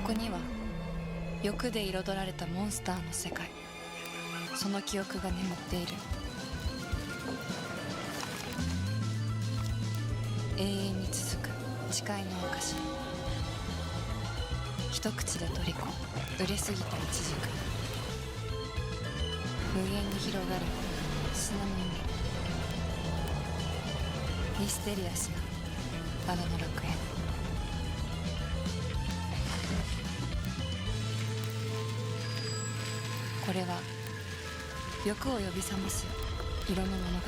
こには欲で彩られたモンスターの世界、その記憶が眠っている。永遠に続く誓いの証。一口で虜、売れすぎたイチジク。無限に広がる砂の海。ミステリアスなバラの楽園。これは欲を呼び覚ます色の物語。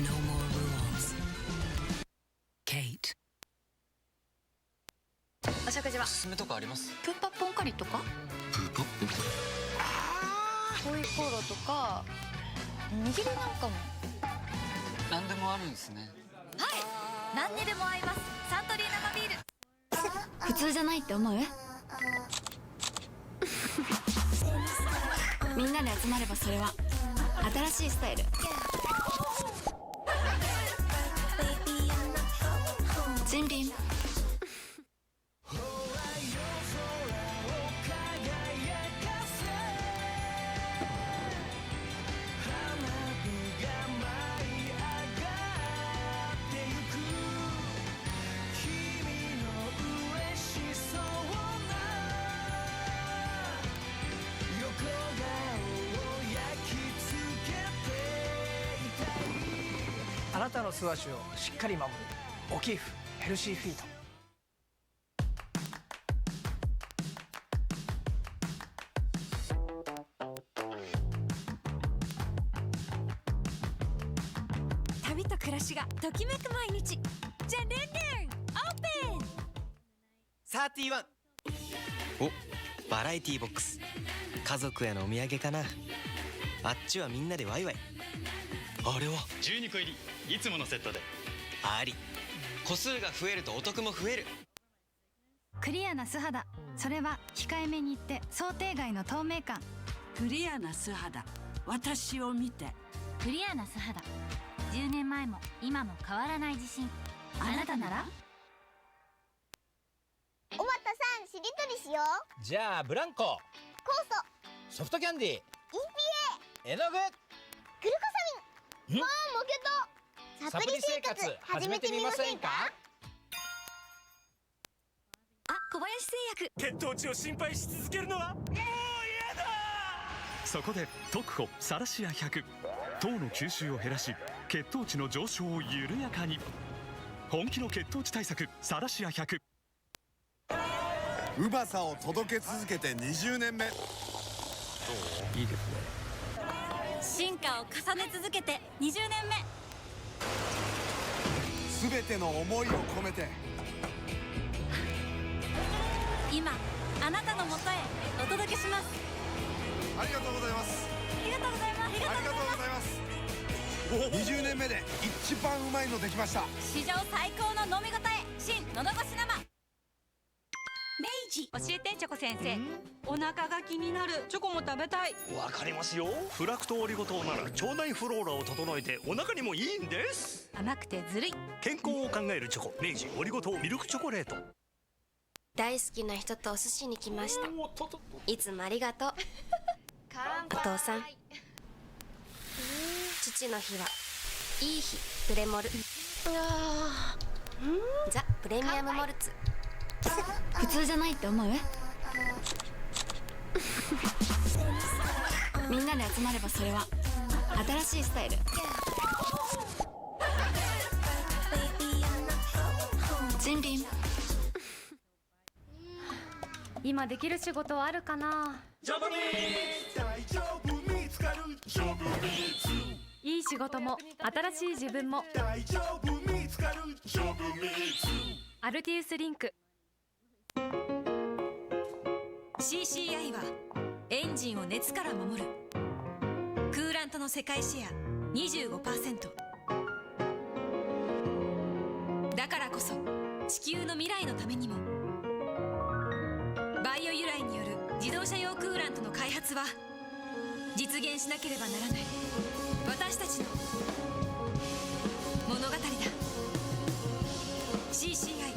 No more rules. Kate。お食事はおすすめとかあります？プーパッポンカリとかプーパッホイコーローとか握りなんかも。なんでもあるんですね。はい、何にでも合います。サントリー生ビール。普通じゃないって思う？みんなで集まればそれは新しいスタイル。ジンビン。あなたの素足をしっかり守るオキーフヘルシーフィート。旅と暮らしがときめく毎日。じゃんれんれんオープン。31。お、バラエティボックス。家族へのお土産かな。あっちはみんなでワイワイ。あれは12個入り、いつものセットであり。個数が増えるとお得も増える。クリアな素肌、それは控えめに言って想定外の透明感。クリアな素肌、私を見て。クリアな素肌、10年前も今も変わらない自信。あなたなら？おばたさん、しりとりしよう。じゃあブランコ、酵素、ソフトキャンディー、インピ絵の具、エ、グルコサミン。もう負けた。サプリ生活始めてみませんか？あ、小林製薬。血糖値を心配し続けるのはもう嫌だ。そこで特保サラシア100、糖の吸収を減らし血糖値の上昇を緩やかに。本気の血糖値対策サラシア100。うまさを届け続けて20年目。いいですね。進化を重ね続けて20年目。すべての思いを込めて今あなたのもとへお届けします。ありがとうございます。ありがとうございます。ありがとうございます。20年目で一番うまいのできました。史上最高の飲み応え、新のどごし生。明治。教えてチョコ先生。お腹が気になる。チョコも食べたい。わかりますよ。フラクトオリゴ糖なら腸内フローラを整えてお腹にもいいんです。甘くてずるい。健康を考えるチョコ、明治オリゴ糖ミルクチョコレート。大好きな人とお寿司に来ました。いつもありがとう。お父さん。父の日はいい日。プレモル。ザ・プレミアムモルツ。普通じゃないって思う？みんなで集まればそれは新しいスタイル。ジンビン。今できる仕事はあるかな。ジョブミーツ、大丈夫見つかる。ジョブミーツ、いい仕事も新しい自分も。大丈夫見つかる。ジョブミーツ。アルティウスリンク。 CCI はエンジンを熱から守る。クーラントの世界シェア 25%。 だからこそ地球の未来のためにもバイオ由来による自動車用クーラントの開発は実現しなければならない私たちの物語だ。 CCI。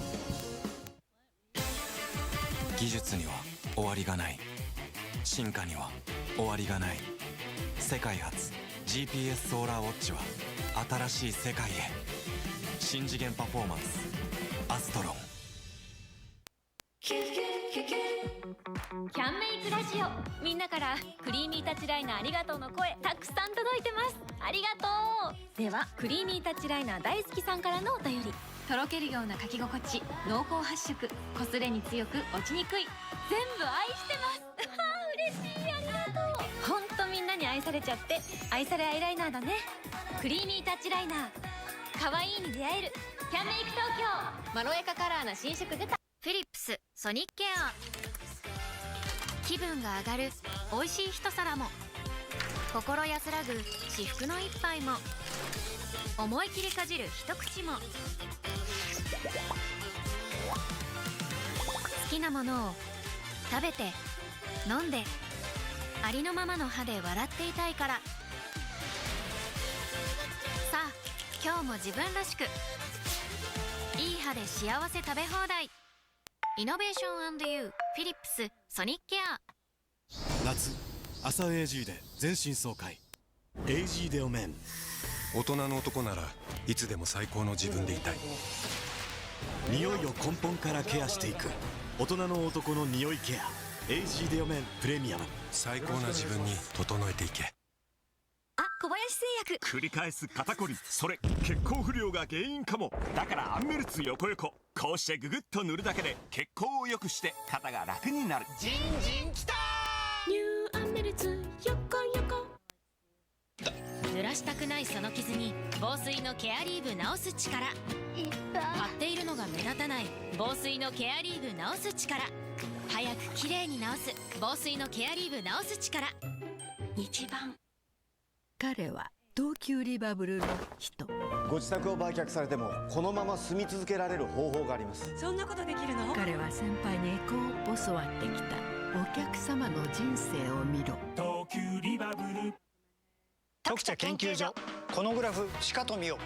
技術には終わりがない。進化には終わりがない。世界初 GPS ソーラーウォッチは新しい世界へ。新次元パフォーマンスアストロン。キャンメイクラジオ、みんなからクリーミータッチライナーありがとうの声たくさん届いてます。ありがとう。ではクリーミータッチライナー大好きさんからのお便り。とろけるような書き心地、濃厚発色、こすれに強く落ちにくい、全部愛してます。嬉しい、ありがとう。ほんとみんなに愛されちゃって愛されアイライナーだね。クリーミータッチライナー、可愛いに出会える。キャンメイク東京、まろやかカラーな新色出た。フィリップスソニックケア。気分が上がる美味しい一皿も、心安らぐ至福の一杯も、思い切りかじる一口も、好きなものを食べて飲んで、ありのままの歯で笑っていたいから。さあ今日も自分らしく、いい歯で幸せ食べ放題。イノベーション&ユー、フィリップスソニックケア。夏、朝 AG で全身爽快。 AG デオメン。大人の男ならいつでも最高の自分でいたい。匂いを根本からケアしていく大人の男の匂いケア。 AG デオメンプレミアム。最高な自分に整えていけ。あ、小林製薬。繰り返す肩こり、それ血行不良が原因かも。だからアンメルツ横横、こうしてググッと塗るだけで血行を良くして肩が楽になる。ジンジンきたニューアンメルツ横横。濡らしたくないその傷に防水のケアリーブ直す力。張っているのが目立たない防水のケアリーブ直す力。早くきれいに直す防水のケアリーブ直す力。一番。彼は東急リバブルの人。ご自宅を売却されてもこのまま住み続けられる方法があります。そんなことできるの？彼は先輩にこう教わってきた。お客様の人生を見ろ。東急リバブル。特茶研究所。このグラフしかと見よ。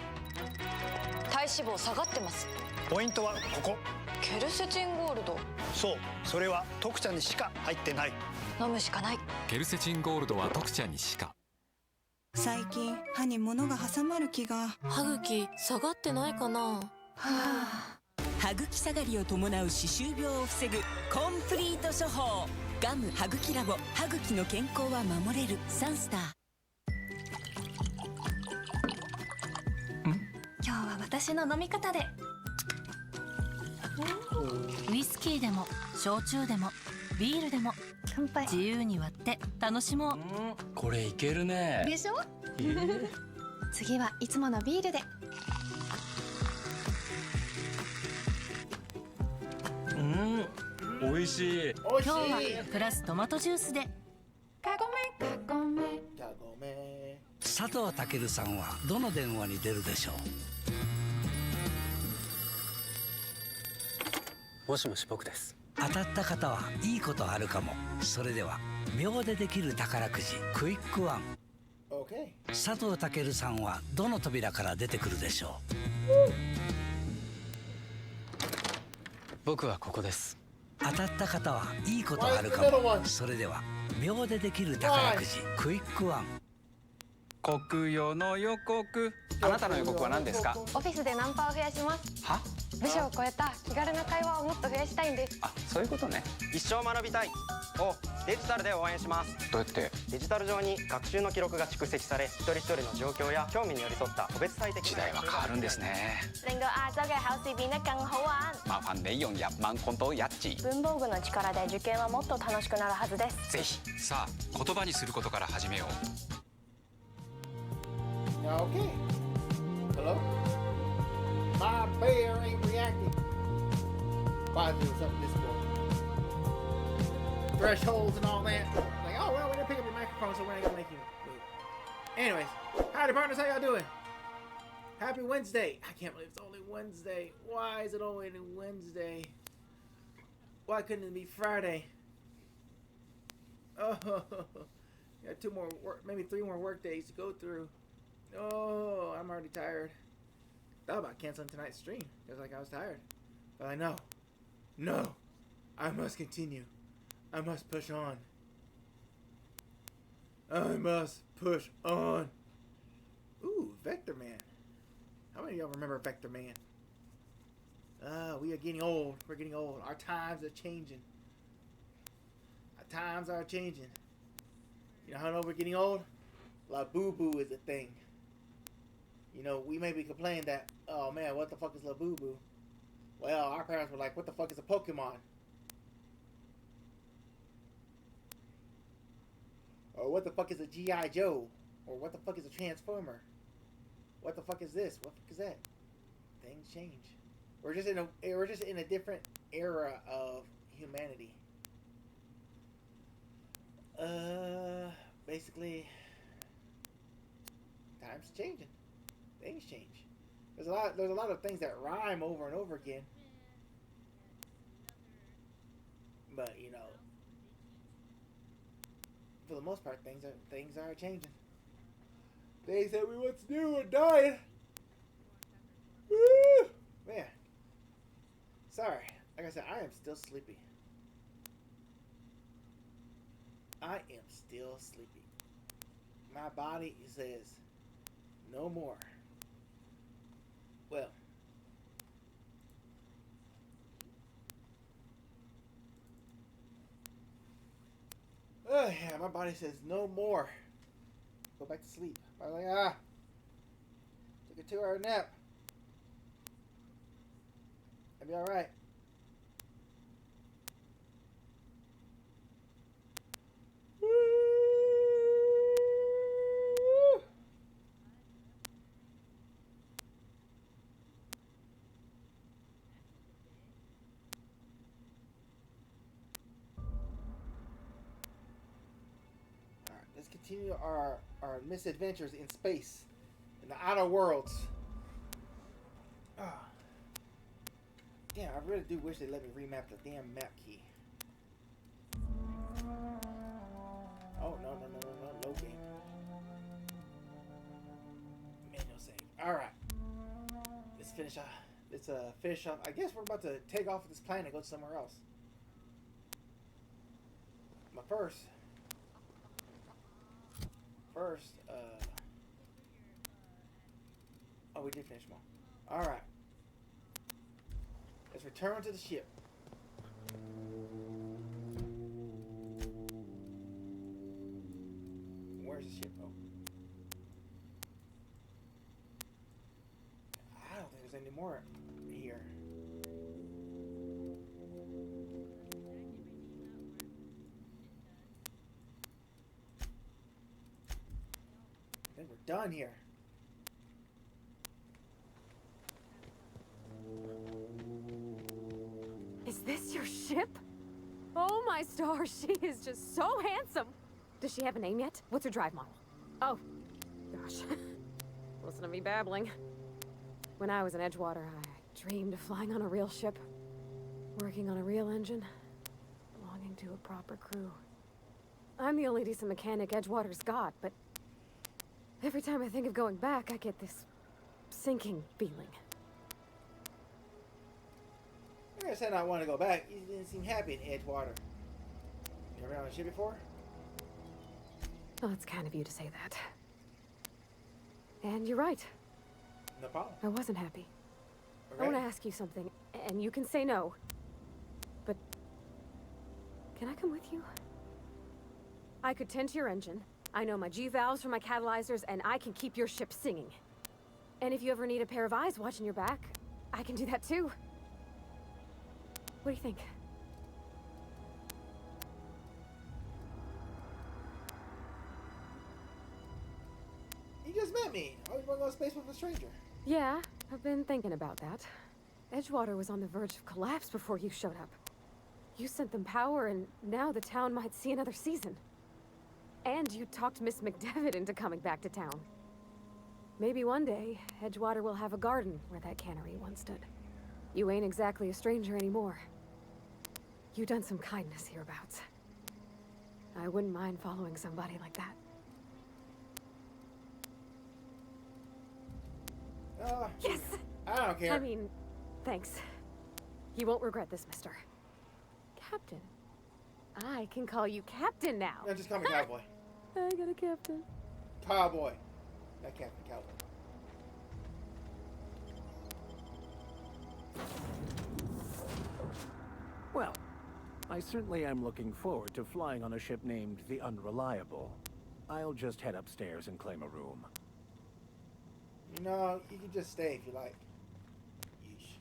体脂肪下がってます。ポイントはここ。ケルセチンゴールド。そう、それは特茶にしか入ってない。飲むしかない。ケルセチンゴールドは特茶にしか。最近歯に物が挟まる気が。歯茎下がってないかな。はあ、歯茎下がりを伴う歯周病を防ぐコンプリート処方。ガム歯茎ラボ。歯茎の健康は守れる。サンスター。今日は私の飲み方で。ウイスキーでも焼酎でもビールでも自由に割って楽しもう。これいけるね。でしょ次はいつものビールで。美味しい。今日はプラストマトジュースで。カゴメ佐藤健さんはどの電話に出るでしょもしもし、僕です。う。当たった方はいいことあるかも。それでは秒でできる宝くじクイックワン。佐藤健さんはどの扉から出てくるでしょう。僕はここです。当たった方はいいことあるかも。それでは秒でできる宝くじクイックワン。国用の予告。あなたの予告は何ですか？オフィスでナンパを増やします。は？部署を超えた気軽な会話をもっと増やしたいんです。あ、そういうことね。一生学びたいをデジタルで応援します。どうやって？デジタル上に学習の記録が蓄積され、一人一人の状況や興味に寄り添った個別最適。時代は変わるんですね。令到亞洲嘅考試變得更好玩。麻煩你用1萬コントやっち。文房具の力で受験はもっと楽しくなるはずです。ぜひ。さあ、言葉にすることから始めよう。Okay. Hello? My bear ain't reacting. Why is there something Discord? Thresholds and all that. Like, oh well, we didn't pick up your microphone, so we're not gonna make you move. Anyways, howdy partners, how y'all doing? Happy Wednesday. I can't believe it's only Wednesday. Why is it only Wednesday? Why couldn't it be Friday? Oh, got 2 more work, maybe 3 more work days to go through. Oh, I'm already tired. Thought about canceling tonight's stream because like I was tired, but I know, no, I must continue. I must push on. I must push on. Ooh, Vector Man. How many of y'all remember Vector Man? We are getting old. We're getting old. Our times are changing. Our times are changing. You know how I know we're getting old? La Boo Boo is a thing. You know, we may be complaining that, oh man, what the fuck is La Boo Boo? Well, our parents were like, what the fuck is a Pokemon? Or what the fuck is a G.I. Joe? Or what the fuck is a Transformer? What the fuck is this? What the fuck is that? Things change. We're just in a different era of humanity. Basically, times changing. Things change. There's a lot of things that rhyme over and over again. But you know, for the most part, things are changing. Things that we once knew are dying. Woo! Man. Sorry. Like I said, I am still sleepy. I am still sleepy. My body says no more. Well, oh yeah, my body says no more. Go back to sleep. I was like, took a 2-hour nap. I'll be alright. Let's continue our misadventures in space, in the outer worlds. Damn, I really do wish they let me remap the damn map key. Oh, no game. Manual save. Alright. Let's finish off. I guess we're about to take off of this planet and go somewhere else. But first, oh, we did finish them all. Alright. Let's return to the ship. Where's the ship? Oh. I don't think there's any more here. I think we're done here. Is this your ship? Oh my stars, she is just so handsome. Does she have a name yet? What's her drive model? Oh, gosh. Listen to me babbling. When I was in Edgewater, I dreamed of flying on a real ship, working on a real engine, belonging to a proper crew. I'm the only decent mechanic Edgewater's got, but every time I think of going back, I get this sinking feeling. I said I want to go back. You didn't seem happy in Edgewater. You ever been on a ship before? Well, it's kind of you to say that. And you're right. No problem. I wasn't happy. Okay. I want to ask you something, and you can say no. But can I come with you? I could tend to your engine. I know my G-valves for my catalyzers, and I can keep your ship singing. And if you ever need a pair of eyes watching your back, I can do that too. What do you think? You just met me. Oh, you want to go to space with a stranger? Yeah, I've been thinking about that. Edgewater was on the verge of collapse before you showed up. You sent them power, and now the town might see another season. And you talked Miss McDevitt into coming back to town. Maybe one day, Edgewater will have a garden where that cannery once stood. You ain't exactly a stranger anymore. You've done some kindness hereabouts. I wouldn't mind following somebody like that. Yes! I don't care. I mean, thanks. You won't regret this, mister. Captain. I can call you Captain now. No, just call me Cowboy. I got a captain. Cowboy. Not Captain, Cowboy. Well, I certainly am looking forward to flying on a ship named the Unreliable. I'll just head upstairs and claim a room. You know, you can just stay if you like. Yeesh.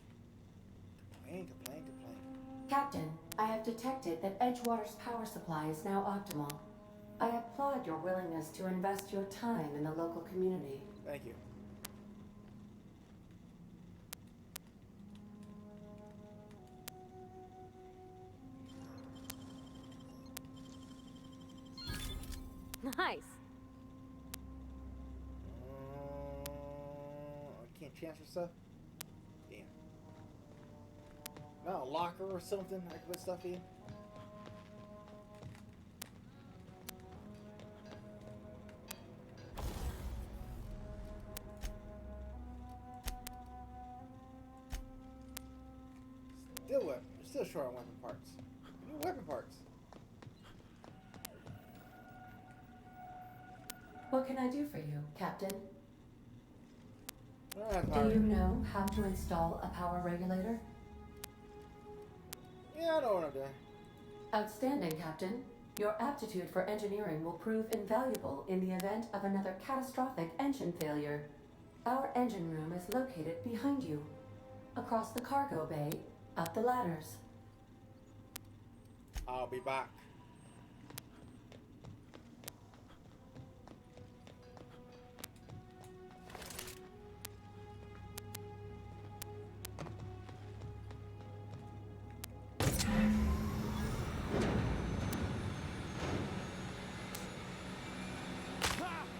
Complain, complain, complain. Captain, I have detected that Edgewater's power supply is now optimal. I applaud your willingness to invest your time in the local community. Thank you. Nice. I can't transfer stuff? Damn. Not a locker or something I can put stuff in? Still short on weapon parts. I need weapon parts. What can I do for you, Captain? Do you know how to install a power regulator? Yeah, I know what I'm doing. Outstanding, Captain. Your aptitude for engineering will prove invaluable in the event of another catastrophic engine failure. Our engine room is located behind you, across the cargo bay, up the ladders. I'll be back.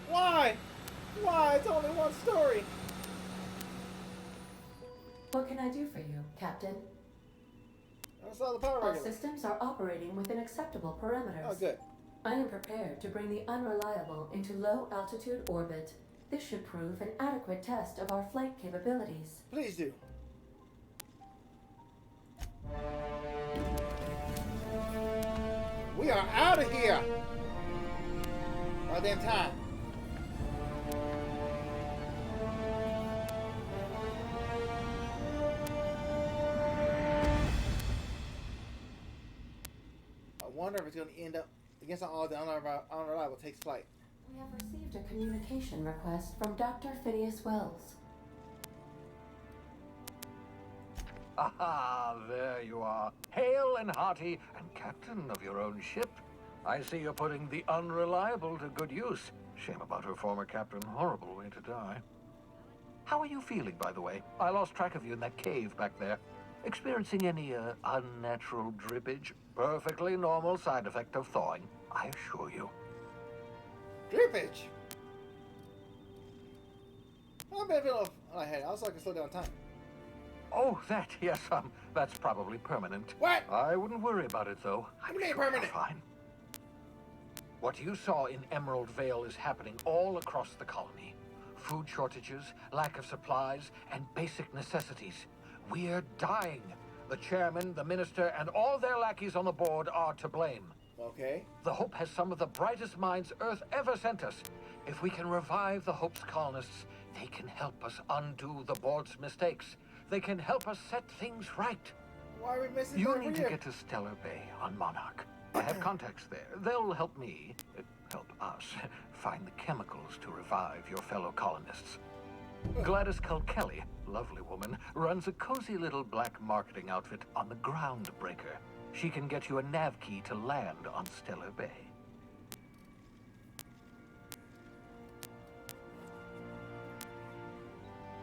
Why? Why? It's only one story. What can I do for you, Captain? I saw the power All regulator. systems are operating within acceptable parameters. Oh, good. I am prepared to bring the Unreliable into low-altitude orbit. This should prove an adequate test of our flight capabilities. Please do. We are out of here. By damn time. I wonder if it's going to end up against all the Unreliable takes flight. We have received a communication request from Dr. Phineas Wells. Aha, there you are. Hale and hearty and captain of your own ship. I see you're putting the Unreliable to good use. Shame about her former captain. Horrible way to die. How are you feeling, by the way? I lost track of you in that cave back there. Experiencing any unnatural drippage? Perfectly normal side effect of thawing, I assure you. Drippage? I've been feeling lightheaded. Also, I can slow down time. Oh, that, yes, that's probably permanent. What? I wouldn't worry about it, though. What do you mean permanent? Fine. What you saw in Emerald Vale is happening all across the colony. Food shortages, lack of supplies, and basic necessities. We're dying. The chairman, the minister, and all their lackeys on the board are to blame. Okay. The Hope has some of the brightest minds Earth ever sent us. If we can revive the Hope's colonists, they can help us undo the board's mistakes. They can help us set things right. Why are we missing You over need to here? get to Stellar Bay on Monarch. I have contacts there. They'll help me, help us, find the chemicals to revive your fellow colonists. Gladys Culkelly, lovely woman, runs a cozy little black marketing outfit on the Groundbreaker. She can get you a nav key to land on Stellar Bay.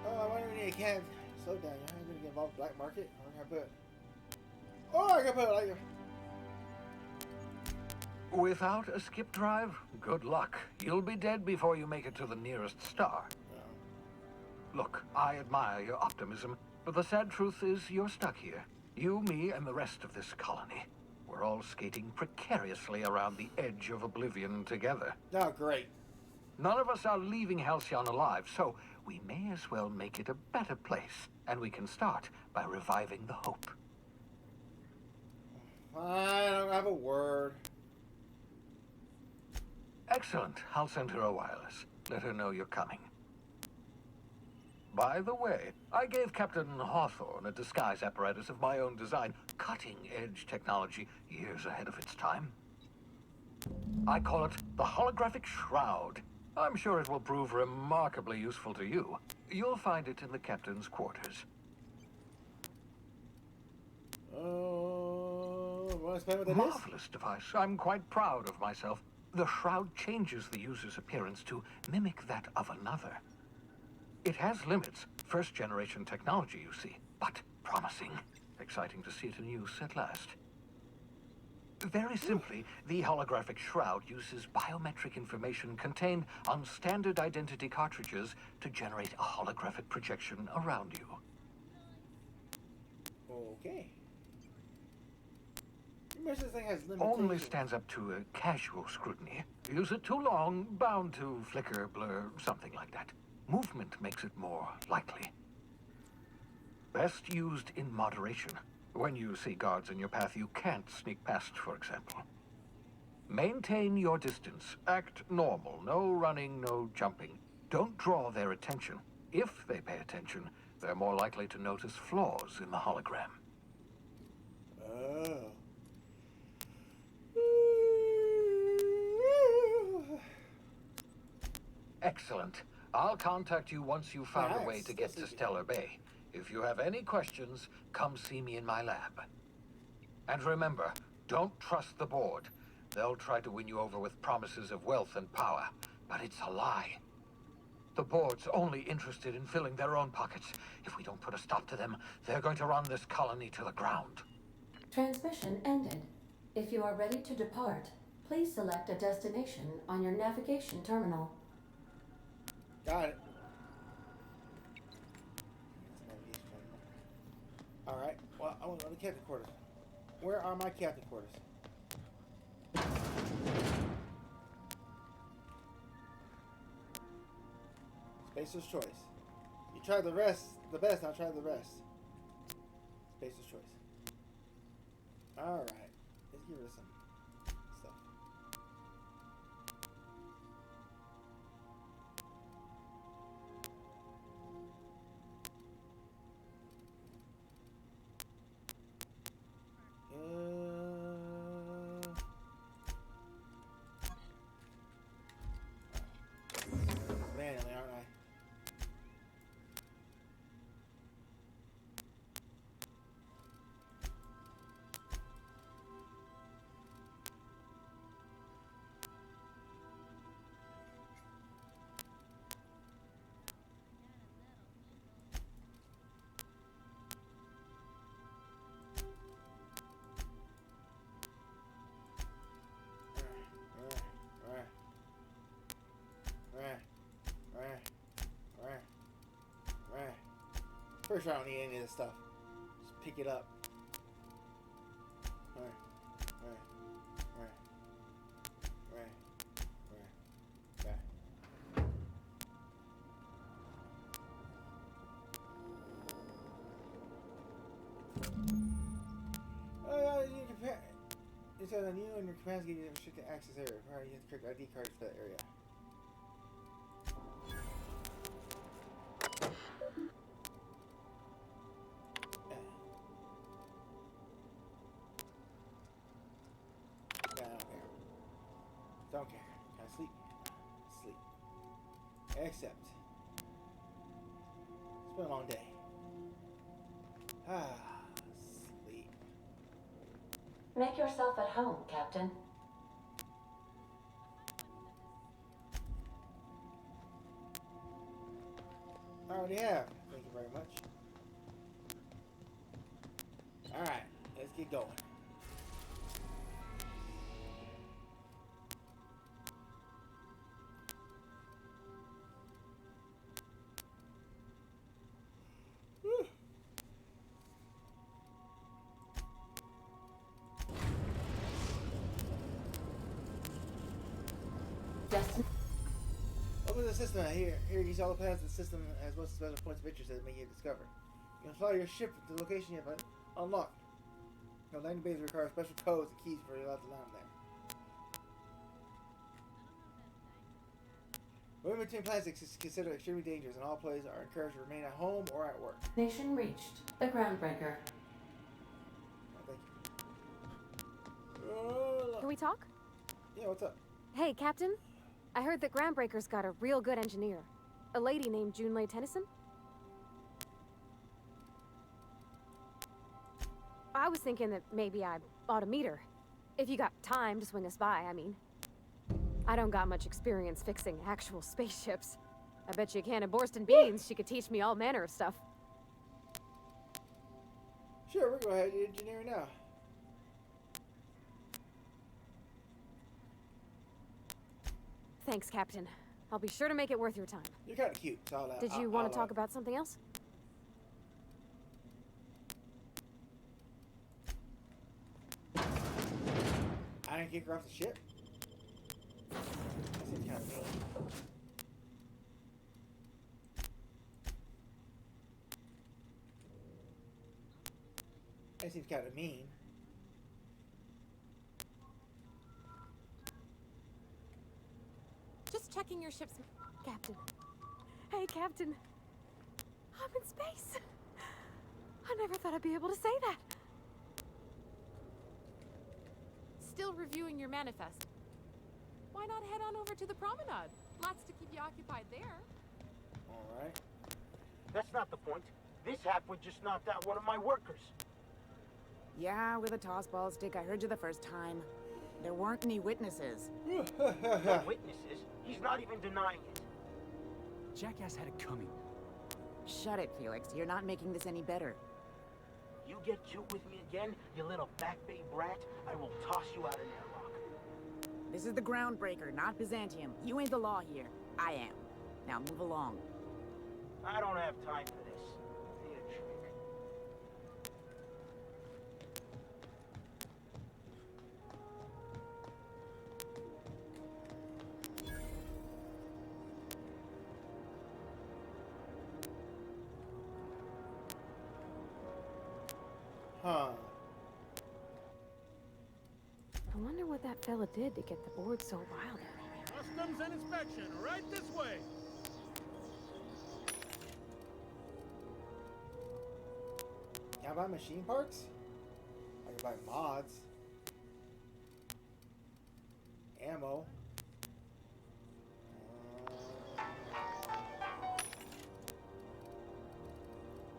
Oh, I wonder if we need a can. Slow down. I'm going to get involved in black market. I'm going to put. Oh, I got to put it like. Without a skip drive, good luck. You'll be dead before you make it to the nearest star. Look, I admire your optimism, but the sad truth is you're stuck here. You, me, and the rest of this colony. We're all skating precariously around the edge of oblivion together. Oh, great. None of us are leaving Halcyon alive, so we may as well make it a better place. And we can start by reviving the hope. I don't have a word. Excellent. I'll send her a wireless. Let her know you're coming. By the way, I gave Captain Hawthorne a disguise apparatus of my own design, cutting-edge technology, years ahead of its time. I call it the holographic shroud. I'm sure it will prove remarkably useful to you. You'll find it in the captain's quarters. Want to explain what that is? Marvelous device. I'm quite proud of myself. The shroud changes the user's appearance to mimic that of another. It has limits. First-generation technology, you see, but promising. Exciting to see it in use at last. Very simply, the holographic shroud uses biometric information contained on standard identity cartridges to generate a holographic projection around you. Okay. This thing has limitations. Only stands up to a casual scrutiny. Use it too long, bound to flicker, blur, something like that. Movement makes it more likely. Best used in moderation. When you see guards in your path you can't sneak past, for example. Maintain your distance. Act normal. No running, no jumping. Don't draw their attention. If they pay attention, they're more likely to notice flaws in the hologram. Oh. Excellent. I'll contact you once you've found a way to get to Stellar Bay. If you have any questions, come see me in my lab. And remember, don't trust the board. They'll try to win you over with promises of wealth and power, but it's a lie. The board's only interested in filling their own pockets. If we don't put a stop to them, they're going to run this colony to the ground. Transmission ended. If you are ready to depart, please select a destination on your navigation terminal. Got it. Alright, well, I want to go to captain quarters. Where are my captain quarters? Spacer's choice. You try the best, I'll try the rest. Spacer's choice. Alright, let's give her some stuff. Manually, aren't I? Pretty sure I don't need any of this stuff. Just pick it up. It says on you and your commands give you restricted access area. Alright, you have to correct ID cards for that area. Don't care. Can I sleep? Sleep. Except. It's been a long day. Sleep. Make yourself at home, Captain. I already have. Thank you very much. Alright, let's get going. Destin. Open the system. Here you see all the planets in the system as well as special points of interest that may you discover. You can fly your ship to the location you have unlocked. Your landing bays require special codes and keys for you to land there. Moving between planets is considered extremely dangerous, and all players are encouraged to remain at home or at work. Nation reached. The Groundbreaker. Oh, thank you. Can we talk? Yeah, what's up? Hey, Captain. I heard that Groundbreaker's got a real good engineer. A lady named Junlei Tennyson. I was thinking that maybe I ought to meet her. If you got time to swing us by, I mean. I don't got much experience fixing actual spaceships. I bet you a can of Borston beans she could teach me all manner of stuff. Sure, we'll go ahead and engineer now. Thanks, Captain. I'll be sure to make it worth your time. You're kind of cute, so Did you want to talk about something else? I didn't kick her off the ship? That seems kind of mean. That seems kind of mean. Just checking your ship's... Captain. Hey, Captain. I'm in space. I never thought I'd be able to say that. Still reviewing your manifest. Why not head on over to the promenade? Lots to keep you occupied there. Alright. That's not the point. This halfwit just knocked out one of my workers. Yeah, with a tossball stick. I heard you the first time. There weren't any witnesses. No witnesses? He's not even denying it. Jackass had it coming. Shut it, Felix. You're not making this any better. You get cute with me again, you little back bay brat, I will toss you out an airlock. This is the Groundbreaker, not Byzantium. You ain't the law here. I am. Now move along. I don't have time for this. Need a trick. Huh. I wonder what that fella did to get the board so riled. Customs and inspection, right this way. Can I buy machine parts? I can buy mods. Ammo.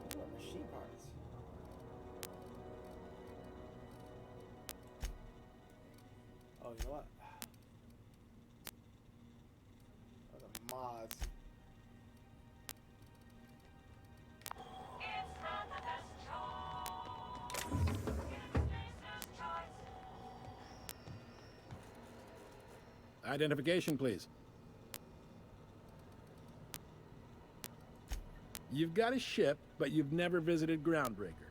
What about machine parts? Oh, you know what? Those are mods. Identification, please. You've got a ship, but you've never visited Groundbreaker.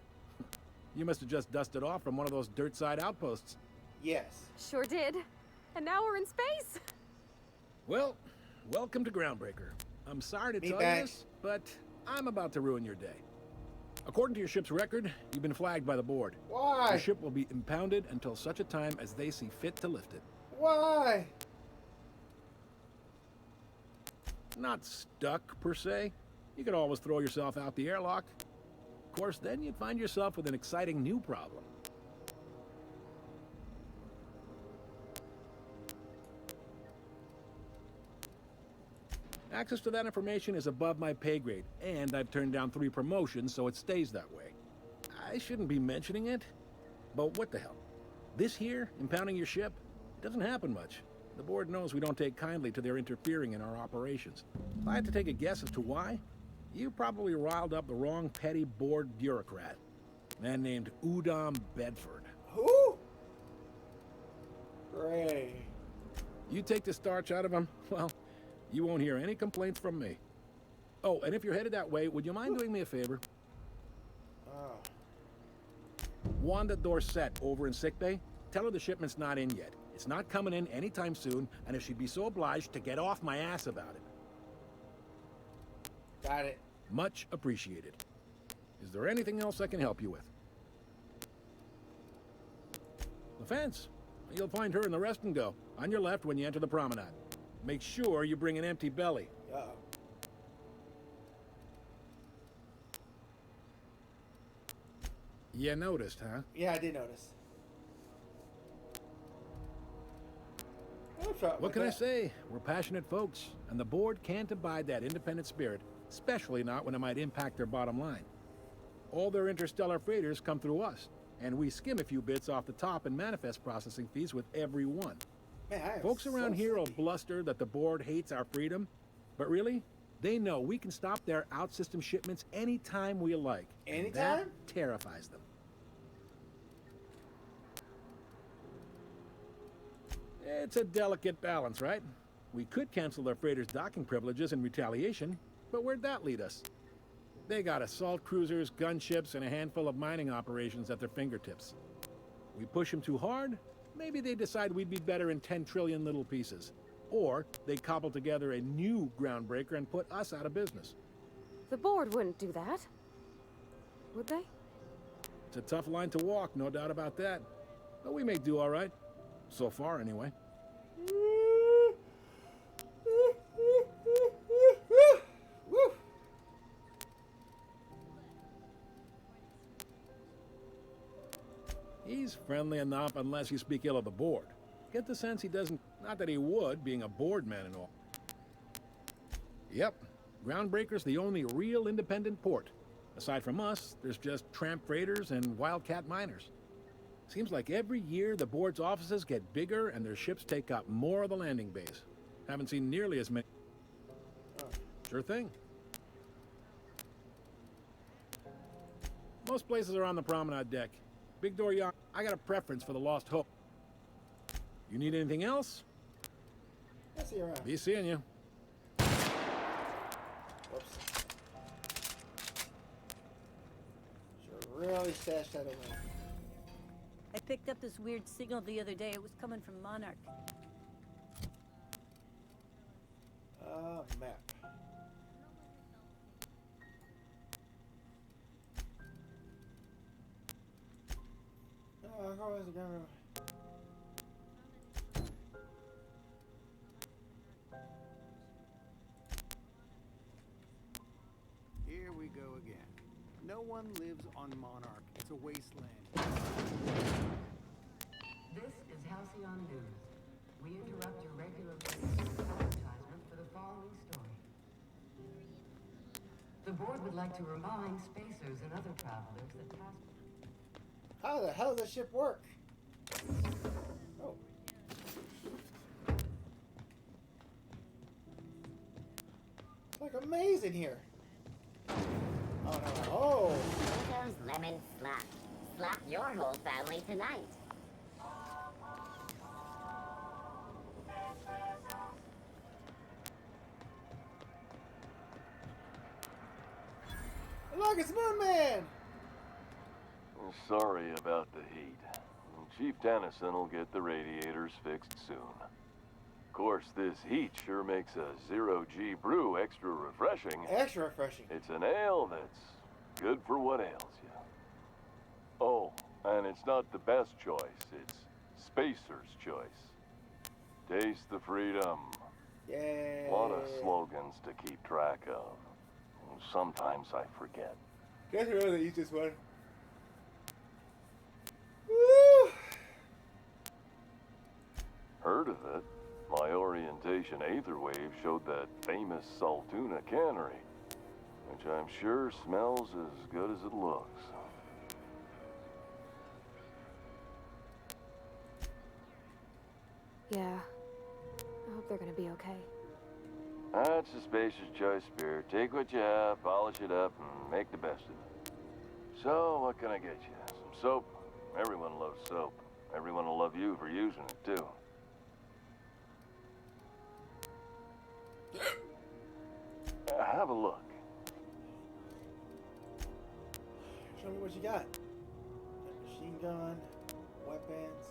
You must have just dusted off from one of those dirt-side outposts. Yes. Sure did. And now we're in space. Well, welcome to Groundbreaker. I'm sorry to tell you this, but I'm about to ruin your day. According to your ship's record, you've been flagged by the board. Why? Your ship will be impounded until such a time as they see fit to lift it. Why? Not stuck, per se. You could always throw yourself out the airlock. Of course, then you'd find yourself with an exciting new problem. Access to that information is above my pay grade, and I've turned down 3 promotions, so it stays that way. I shouldn't be mentioning it, but what the hell? This here, impounding your ship, doesn't happen much. The board knows we don't take kindly to their interfering in our operations. If I had to take a guess as to why, you probably riled up the wrong petty board bureaucrat. A man named Udom Bedford. Who? Great. You take the starch out of him, well, you won't hear any complaints from me. Oh, and if you're headed that way, would you mind doing me a favor? Wanda Dorset over in sickbay, tell her the shipment's not in yet. It's not coming in anytime soon, and if she'd be so obliged to get off my ass about it. Got it. Much appreciated. Is there anything else I can help you with? The fence. You'll find her in the rest and go, on your left when you enter the promenade. Make sure you bring an empty belly. Uh-oh. You noticed, huh? Yeah, I did notice. What can I say? We're passionate folks, and the board can't abide that independent spirit, especially not when it might impact their bottom line. All their interstellar freighters come through us, and we skim a few bits off the top in manifest processing fees with every one. Man, Folks around here will bluster that the board hates our freedom, but really, they know we can stop their out-system shipments anytime we like. Anytime? And that terrifies them. It's a delicate balance, right? We could cancel their freighters' docking privileges in retaliation, but where'd that lead us? They got assault cruisers, gunships, and a handful of mining operations at their fingertips. We push them too hard, maybe they decide we'd be better in 10 trillion little pieces. Or they cobble together a new groundbreaker and put us out of business. The board wouldn't do that, would they? It's a tough line to walk, no doubt about that. But we may do all right. So far, anyway. He's friendly enough unless you speak ill of the board. Get the sense he doesn't, not that he would, being a board man and all. Yep, Groundbreaker's the only real independent port. Aside from us, there's just tramp freighters and wildcat miners. Seems like every year the board's offices get bigger and their ships take up more of the landing base. Haven't seen nearly as many. Sure thing. Most places are on the promenade deck. Big door yacht. I got a preference for the Lost Hope. You need anything else? I'll see you around. Be seeing you. Whoops. Should really stash that away. I picked up this weird signal the other day. It was coming from Monarch. Map. How is it going? Here we go again. No one lives on Monarch. It's a wasteland. This is Halcyon News. We interrupt your regular advertisement for the following story. The board would like to remind spacers and other travelers that past... How the hell does this ship work? Oh. It's like amazing here. Oh no. Oh. Here goes Lemon Slap. Slap your whole family tonight. Look, it's Moon Man! Sorry about the heat. Chief Tennyson will get the radiators fixed soon. Of course, this heat sure makes a zero-G brew extra refreshing. Extra refreshing. It's an ale that's good for what ails you. Oh, and it's not the best choice. It's Spacer's choice. Taste the freedom. Yeah. A lot of slogans to keep track of. Sometimes I forget. Guess we're the easiest one. Woo! Heard of it? My orientation aetherwave showed that famous Saltuna cannery, which I'm sure smells as good as it looks. Yeah. I hope they're gonna be okay. That's a spacer's choice spirit. Take what you have, polish it up, and make the best of it. So, what can I get you? Some soap? Everyone loves soap. Everyone will love you for using it, too. Have a look. Show me what you got. Machine gun, weapons.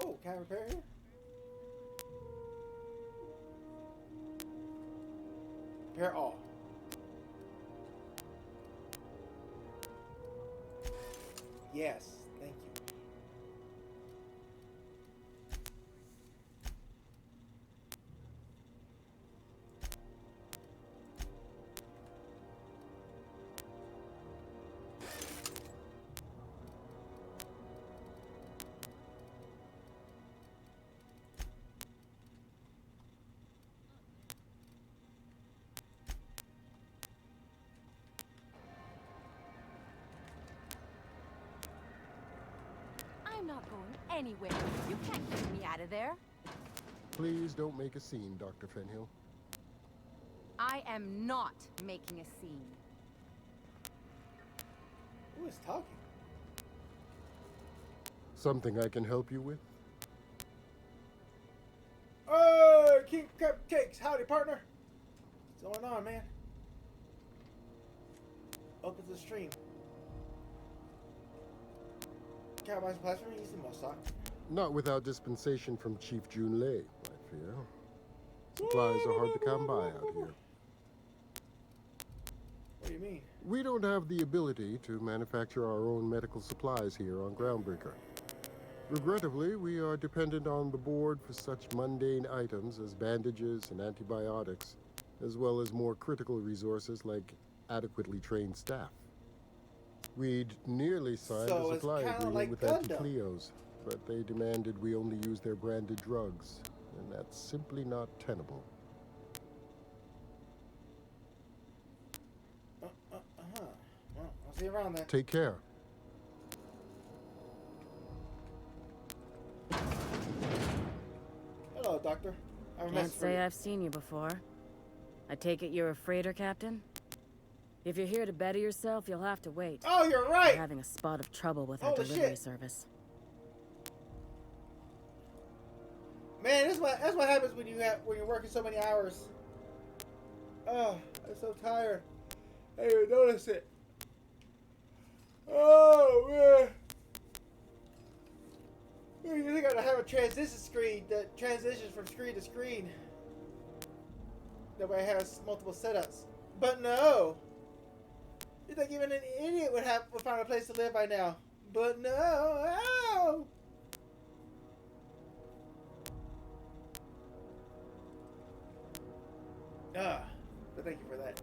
Oh, can I repair here? Repair all. Yes, thank you. I'm not going anywhere. You can't get me out of there. Please don't make a scene, Dr. Fenhill. I am not making a scene. Who is talking? Something I can help you with? Oh, King Cupcakes. Howdy, partner. What's going on, man? Welcome to the stream. Can I buy supplies from you? You seem well stocked. Not without dispensation from Chief Jun Lei, I fear. Supplies are hard to come by out here. What do you mean? We don't have the ability to manufacture our own medical supplies here on Groundbreaker. Regrettably, we are dependent on the board for such mundane items as bandages and antibiotics, as well as more critical resources like adequately trained staff. We'd nearly signed a supply agreement like with Gundam. Anti-Cleos, but they demanded we only use their branded drugs, and that's simply not tenable. Well, I'll see you around then. Take care. Hello, Doctor. I have a Can't message for say you. I've seen you before. I take it you're a freighter captain? If you're here to better yourself, you'll have to wait. Oh, you're right! We're having a spot of trouble with our Holy delivery shit. service. Man, that's what happens when you're working so many hours. Oh, I'm so tired. I didn't even notice it. Oh man. You think I'd have a transition screen that transitions from screen to screen. That way it has multiple setups. But no. You think even an idiot would find a place to live by now. But no. Ow! But thank you for that.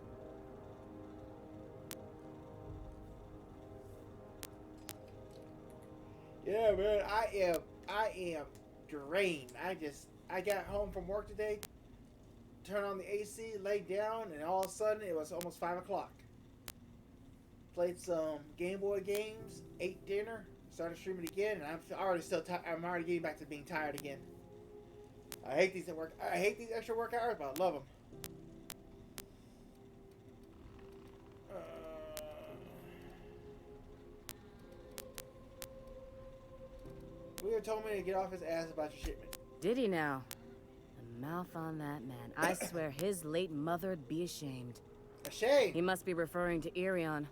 Yeah, man, I am drained. I got home from work today, turned on the AC, laid down, and all of a sudden it was almost 5 o'clock. Played some Game Boy games, ate dinner, started streaming again, and I'm already getting back to being tired again. I hate these extra work hours, but I love them. Leo told me to get off his ass about your shipment. Did he now? The mouth on that man. I swear his late mother'd be ashamed. Ashamed? He must be referring to Irion.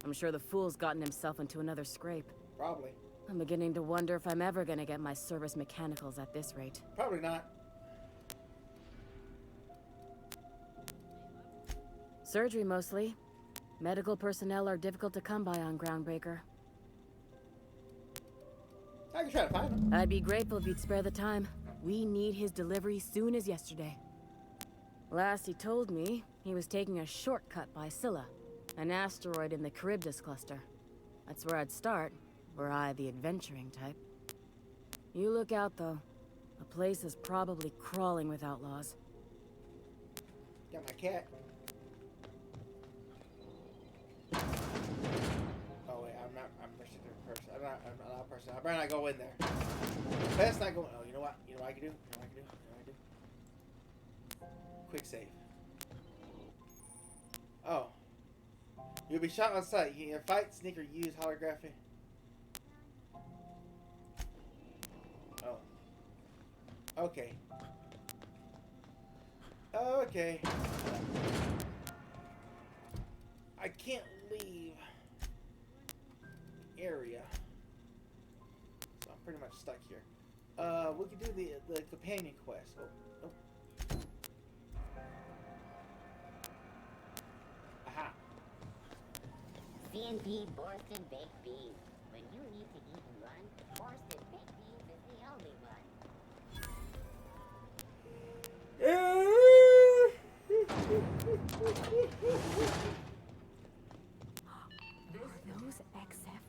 I'm sure the fool's gotten himself into another scrape. Probably. I'm beginning to wonder if I'm ever gonna get my service mechanicals at this rate. Probably not. Surgery mostly. Medical personnel are difficult to come by on Groundbreaker. I can try to find him. I'd be grateful if you'd spare the time. We need his delivery soon as yesterday. Last he told me, he was taking a shortcut by Scylla, an asteroid in the Charybdis cluster. That's where I'd start, were I the adventuring type. You look out, though. The place is probably crawling with outlaws. Got my cat. Oh wait, I'm a person. I'm not a person. I better not go in there. Best not go. Oh, you know what? You know what I can do? Quick save. Oh. You'll be shot on sight. You can either fight, sneak, or use holography. Oh. Okay. Okay. I can't leave area. So I'm pretty much stuck here. We can do the companion quest. Oh, oh. Aha. C&P Borsted Baked Beans. When you need to eat and run, Borsted Baked Beans is the only one. Those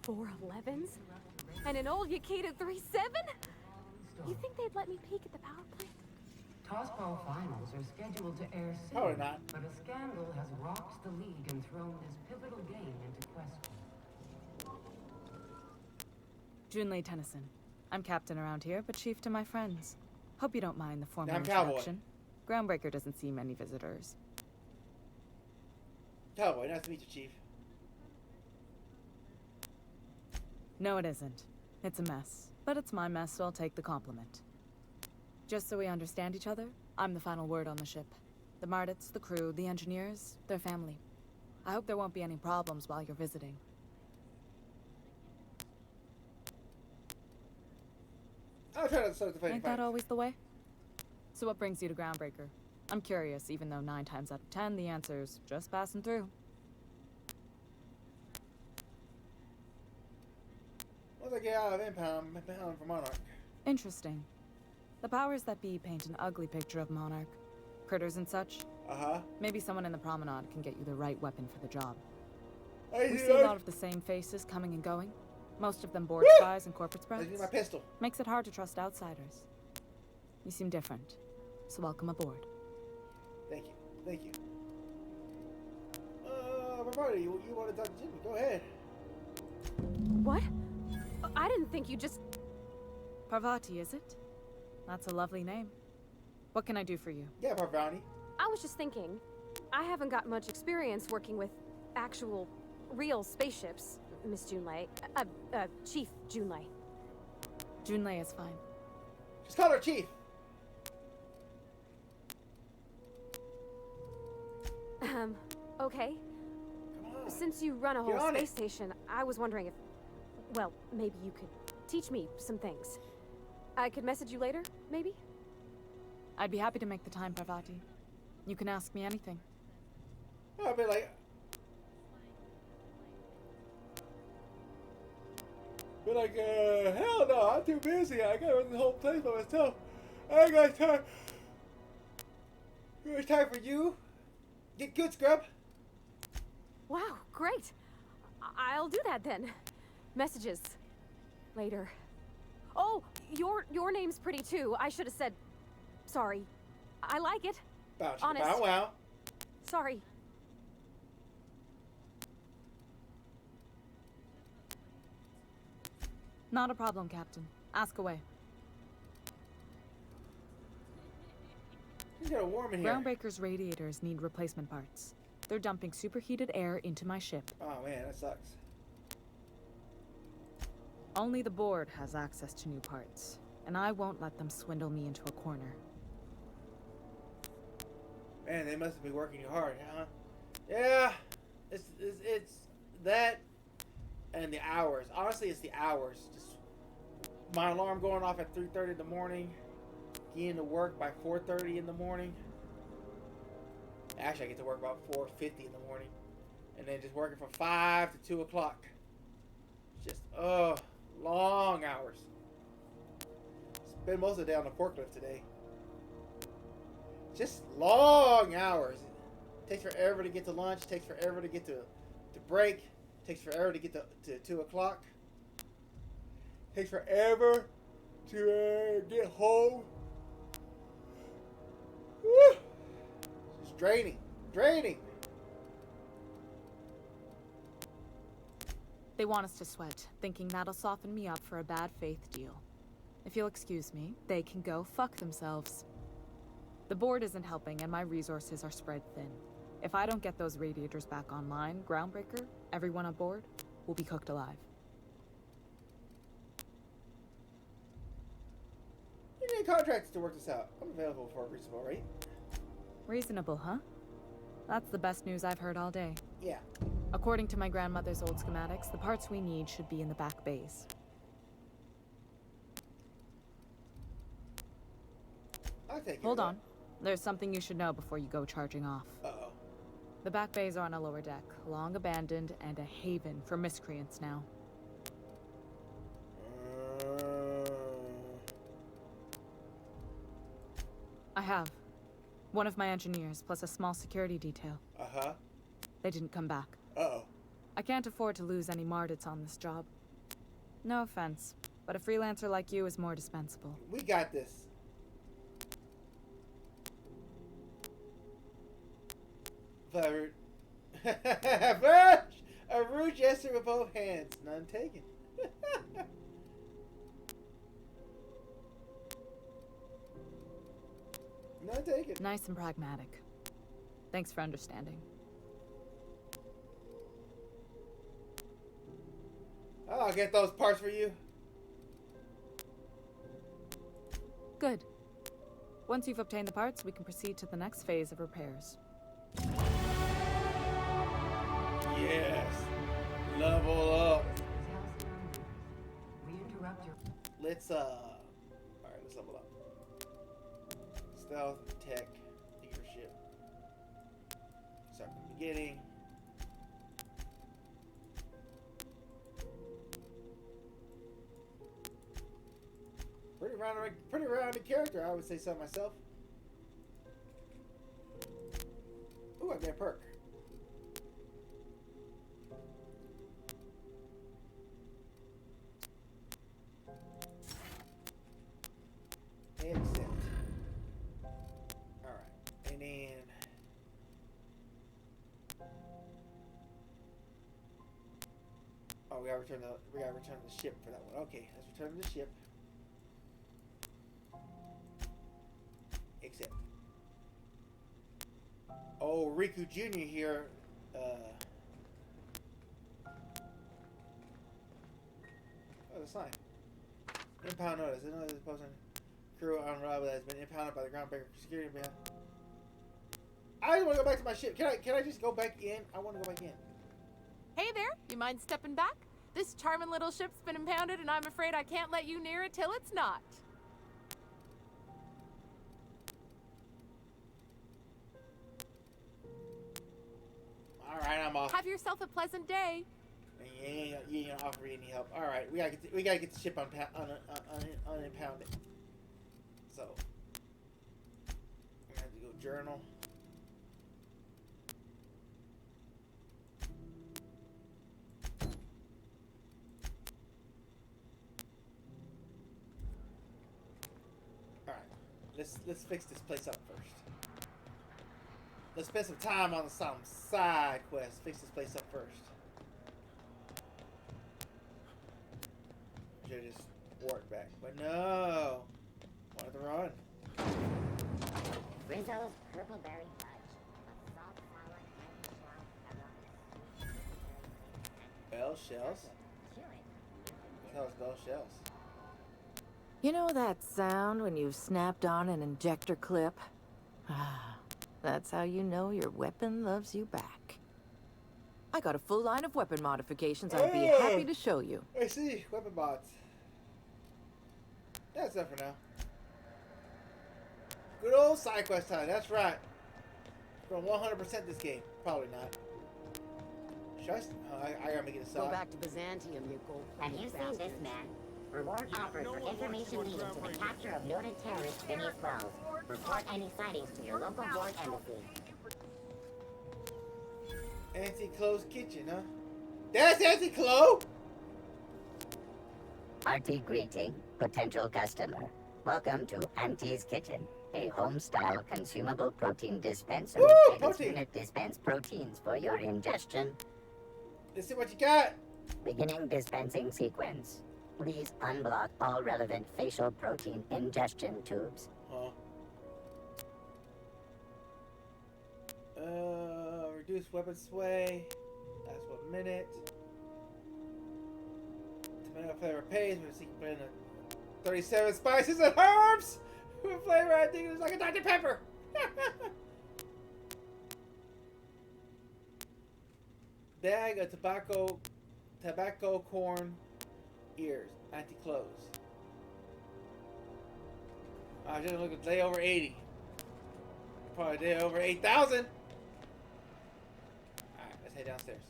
XF411s? And an old Yakita 37? You think they'd let me peek at the power plant? Tossball finals are scheduled to air soon, Probably not. but a scandal has rocked the league and thrown this pivotal game into question. Junlei Tennyson. I'm captain around here, but chief to my friends. Hope you don't mind the formal I'm Cowboy. introduction. Groundbreaker doesn't see many visitors. Cowboy, nice to meet you, Chief. No, it isn't. It's a mess. But it's my mess, so I'll take the compliment. Just so we understand each other, I'm the final word on the ship. The Mardits, the crew, the engineers, their family. I hope there won't be any problems while you're visiting. I'll try to start the fighting. Ain't that always the way? So what brings you to Groundbreaker? I'm curious, even though 9 times out of 10 the answer's just passing through. Once I get out of impound for Monarch. Interesting. The powers that be paint an ugly picture of Monarch. Critters and such. Uh-huh. Maybe someone in the promenade can get you the right weapon for the job. Hey, We dude. see a lot of the same faces coming and going. Most of them board spies and corporate I sprats. need my pistol. Makes it hard to trust outsiders. You seem different, so welcome aboard. Thank you. Thank you. Parvati, you want to talk to Jimmy? Go ahead. What? I didn't think you just... Parvati, is it? That's a lovely name. What can I do for you? Yeah, Parvati. I was just thinking, I haven't got much experience working with actual, real spaceships, Miss Junlei. Chief Junlei. Junlei is fine. Just call her Chief. Okay. Since you run a whole space station, I was wondering if, well, maybe you could teach me some things. I could message you later, maybe? I'd be happy to make the time, Parvati. You can ask me anything. I'll be like... hell no, I'm too busy. I gotta run the whole place by myself. I ain't got time. It's time for you. Get good, scrub. Wow, great. I'll do that then. Messages. Later. Oh, your name's pretty too. I should have said... Sorry. I like it. Honest. Bow wow. Sorry. Not a problem, Captain. Ask away. It's getting warm in here. Groundbreaker's radiators need replacement parts. They're dumping superheated air into my ship. Oh man, that sucks. Only the board has access to new parts, and I won't let them swindle me into a corner. Man, they must be working you hard, huh? Yeah, it's that and the hours. Honestly, it's the hours. Just my alarm going off at 3:30 in the morning, getting to work by 4:30 in the morning. Actually, I get to work about 4:50 in the morning, and then just working from 5 to 2 o'clock. Just long hours. Spend most of the day on the forklift today. Just long hours. Takes forever to get to lunch. Takes forever to get to break. Takes forever to get to 2 o'clock. Takes forever to get home. Woo! It's draining. Draining. They want us to sweat, thinking that'll soften me up for a bad faith deal. If you'll excuse me, they can go fuck themselves. The board isn't helping and my resources are spread thin. If I don't get those radiators back online, Groundbreaker, everyone aboard, will be cooked alive. You need contracts to work this out. I'm available for a reasonable rate. Reasonable, huh? That's the best news I've heard all day. Yeah. According to my grandmother's old schematics, the parts we need should be in the back bays. take Hold care of on. There's something you should know before you go charging off. Uh-oh. The back bays are on a lower deck, long abandoned and a haven for miscreants now. I have. One of my engineers, plus a small security detail. Uh-huh. They didn't come back. Uh-oh. I can't afford to lose any Mardits on this job. No offense, but a freelancer like you is more dispensable. We got this. Virg. A rude gesture with both hands. None taken. None taken. Nice and pragmatic. Thanks for understanding. I'll get those parts for you. Good. Once you've obtained the parts, we can proceed to the next phase of repairs. Yes. Level up. Let's alright, let's level up. Stealth, tech, leadership. Start from the beginning. Pretty rounded character, I would say so myself. Ooh, I got a perk. Accept. Alright. And then oh, we gotta return the ship for that one. Okay, let's return the ship. Accept. Oh, Riku Jr. here. Oh, the sign. Impound notice. I know this person crew unreliable has been impounded by the groundbreaker security man. I just want to go back to my ship. Can I just go back in? I want to go back in. Hey there, you mind stepping back? This charming little ship's been impounded and I'm afraid I can't let you near it till it's not. Alright, I'm off. Have yourself a pleasant day. You ain't offer me any help. Alright, we gotta get the ship unimpounded. So I'm gonna have to go journal. Alright. Let's fix this place up first. Let's spend some time on some side quests. Fix this place up first. Should have just walked back. But no! Wanted to run. Rizzo's purple berry fudge. A salt sour candy shell Bell shells? What the hell is bell shells? You know that sound when you've snapped on an injector clip? Ah, that's how you know your weapon loves you back. I got a full line of weapon modifications I'd be happy to show you. I see. Weapon bots. That's it for now. Good old side quest time. That's right. We're going 100% this game. Probably not. Should I gotta make it a side. Go back to Byzantium, you gold. Have you seen this man? Reward offered for information leading to the capture of noted terrorist Phineas Wells. Report any sightings to your local board embassy. Anti-Clo's kitchen, huh? That's Anti-Clo! Hearty greeting, potential customer. Welcome to Auntie's Kitchen, a home-style consumable protein dispenser. Unit dispense proteins for your ingestion. Let's see what you got. Beginning dispensing sequence. Please unblock all relevant facial protein ingestion tubes. Huh. Reduce weapon sway. Last 1 minute. Tomato flavor paste. We're seeking blend of 37 spices and herbs. With flavor, I think it's like a Dr. Pepper. Bag of tobacco corn ears. Anti-close. I just look a day over 80. Probably a day over 8,000. Alright, let's head downstairs.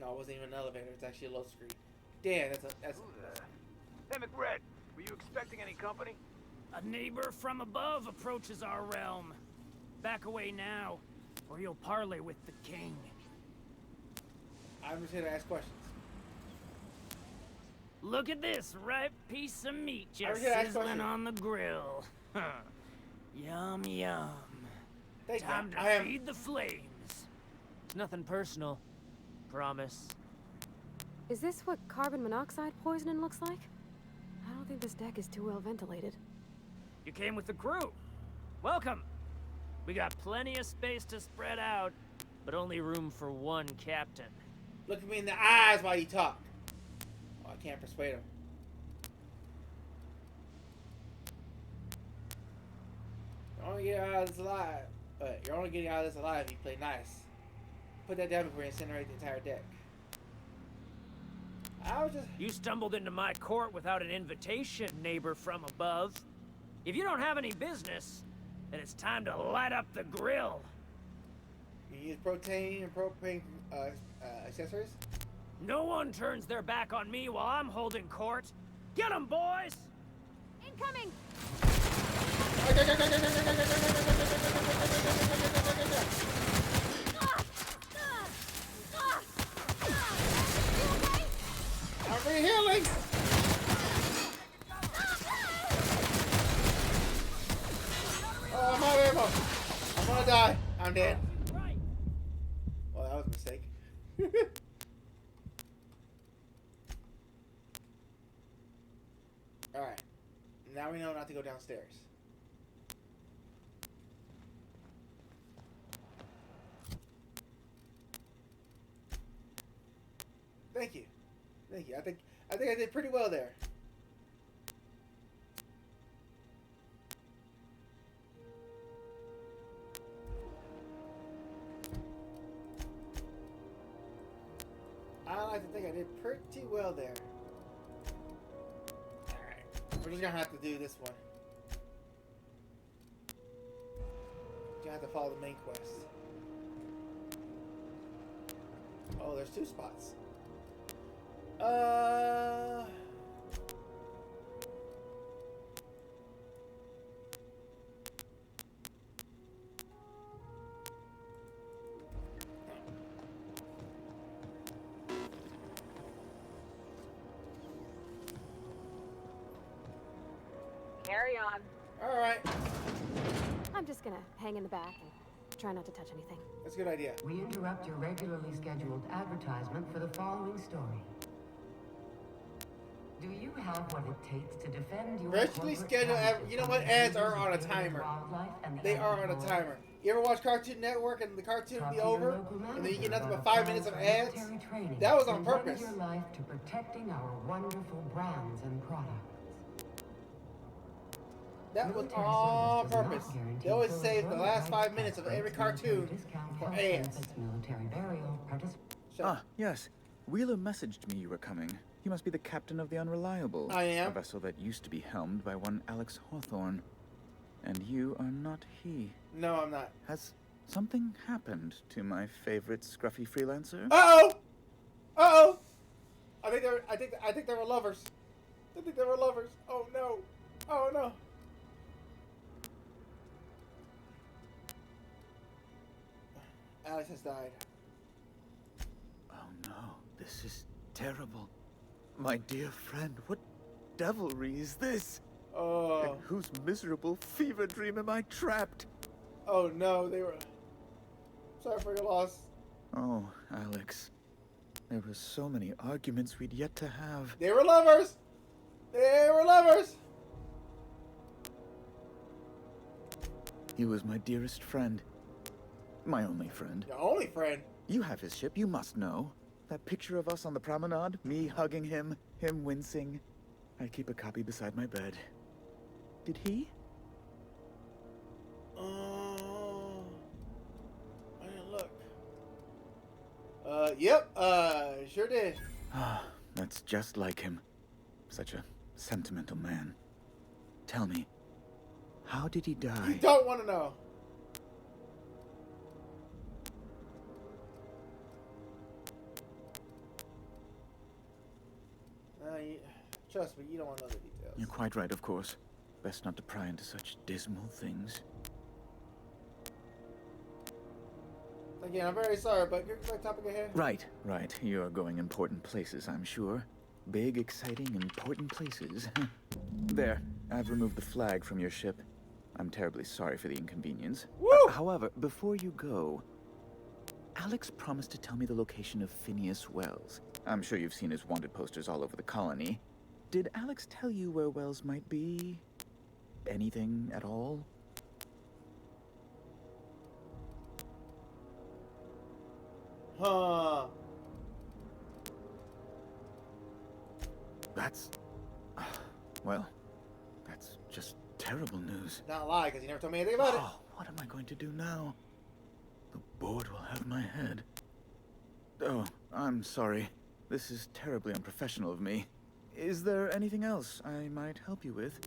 No, it wasn't even an elevator. It's actually a low screen. Damn, that's. Hey, McBride, were you expecting any company? A neighbor from above approaches our realm. Back away now, or you'll parley with the king. I'm just here to ask questions. Look at this ripe piece of meat I'm just here to ask sizzling questions. on the grill. Yum, yum. Thank Time you. to feed the flames. It's nothing personal. Promise. Is this what carbon monoxide poisoning looks like? I don't think this deck is too well ventilated. You came with the crew. Welcome. We got plenty of space to spread out, but only room for one captain. Look at me in the eyes while you talk. Oh, I can't persuade him. You're only getting out of this alive. But you're only getting out of this alive if you play nice. Put that down before you incinerate the entire deck. I was just... You stumbled into my court without an invitation, neighbor from above. If you don't have any business, then it's time to light up the grill. You use protein and propane accessories? No one turns their back on me while I'm holding court. Get 'em, boys! Incoming! I'm re-healing! Oh, I'm out of ammo! I'm gonna die. I'm dead. Well, that was a mistake. Alright. Now we know not to go downstairs. Thank you. Thank you. I think I did pretty well there. I like to think I did pretty well there. Alright. We're just gonna have to do this one. You have to follow the main quest. Oh, there's 2 spots. Carry on. Alright. I'm just gonna hang in the back and try not to touch anything. That's a good idea. We interrupt your regularly scheduled advertisement for the following story. Do you have what it takes to defend your Regularly scheduled you know what? Ads are on a timer. They are on a timer. You ever watch Cartoon Network and the cartoon be over, and then you get nothing but 5 minutes of ads? That was on purpose. Your life to protecting our wonderful brands and products. That was on purpose. They always save the last 5 minutes of every cartoon for ads. Ah, yes. Wheeler messaged me you were coming. You must be the captain of the Unreliable. I am. A vessel that used to be helmed by one Alex Hawthorne. And you are not he. No, I'm not. Has something happened to my favorite scruffy freelancer? Uh-oh! Uh-oh! I think they were lovers. I think they were lovers. Oh no. Oh no. Alex has died. Oh no, this is terrible. My dear friend, what devilry is this? Oh. In whose miserable fever dream am I trapped? Oh no, they were... Sorry for your loss. Oh, Alex. There were so many arguments we'd yet to have. They were lovers! They were lovers! He was my dearest friend. My only friend. Your only friend? You have his ship, you must know. That picture of us on the promenade, me hugging him, him wincing. I keep a copy beside my bed. Did he? Oh, I didn't look. Yep, sure did. Ah, that's just like him. Such a sentimental man. Tell me, how did he die? You don't want to know. Trust me, you don't want to know the details. You're quite right, of course. Best not to pry into such dismal things. Again, I'm very sorry, but your topic ahead. Right. You're going important places, I'm sure. Big, exciting, important places. There, I've removed the flag from your ship. I'm terribly sorry for the inconvenience. However, before you go, Alex promised to tell me the location of Phineas Wells. I'm sure you've seen his wanted posters all over the colony. Did Alex tell you where Wells might be? Anything at all? Huh. That's... well, that's just terrible news. Not a lie, because he never told me anything about it. What am I going to do now? The board will have my head. Oh, I'm sorry. This is terribly unprofessional of me. Is there anything else I might help you with?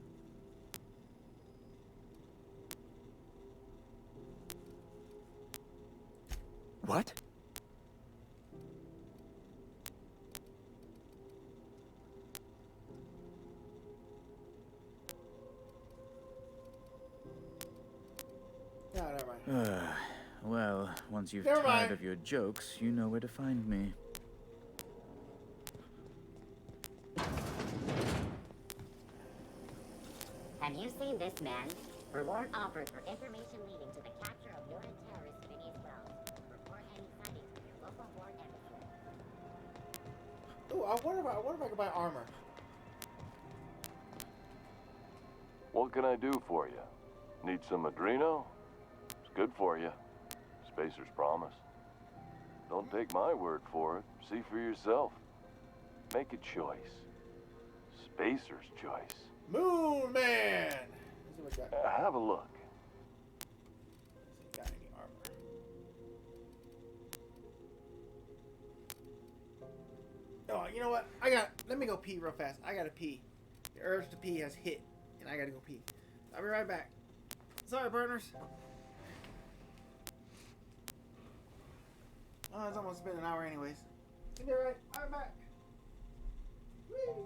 What? No, never mind. Well, once you've Never tired mind. of your jokes, you know where to find me. Have you seen this man? Reward offered for information leading to the capture of noted terrorist Phineas Wells. Report any sightings to your local ward embassy. Ooh, I wonder if I can buy armor. What can I do for you? Need some Adreno? It's good for you. Spacer's promise. Don't take my word for it. See for yourself. Make a choice. Spacer's choice. Moon Man! Let's see what we got. Have a look. Let's see if we got any armor. Oh, you know what? Let me go pee real fast. I gotta pee. The urge to pee has hit, and I gotta go pee. I'll be right back. Sorry, partners. Oh, it's almost been an hour anyways. You did right. I'm back. Whee!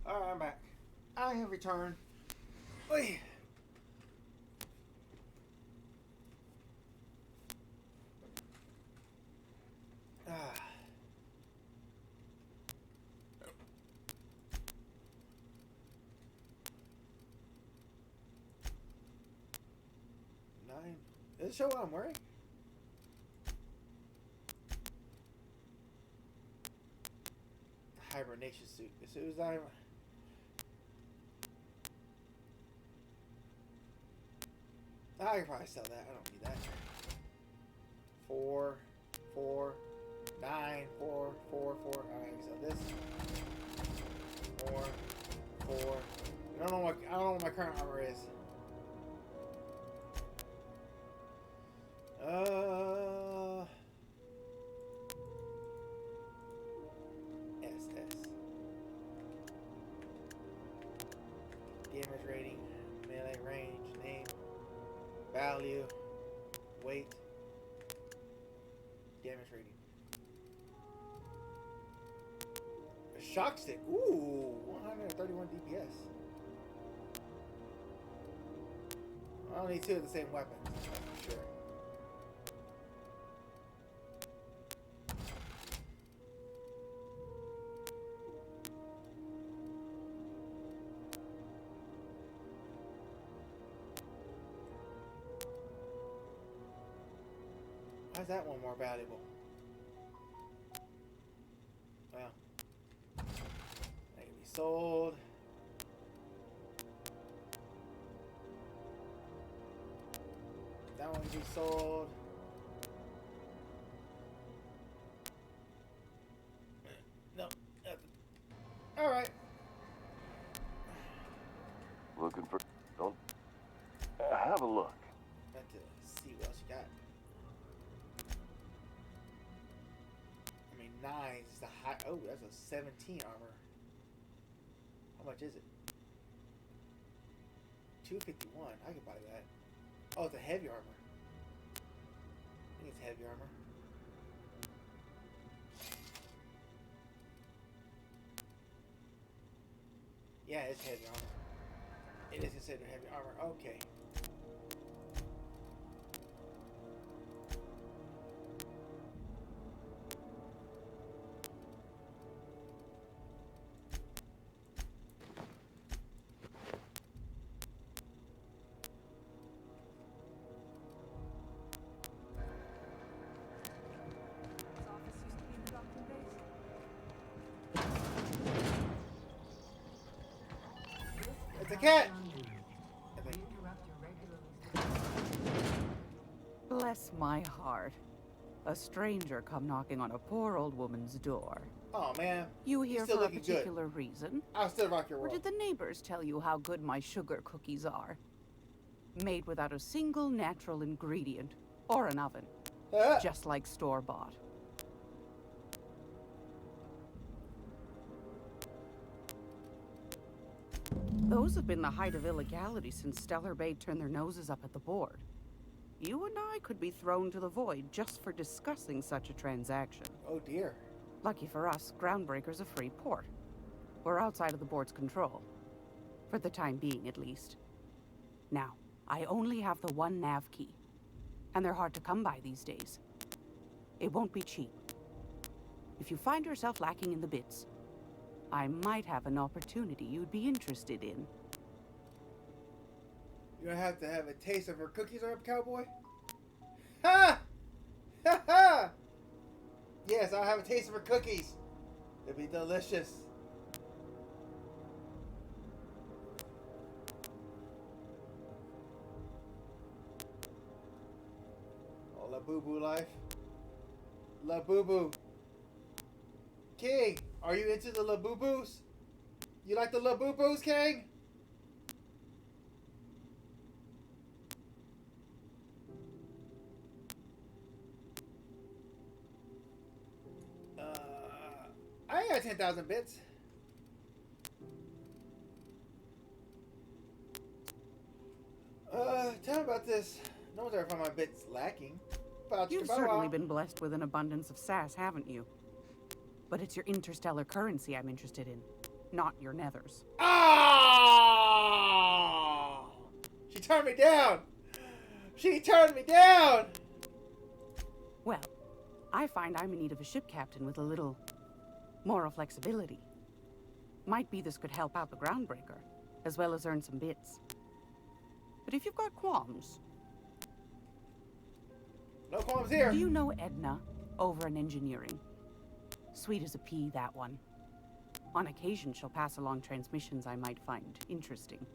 Alright, I'm back. I have returned. Oy. Ah. Nine. Does it show what I'm wearing? Hibernation suit. As soon as I'm... I can probably sell that. I don't need that. 4, 4, 9, 4, 4, 4. Alright, so this 4, 4. I don't know what my current armor is. SS. Gamer Value. Weight. Damage rating. A shock stick. Ooh, 131 DPS. I don't need two of the same weapons, that's for sure. Why is that one more valuable? Well, that can be sold. That one can be sold. No, nothing. All right. Looking for... Don't... have a look. Got to see what else you got. I mean, 9 is the high. Oh, that's a 17 armor. How much is it? 251. I can buy that. Oh, it's a heavy armor. I think it's heavy armor. Yeah, it's heavy armor. It is considered heavy armor. Okay. It's a cat! Bless my heart. A stranger come knocking on a poor old woman's door. Oh man. You here still for a looking good. particular reason? I'll still rock your Or world. did the neighbors tell you how good my sugar cookies are? Made without a single natural ingredient or an oven. Just like store-bought. Those have been the height of illegality since Stellar Bay turned their noses up at the board. You and I could be thrown to the void just for discussing such a transaction. Oh dear. Lucky for us, Groundbreaker's a free port. We're outside of the board's control. For the time being, at least. Now, I only have the one nav key. And they're hard to come by these days. It won't be cheap. If you find yourself lacking in the bits, I might have an opportunity you'd be interested in. You're gonna have to have a taste of her cookies, or cowboy? Ha! Ha ha! Yes, I'll have a taste of her cookies. They'll be delicious. Oh, La Boo Boo life. La Boo Boo. King, are you into the La Boo Boos? You like the La Boo Boos, King? I ain't got 10,000 bits. Tell me about this. No one's ever found my bits lacking. You've certainly been blessed with an abundance of sass, haven't you? But it's your interstellar currency I'm interested in, not your nethers. Ah! She turned me down! She turned me down! Well, I find I'm in need of a ship captain with a little moral flexibility. Might be this could help out the Groundbreaker, as well as earn some bits. But if you've got qualms... No qualms here. Do you know Edna, over in engineering? Sweet as a pea, that one. On occasion, she'll pass along transmissions I might find interesting.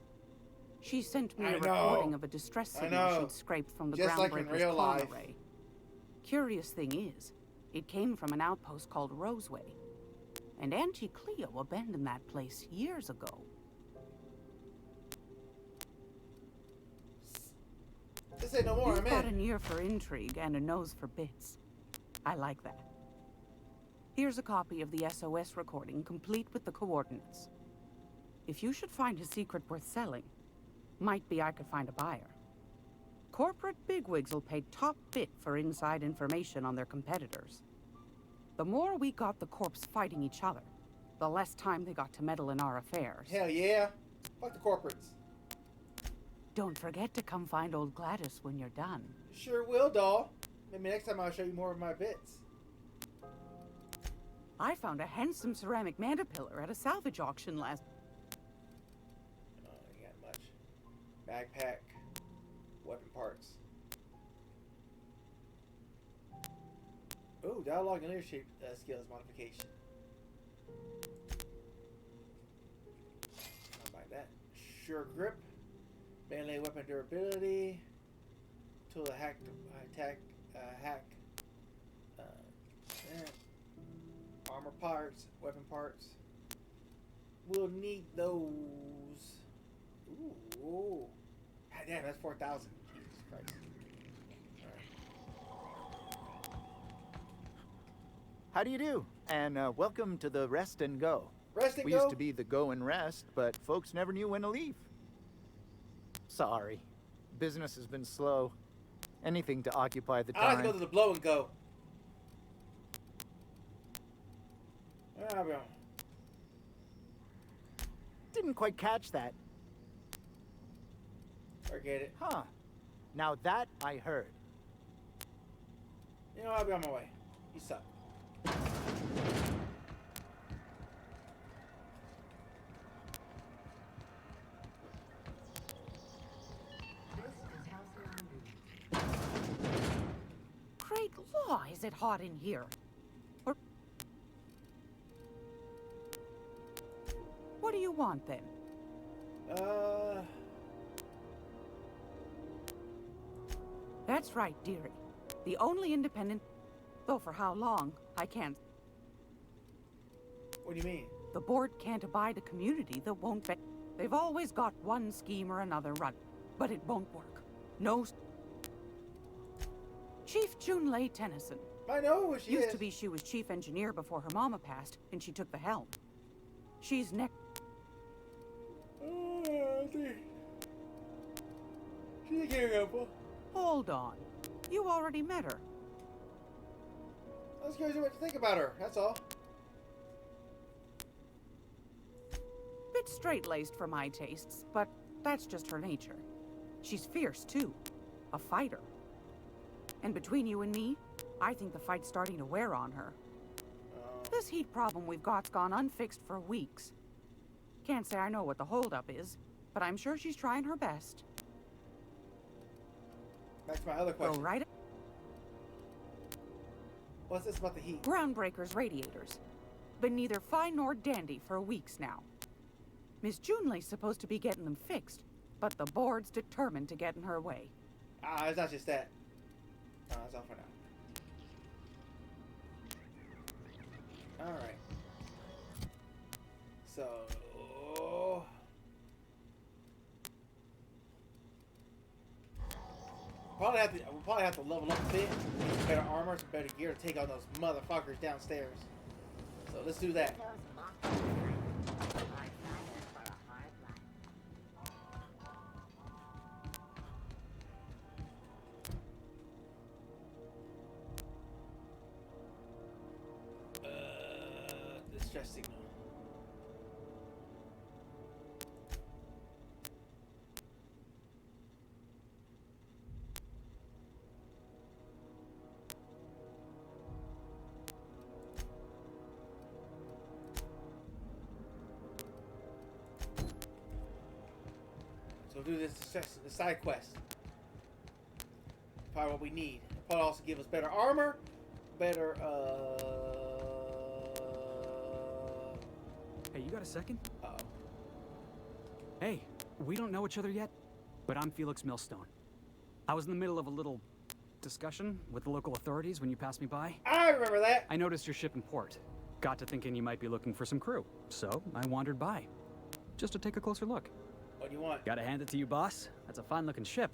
She sent me a recording of a distress signal she'd scraped from the Groundbreaker's call array. Curious thing is, it came from an outpost called Roseway. And Auntie Cleo abandoned that place years ago. This ain't no more, You've I'm got in. an ear for intrigue and a nose for bits. I like that. Here's a copy of the SOS recording, complete with the coordinates. If you should find a secret worth selling, might be I could find a buyer. Corporate bigwigs will pay top bit for inside information on their competitors. The more we got the corps fighting each other, the less time they got to meddle in our affairs. Hell yeah. Fuck the corporates. Don't forget to come find old Gladys when you're done. Sure will, doll. Maybe next time I'll show you more of my bits. I found a handsome ceramic mandapillar at a salvage auction last... Oh, ain't got much. Backpack. Weapon parts. Ooh, dialogue and leadership skills modification. I'll buy that. Sure grip. Melee weapon durability. Tool to hack. Hack. Armor parts. Weapon parts. We'll need those. Ooh. God damn, that's 4,000. Jesus Christ. How do you do? And welcome to the Rest and Go. Rest and we Go? used to be the Go and Rest, but folks never knew when to leave. Sorry. Business has been slow. Anything to occupy the time. I like to go to the Blow and Go. Didn't quite catch that. Forget it. Huh. Now that I heard. You know, I'll be on my way. You suck. Great law, is it hot in here? Or... What do you want, then? That's right, dearie. The only independent... Though for how long, I can't... What do you mean? The board can't abide a community that won't bet. They've always got one scheme or another run, but it won't work. No... Chief Junlei Tennyson. I know who she is. Used to be she was chief engineer before her mama passed, and she took the helm. She's next... She's a careful. Hold on. You already met her. I was curious what you think about her, that's all. Bit straight-laced for my tastes, but that's just her nature. She's fierce, too. A fighter. And between you and me, I think the fight's starting to wear on her. This heat problem we've got's gone unfixed for weeks. Can't say I know what the holdup is, but I'm sure she's trying her best. Back to my other question. Go right. What's this about the heat? Groundbreaker's radiators. Been neither fine nor dandy for weeks now. Miss Junlei's supposed to be getting them fixed, but the board's determined to get in her way. Ah, it's not just that. That's all for now. Alright. So... we'll probably have to level up a bit, get some better armor, some better gear to take on those motherfuckers downstairs. So let's do that. Distress signal. So we'll do this side quest. Probably what we need. Probably also give us better armor, better Hey, you got a second? Uh-oh. Hey, we don't know each other yet, but I'm Felix Millstone. I was in the middle of a little discussion with the local authorities when you passed me by. I remember that. I noticed your ship in port. Got to thinking you might be looking for some crew, so I wandered by, just to take a closer look. What do you want? Gotta hand it to you, boss. That's a fine-looking ship.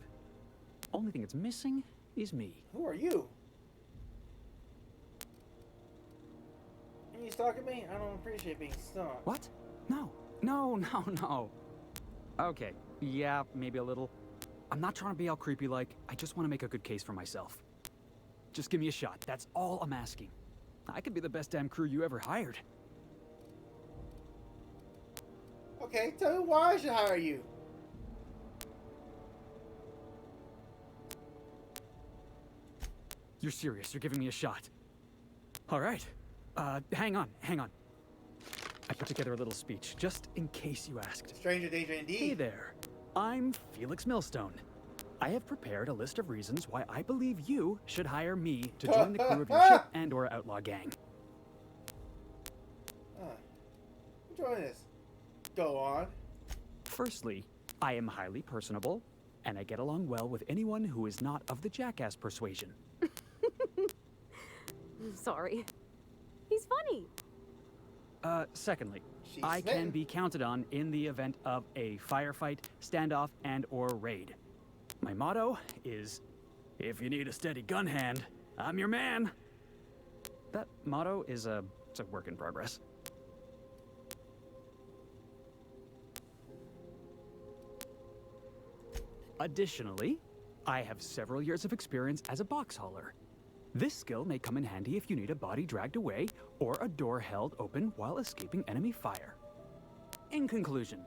Only thing it's missing is me. Who are you? You stalking me? I don't appreciate being stalked. What? No. Okay, yeah, maybe a little. I'm not trying to be all creepy like. I just want to make a good case for myself. Just give me a shot. That's all I'm asking. I could be the best damn crew you ever hired. Okay, tell me why I should hire you. You're serious. You're giving me a shot. All right. Hang on. I put together a little speech, just in case you asked. Stranger danger indeed. Hey there. I'm Felix Millstone. I have prepared a list of reasons why I believe you should hire me to join the crew of your ship and/or outlaw gang. Enjoy this. Go on. Firstly, I am highly personable, and I get along well with anyone who is not of the jackass persuasion. Sorry. He's funny. Secondly, I can be counted on in the event of a firefight, standoff, and/or raid. My motto is, if you need a steady gun hand, I'm your man. That motto is it's a work in progress. Additionally, I have several years of experience as a box hauler. This skill may come in handy if you need a body dragged away or a door held open while escaping enemy fire. In conclusion,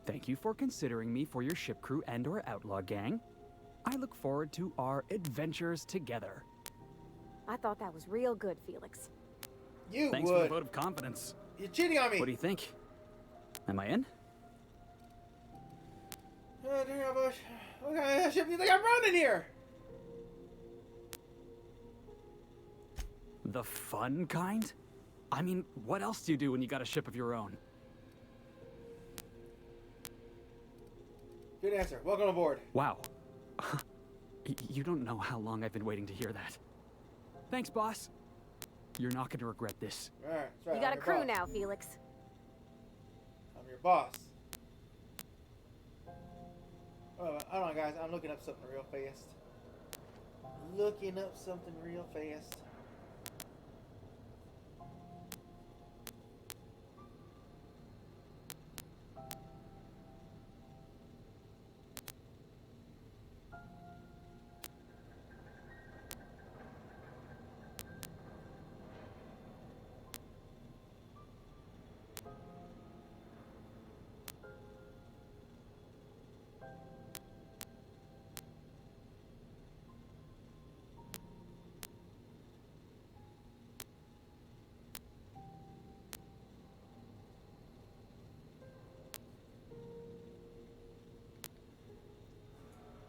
thank you for considering me for your ship crew and/or outlaw gang. I look forward to our adventures together. I thought that was real good, Felix. You Thanks for the vote of confidence. You're cheating on me. What do you think? Am I in? Oh, dear Bush. What kind of ship do you think I'm running here? The fun kind? I mean, what else do you do when you got a ship of your own? Good answer. Welcome aboard. Wow. You don't know how long I've been waiting to hear that. Thanks, boss. You're not going to regret this. All right, that's right. You got a crew now, Felix. I'm your boss. Oh, hold on, guys. I'm looking up something real fast.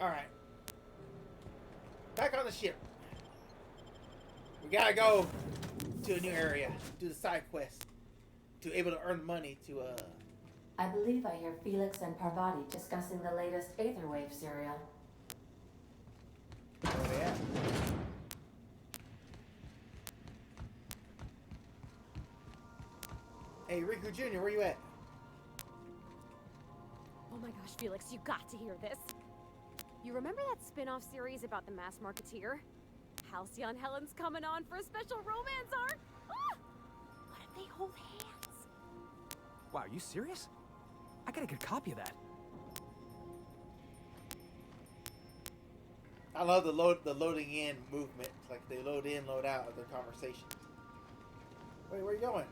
Alright. Back on the ship. We gotta go to a new area. Do the side quest. To able to earn money to, I believe I hear Felix and Parvati discussing the latest Aetherwave serial. Where they at? Hey, Riku Jr., where you at? Oh my gosh, Felix, you got to hear this. You remember that spin-off series about the mass marketeer? Halcyon Helen's coming on for a special romance arc? Ah! What if they hold hands? Wow, are you serious? I gotta get a copy of that. I love the loading in movement. It's like they load in, load out of their conversation. Wait, where are you going?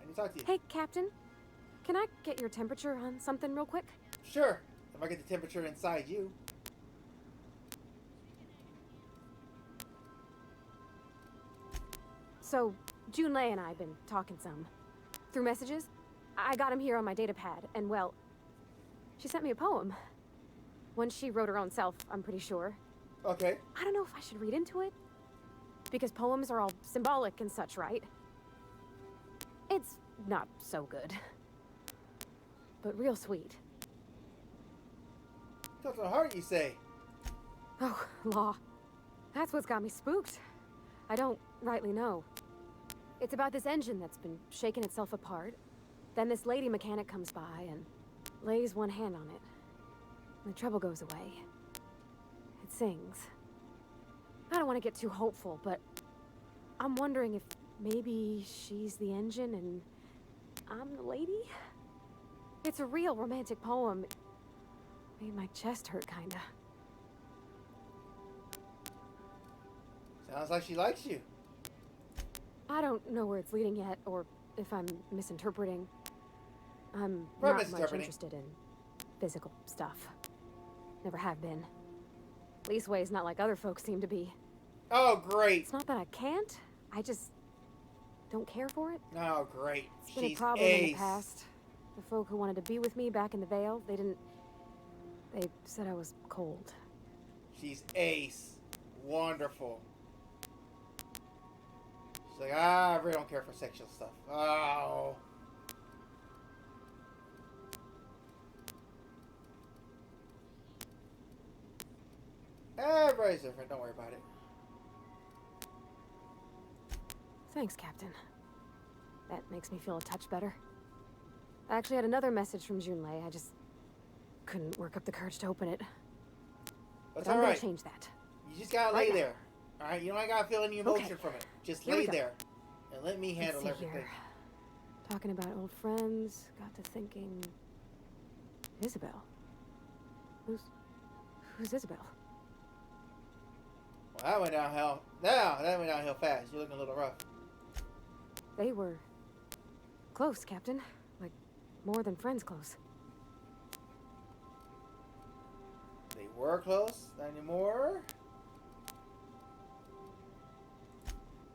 I need to talk to you. Hey, Captain. Can I get your temperature on something real quick? Sure. If I get the temperature inside you. So, Junlei and I have been talking some. Through messages. I got him here on my data pad, and well, she sent me a poem. One she wrote her own self, I'm pretty sure. Okay. I don't know if I should read into it. Because poems are all symbolic and such, right? It's not so good. But real sweet. Touch my heart, you say? Oh, law. That's what's got me spooked. I don't rightly know. It's about this engine that's been shaking itself apart. Then this lady mechanic comes by and lays one hand on it. And the trouble goes away. It sings. I don't want to get too hopeful, but I'm wondering if maybe she's the engine and I'm the lady? It's a real romantic poem. Made my chest hurt, kinda. Sounds like she likes you. I don't know where it's leading yet, or if I'm misinterpreting. I'm We're not much misinterpreting. interested in physical stuff. Never have been. Leastways not like other folks seem to be. Oh, great. It's not that I can't. I just don't care for it. Oh, great. It's been a She's problem in the ace. past. The folk who wanted to be with me back in the Vale, they said I was cold. She's ace. Wonderful. She's like, I really don't care for sexual stuff. Oh. Everybody's different. Don't worry about it. Thanks, Captain. That makes me feel a touch better. I actually had another message from Junlei. I just couldn't work up the courage to open it. That's But I'm all gonna right. change that. You just gotta Right lay now. there. Alright? You don't gotta feel any emotion Okay. from it. Just Here we lay go. there. And let me handle Let's see everything. here. Talking about old friends, got to thinking... Isabel. Who's Isabel? Well, that went downhill. Now, that went downhill fast. You're looking a little rough. They were close, Captain. Like, more than friends close. They were close. Not anymore.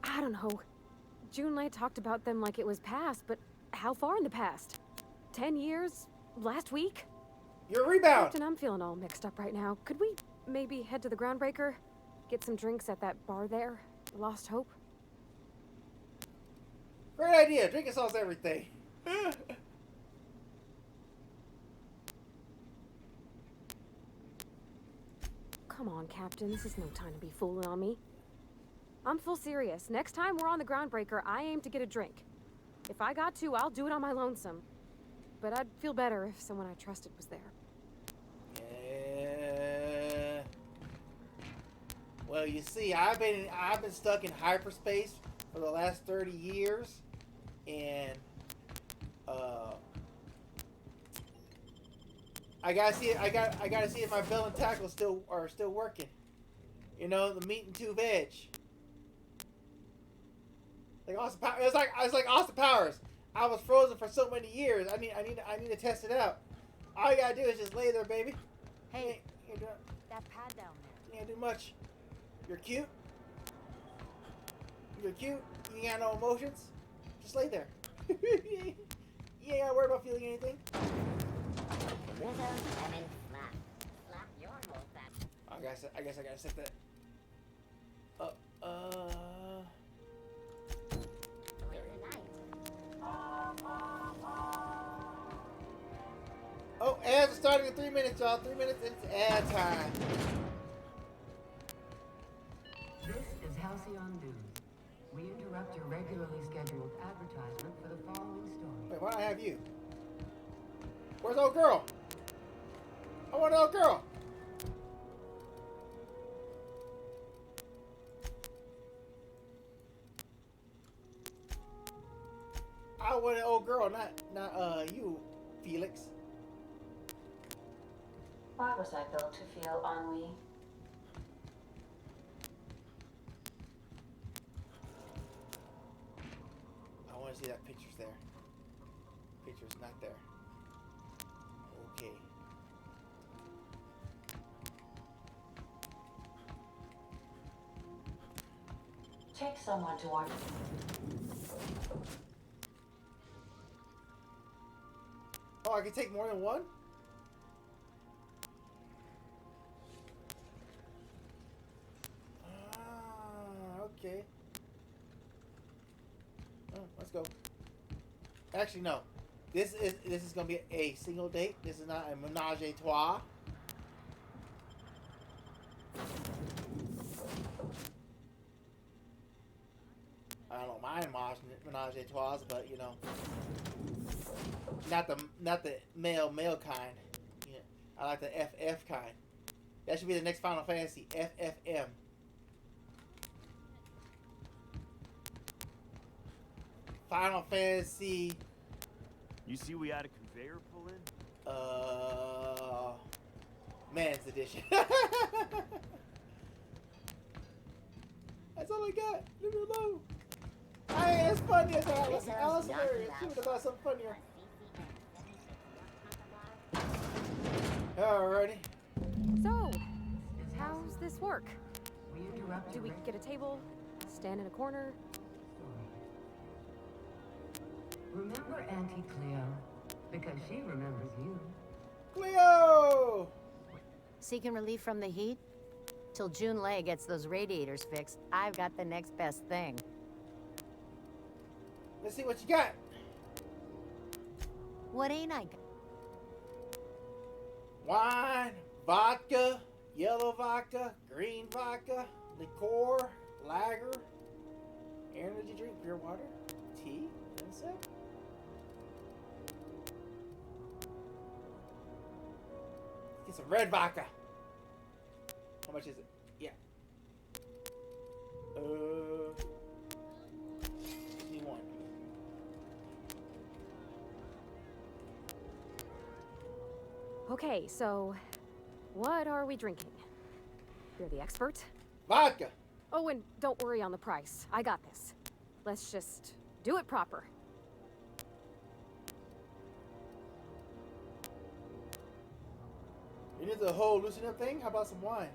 I don't know. Junlei talked about them like it was past, but how far in the past? 10 years? Last week? Your rebound! Captain, I'm feeling all mixed up right now. Could we maybe head to the Groundbreaker? Get some drinks at that bar there? The Lost Hope? Great idea. Drinking solves everything. Come on, Captain. This is no time to be fooling on me. I'm full serious. Next time we're on the Groundbreaker, I aim to get a drink. If I got to, I'll do it on my lonesome. But I'd feel better if someone I trusted was there. Yeah. Well, you see, I've been stuck in hyperspace for the last 30 years, and I gotta see it. I gotta see if my bell and tackle are still working. You know, the meat and two veg. Like Austin Powers. It's like Austin Powers. I was frozen for so many years. I need to test it out. All you gotta do is just lay there, baby. Hey, You ain't doing, that pad down there. you ain't do much. You're cute. You're cute. You ain't got no emotions. Just lay there. You ain't gotta worry about feeling anything. Rhythm, lemon, slap. Slap your whole back. I guess I gotta set that. Oh, ads are starting in 3 minutes, y'all. 3 minutes, it's ad time. This is Halcyon News. We interrupt your regularly scheduled advertisement for the following story. Wait, why do I have you? Where's old girl? I want an old girl. I want an old girl, not you, Felix. Why was I built to feel ennui? I want to see that picture's there. Picture's not there. Okay. Take someone to watch. Oh, I can take more than one? Okay. Oh, let's go. Actually, no. This is gonna be a single date. This is not a menage a trois. I don't mind menage a trois, but you know, not the male kind. Yeah, I like the FF kind. That should be the next Final Fantasy, FFM. Final Fantasy. You see we had a conveyor pull in? Men's edition. That's all I got. Leave me alone. I ain't as funny as Alice. Alice is hilarious. She would have thought something funnier. Alrighty. So, how's this work? Do we get a table, stand in a corner? Remember Auntie Cleo, because she remembers you. Cleo! Seeking relief from the heat? Till June Lay gets those radiators fixed, I've got the next best thing. Let's see what you got. What ain't I got? Wine, vodka, yellow vodka, green vodka, liqueur, lager, energy drink, pure water, tea, ginseng. Get some red vodka. How much is it? Yeah. Just need one. Okay, so what are we drinking? You're the expert. Vodka. Oh, and don't worry on the price. I got this. Let's just do it proper. You need the whole loosen up thing? How about some wine?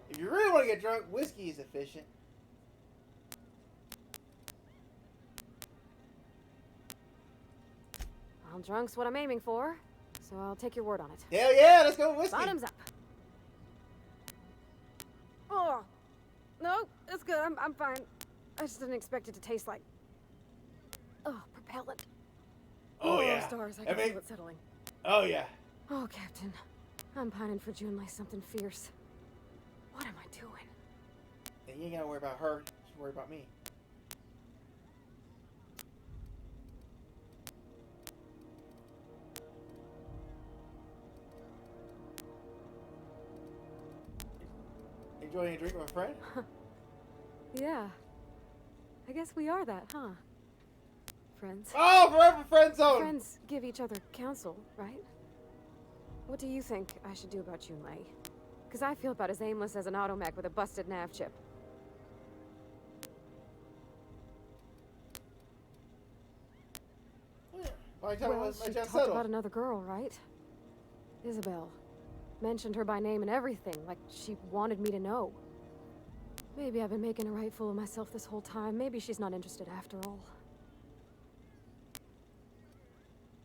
If you really want to get drunk, whiskey is efficient. Well, drunk's what I'm aiming for, so I'll take your word on it. Hell yeah, let's go with whiskey. Bottoms up. Oh, no, it's good. I'm fine. I just didn't expect it to taste like... Oh, propellant. Oh, yeah. Stars, I can feel it settling. Oh, yeah. Oh, Captain. I'm pining for June like something fierce. What am I doing? And you ain't gotta worry about her. Just worry about me. Enjoying a drink with a friend? Yeah. I guess we are that, huh? Friends. Oh, forever friend zone! Friends give each other counsel, right? What do you think I should do about June Lay? Because I feel about as aimless as an automech with a busted nav chip. Why tell me Well, what she my job talked settled? about another girl, right? Isabel. Mentioned her by name and everything, like she wanted me to know. Maybe I've been making a right fool of myself this whole time. Maybe she's not interested after all.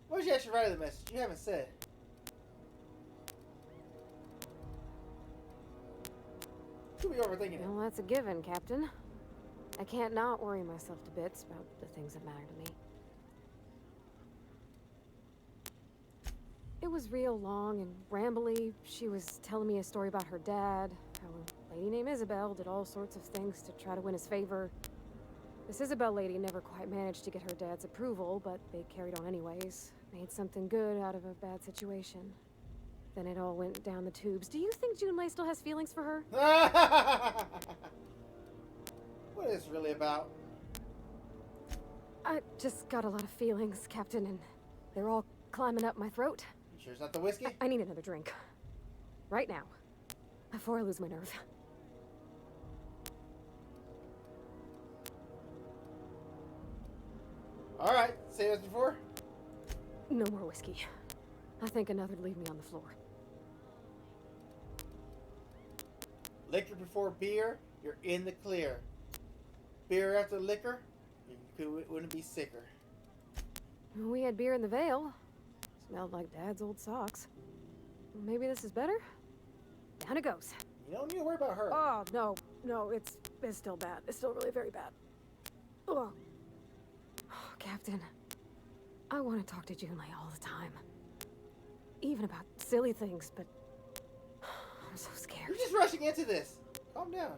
What did you actually write in the message? You haven't said. Could be overthinking it. Well, that's a given, Captain. I can't not worry myself to bits about the things that matter to me. It was real long and rambly. She was telling me a story about her dad, how a lady named Isabel did all sorts of things to try to win his favor. This Isabel lady never quite managed to get her dad's approval, but they carried on anyways. Made something good out of a bad situation. Then it all went down the tubes. Do you think June Lay still has feelings for her? What is this really about? I just got a lot of feelings, Captain, and they're all climbing up my throat. You sure it's not the whiskey? I need another drink. Right now. Before I lose my nerve. Alright, say as before. No more whiskey. I think another would leave me on the floor. Liquor before beer, you're in the clear. Beer after liquor, you wouldn't be sicker. We had beer in the Vale. Smelled like Dad's old socks. Maybe this is better? Down it goes. You don't need to worry about her. Oh, no, it's still bad. It's still really very bad. Oh, Captain, I want to talk to June Lay all the time. Even about silly things, but I'm so scared. You're just rushing into this. Calm down.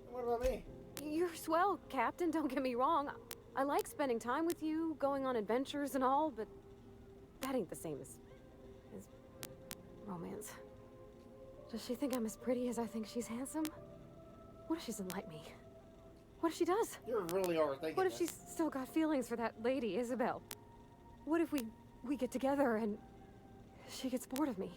And what about me? You're swell, Captain, don't get me wrong. I like spending time with you, going on adventures and all, but that ain't the same as romance. Does she think I'm as pretty as I think she's handsome? What if she doesn't like me? What if she does? You're really overthinking What if this. she's still got feelings for that lady, Isabel? What if we get together and she gets bored of me?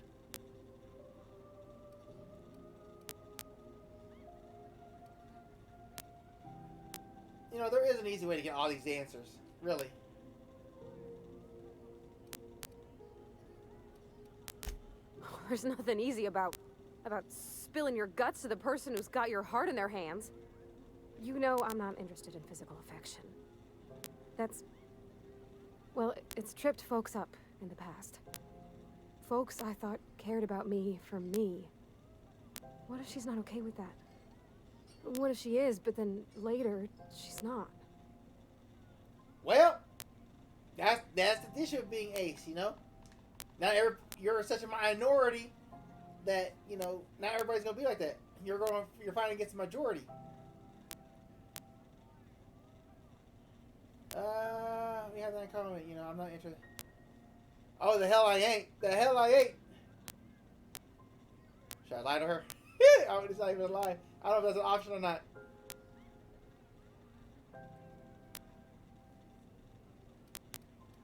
know, there is an easy way to get all these answers. Really. There's nothing easy about spilling your guts to the person who's got your heart in their hands. You know I'm not interested in physical affection. That's... well, it's tripped folks up in the past. Folks I thought cared about me for me. What if she's not okay with that? What if she is, but then later, she's not? Well, that's the issue of being ace, you know? You're such a minority that, you know, not everybody's gonna be like that. You're fighting against the majority. We have that comment, you know, I'm not interested. Oh, the hell I ain't. The hell I ain't. Should I lie to her? It's not even a lie. I don't know if that's an option or not.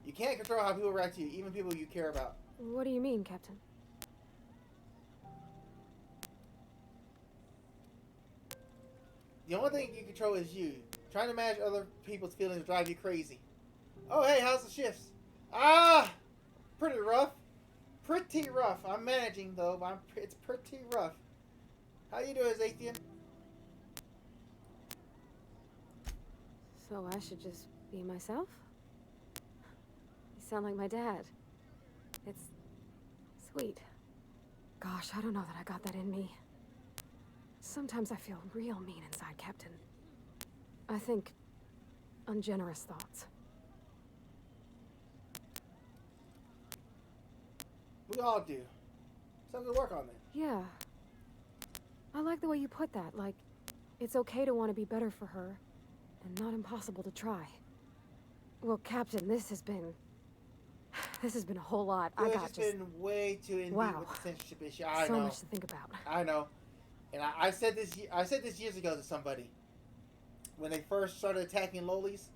You can't control how people react to you, even people you care about. What do you mean, Captain? The only thing you control is you. Trying to manage other people's feelings drive you crazy. Oh, hey, how's the shifts? Ah! Pretty rough. Pretty rough. I'm managing, though, but it's pretty rough. How you doing, Zathian? So I should just be myself? You sound like my dad. It's sweet. Gosh, I don't know that I got that in me. Sometimes I feel real mean inside, Captain. I think ungenerous thoughts. We all do. Something to work on then. Yeah. I like the way you put that. Like, it's okay to want to be better for her, and not impossible to try. Well, Captain, this has been a whole lot. It's just been way too in deep with the censorship issue. I know. So much to think about. I know. And I said this years ago to somebody when they first started attacking lolis,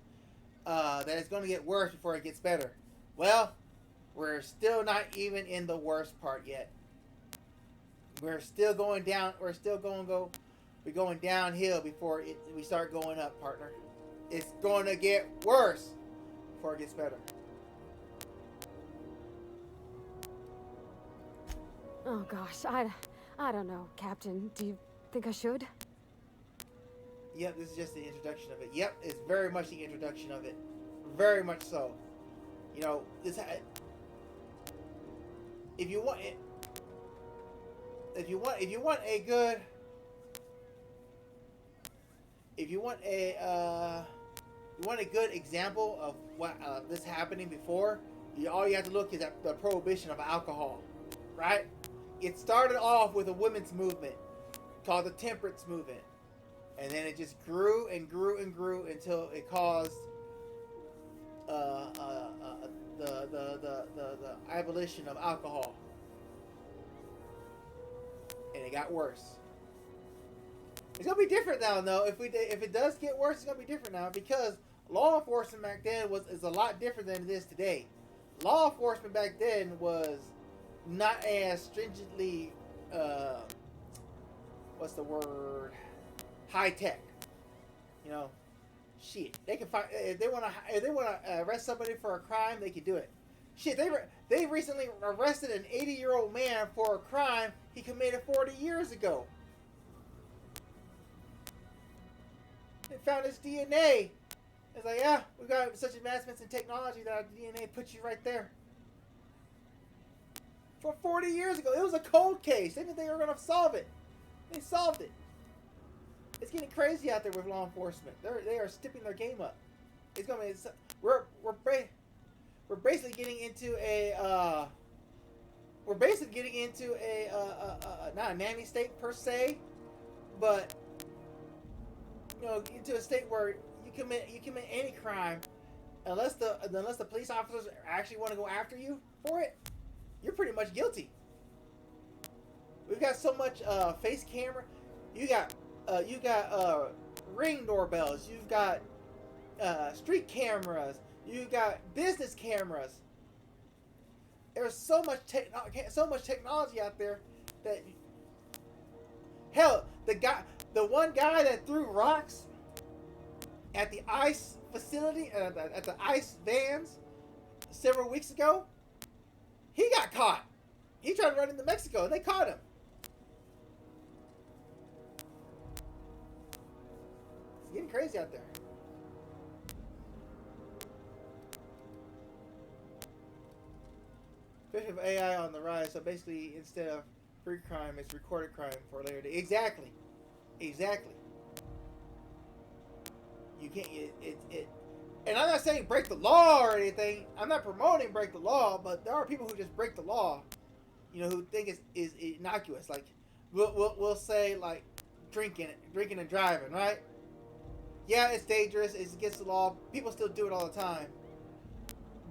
that it's going to get worse before it gets better. Well, we're still not even in the worst part yet. We're still going down. We're going downhill before we start going up, partner. It's going to get worse before it gets better. Oh gosh, I don't know, Captain. Do you think I should? Yep, this is just the introduction of it. Yep, it's very much the introduction of it. Very much so. You know, if you want it, if you want a good, you want a good example of what this happening before, all you have to look is at the prohibition of alcohol, right? It started off with a women's movement called the temperance movement. And then it just grew and grew and grew until it caused the abolition of alcohol. And it got worse. It's gonna be different now, though. If it does get worse, it's gonna be different now because law enforcement back then is a lot different than it is today. Law enforcement back then was not as stringently what's the word? High tech, you know, shit. They can find if they want to arrest somebody for a crime, they can do it. Shit, they recently arrested an 80-year-old man for a crime he committed 40 years ago. They found his DNA. It's like, yeah, we've got such advancements in technology that our DNA puts you right there. For 40 years ago, it was a cold case. They didn't think they were gonna solve it. They solved it. It's getting crazy out there with law enforcement. They are stepping their game up. It's gonna be we're basically getting into a not a nanny state per se, but you know, into a state where you commit any crime, unless the police officers actually want to go after you for it, you're pretty much guilty. We've got so much face camera. You got Ring doorbells. You've got street cameras. You've got business cameras. There's so much technology out there that hell, the one guy that threw rocks at the ICE facility, at the ICE vans several weeks ago. He got caught. He tried to run into Mexico, and they caught him. It's getting crazy out there. Especially with AI on the rise. So basically, instead of free crime, it's recorded crime for later day. Exactly. Exactly. You can't. And I'm not saying break the law or anything. I'm not promoting break the law, but there are people who just break the law, you know, who think is innocuous. Like, we'll say like drinking and driving, right? Yeah, it's dangerous. It's against the law. People still do it all the time.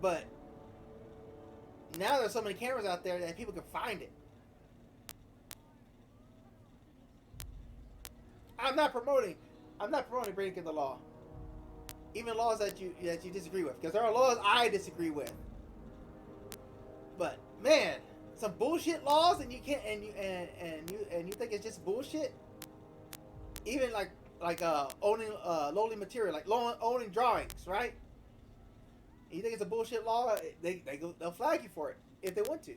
But now there's so many cameras out there that people can find it. I'm not promoting breaking the law. Even laws that you disagree with, because there are laws I disagree with. But man, some bullshit laws, and you can't, and you think it's just bullshit. Even like owning lowly material, like owning drawings, right? And you think it's a bullshit law? They'll flag you for it if they want to.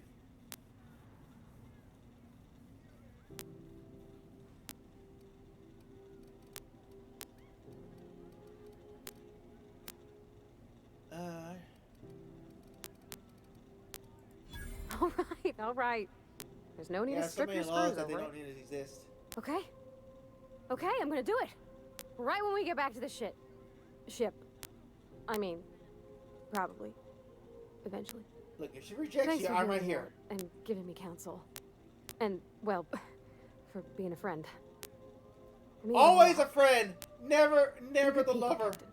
All right. There's no need to so strip many your laws screws that they over don't it. need to exist. Okay. Okay, I'm gonna do it. Right when we get back to the ship. I mean, probably. Eventually. Look, if she rejects Thanks you, for I'm right hearing me here. out and giving me counsel. And, well, for being a friend. It means Always lot. a friend, never You're good the people, lover. Captain.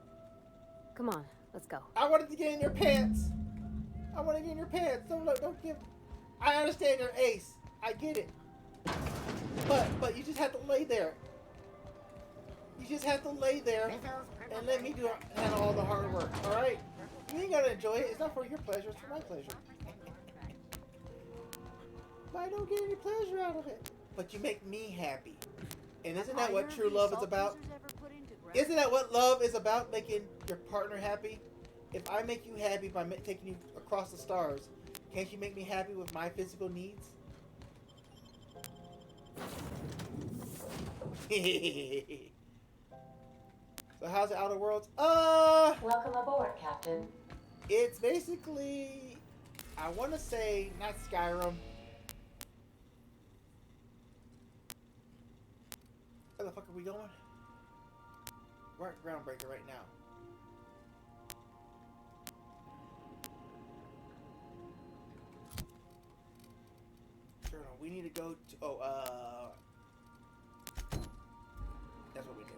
Come on, let's go. I wanted to get in your pants. I want to get in your pants. Don't give. I understand you're ace. I get it. But you just have to lay there. You just have to lay there and let me handle all the hard work. All right? You ain't gotta enjoy it. It's not for your pleasure. It's for my pleasure. But I don't get any pleasure out of it. But you make me happy. And isn't that what true love is about? Isn't that what love is about? Making your partner happy? If I make you happy by taking you across the stars, can't you make me happy with my physical needs? So how's the Outer Worlds? Welcome aboard, Captain. It's basically, I want to say, not Skyrim. Where the fuck are we going? We're at Groundbreaker right now. Journal. We need to go to. That's what we did.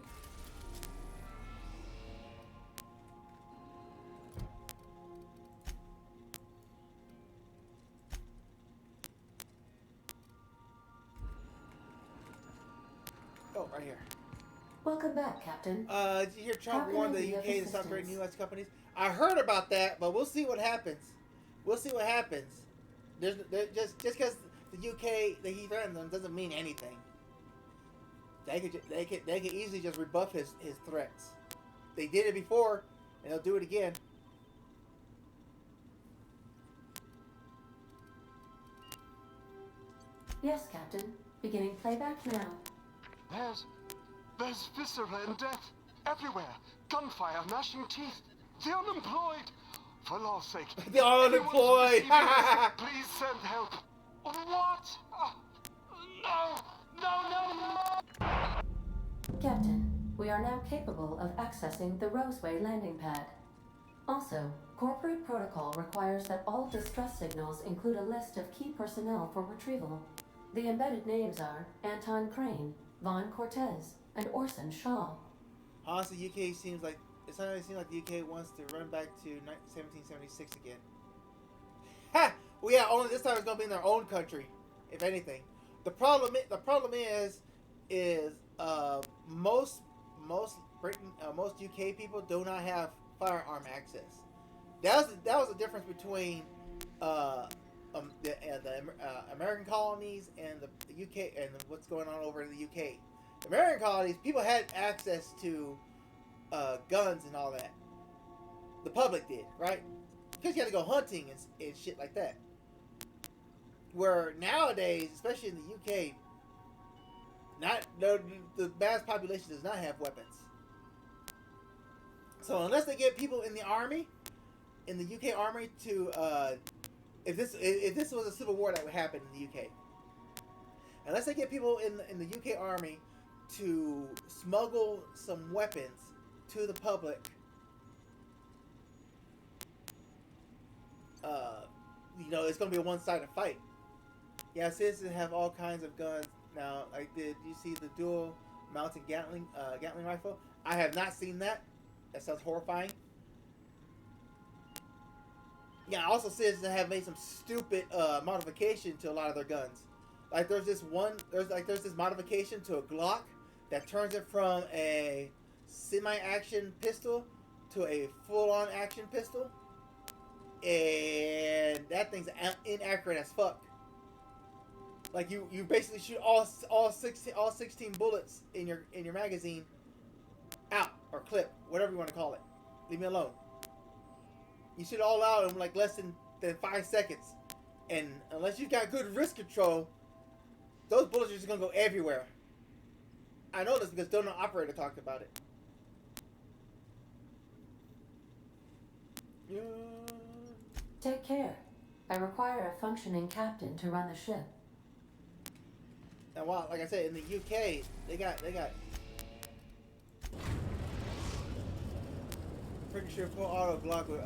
Oh, right here. Welcome back, Captain. Did you hear Trump warn the UK to stop creating U.S. companies? I heard about that, but we'll see what happens. We'll see what happens. Just because the UK that he threatened them doesn't mean anything. They could easily just rebuff his threats. They did it before, and they'll do it again. Yes, Captain. Beginning playback now. There's viscera and death everywhere. Gunfire, gnashing teeth. The unemployed. For law's sake. The unemployed. Please send help. What? No. Captain, we are now capable of accessing the Roseway landing pad. Also, corporate protocol requires that all distress signals include a list of key personnel for retrieval. The embedded names are Anton Crane, Vaughn Cortez, and Orson Shaw. Honestly, UK seems like the UK wants to run back to 1776 again. Ha! Well, yeah, only this time it's gonna be in their own country, if anything. The problem is most Britain, most UK people do not have firearm access. That was the difference between the American colonies and the UK and what's going on over in the UK. The American colonies, people had access to guns and all that. The public did, right? Because you had to go hunting and shit like that. Where nowadays, especially in the UK, the mass population does not have weapons. So unless they get people in the army, in the UK army, to if this was a civil war that would happen in the UK, unless they get people in the UK army to smuggle some weapons to the public, it's going to be a one-sided fight. Yeah, citizens have all kinds of guns now. Like, did you see the dual mounted Gatling rifle? I have not seen that. That sounds horrifying. Yeah, also citizens have made some stupid modification to a lot of their guns. Like there's this modification to a Glock that turns it from a semi-action pistol to a full-on action pistol, and that thing's inaccurate as fuck. Like you basically shoot all 16 bullets in your magazine out, or clip, whatever you want to call it. Leave me alone. You shoot all out in like less than 5 seconds, and unless you've got good wrist control, those bullets are just gonna go everywhere. I know this because Donut Operator talked about it. Take care. I require a functioning captain to run the ship. And while, like I said, in the UK, they got. Pretty sure full auto Glock with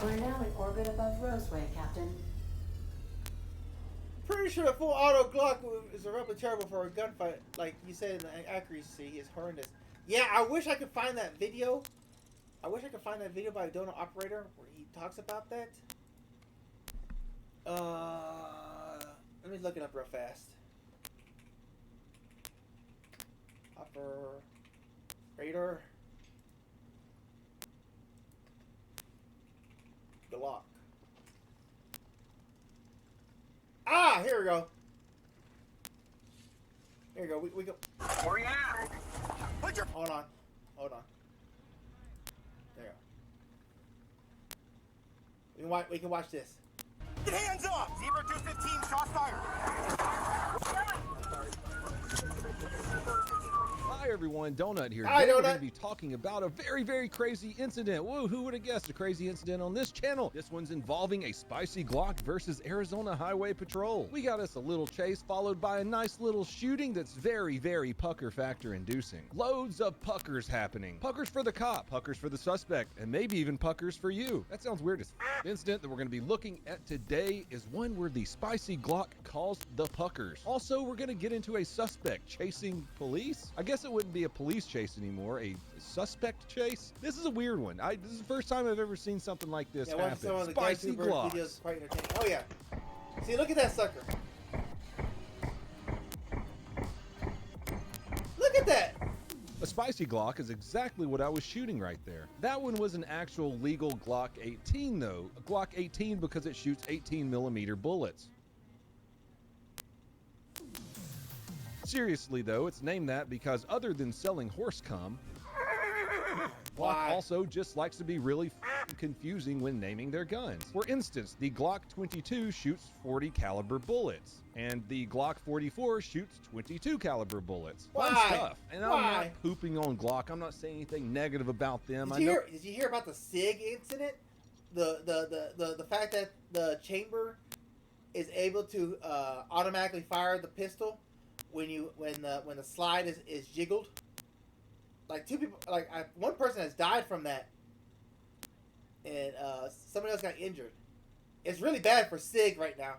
We're now in orbit above Roseway, Captain. Pretty sure a full auto Glock is irreparably terrible for a gunfight. Like you said, the accuracy is horrendous. Yeah, I wish I could find that video. I wish I could find that video by a Donut Operator where he talks about that. Let me look it up real fast. Operator Glock. Ah, here we go. Here we go. We go. Where you at? Hold on. There you go. We can watch this. Get hands up! Zebra 215, shots fired. Hi everyone, Donut here. Hi, Today we're Donut. going to be talking about a very, very crazy incident. Whoa, who would have guessed a crazy incident on this channel? This one's involving a spicy Glock versus Arizona Highway Patrol. We got us a little chase followed by a nice little shooting that's very, very pucker factor inducing. Loads of puckers happening. Puckers for the cop, puckers for the suspect, and maybe even puckers for you. That sounds weird as f. The incident that we're going to be looking at today is one where the spicy Glock caused the puckers. Also, we're going to get into a suspect chasing police. I guess it wouldn't be a police chase anymore, a suspect chase. This is a weird one. This is the first time I've ever seen something like this happen. Some of the Spicy Glock videos is quite entertaining. Oh yeah. See, look at that sucker. Look at that. A spicy Glock is exactly what I was shooting right there. That one was an actual legal Glock 18 though. A Glock 18 because it shoots 18mm bullets. Seriously though, it's named that because other than selling horse cum, Glock also just likes to be really confusing when naming their guns. For instance, the Glock 22 shoots 40 caliber bullets, and the Glock 44 shoots 22 caliber bullets. Fun stuff. And I'm not pooping on Glock. I'm not saying anything negative about them. Did you hear about the SIG incident? The fact that the chamber is able to automatically fire the pistol when the slide is jiggled. Like one person has died from that, and somebody else got injured. It's really bad for SIG right now.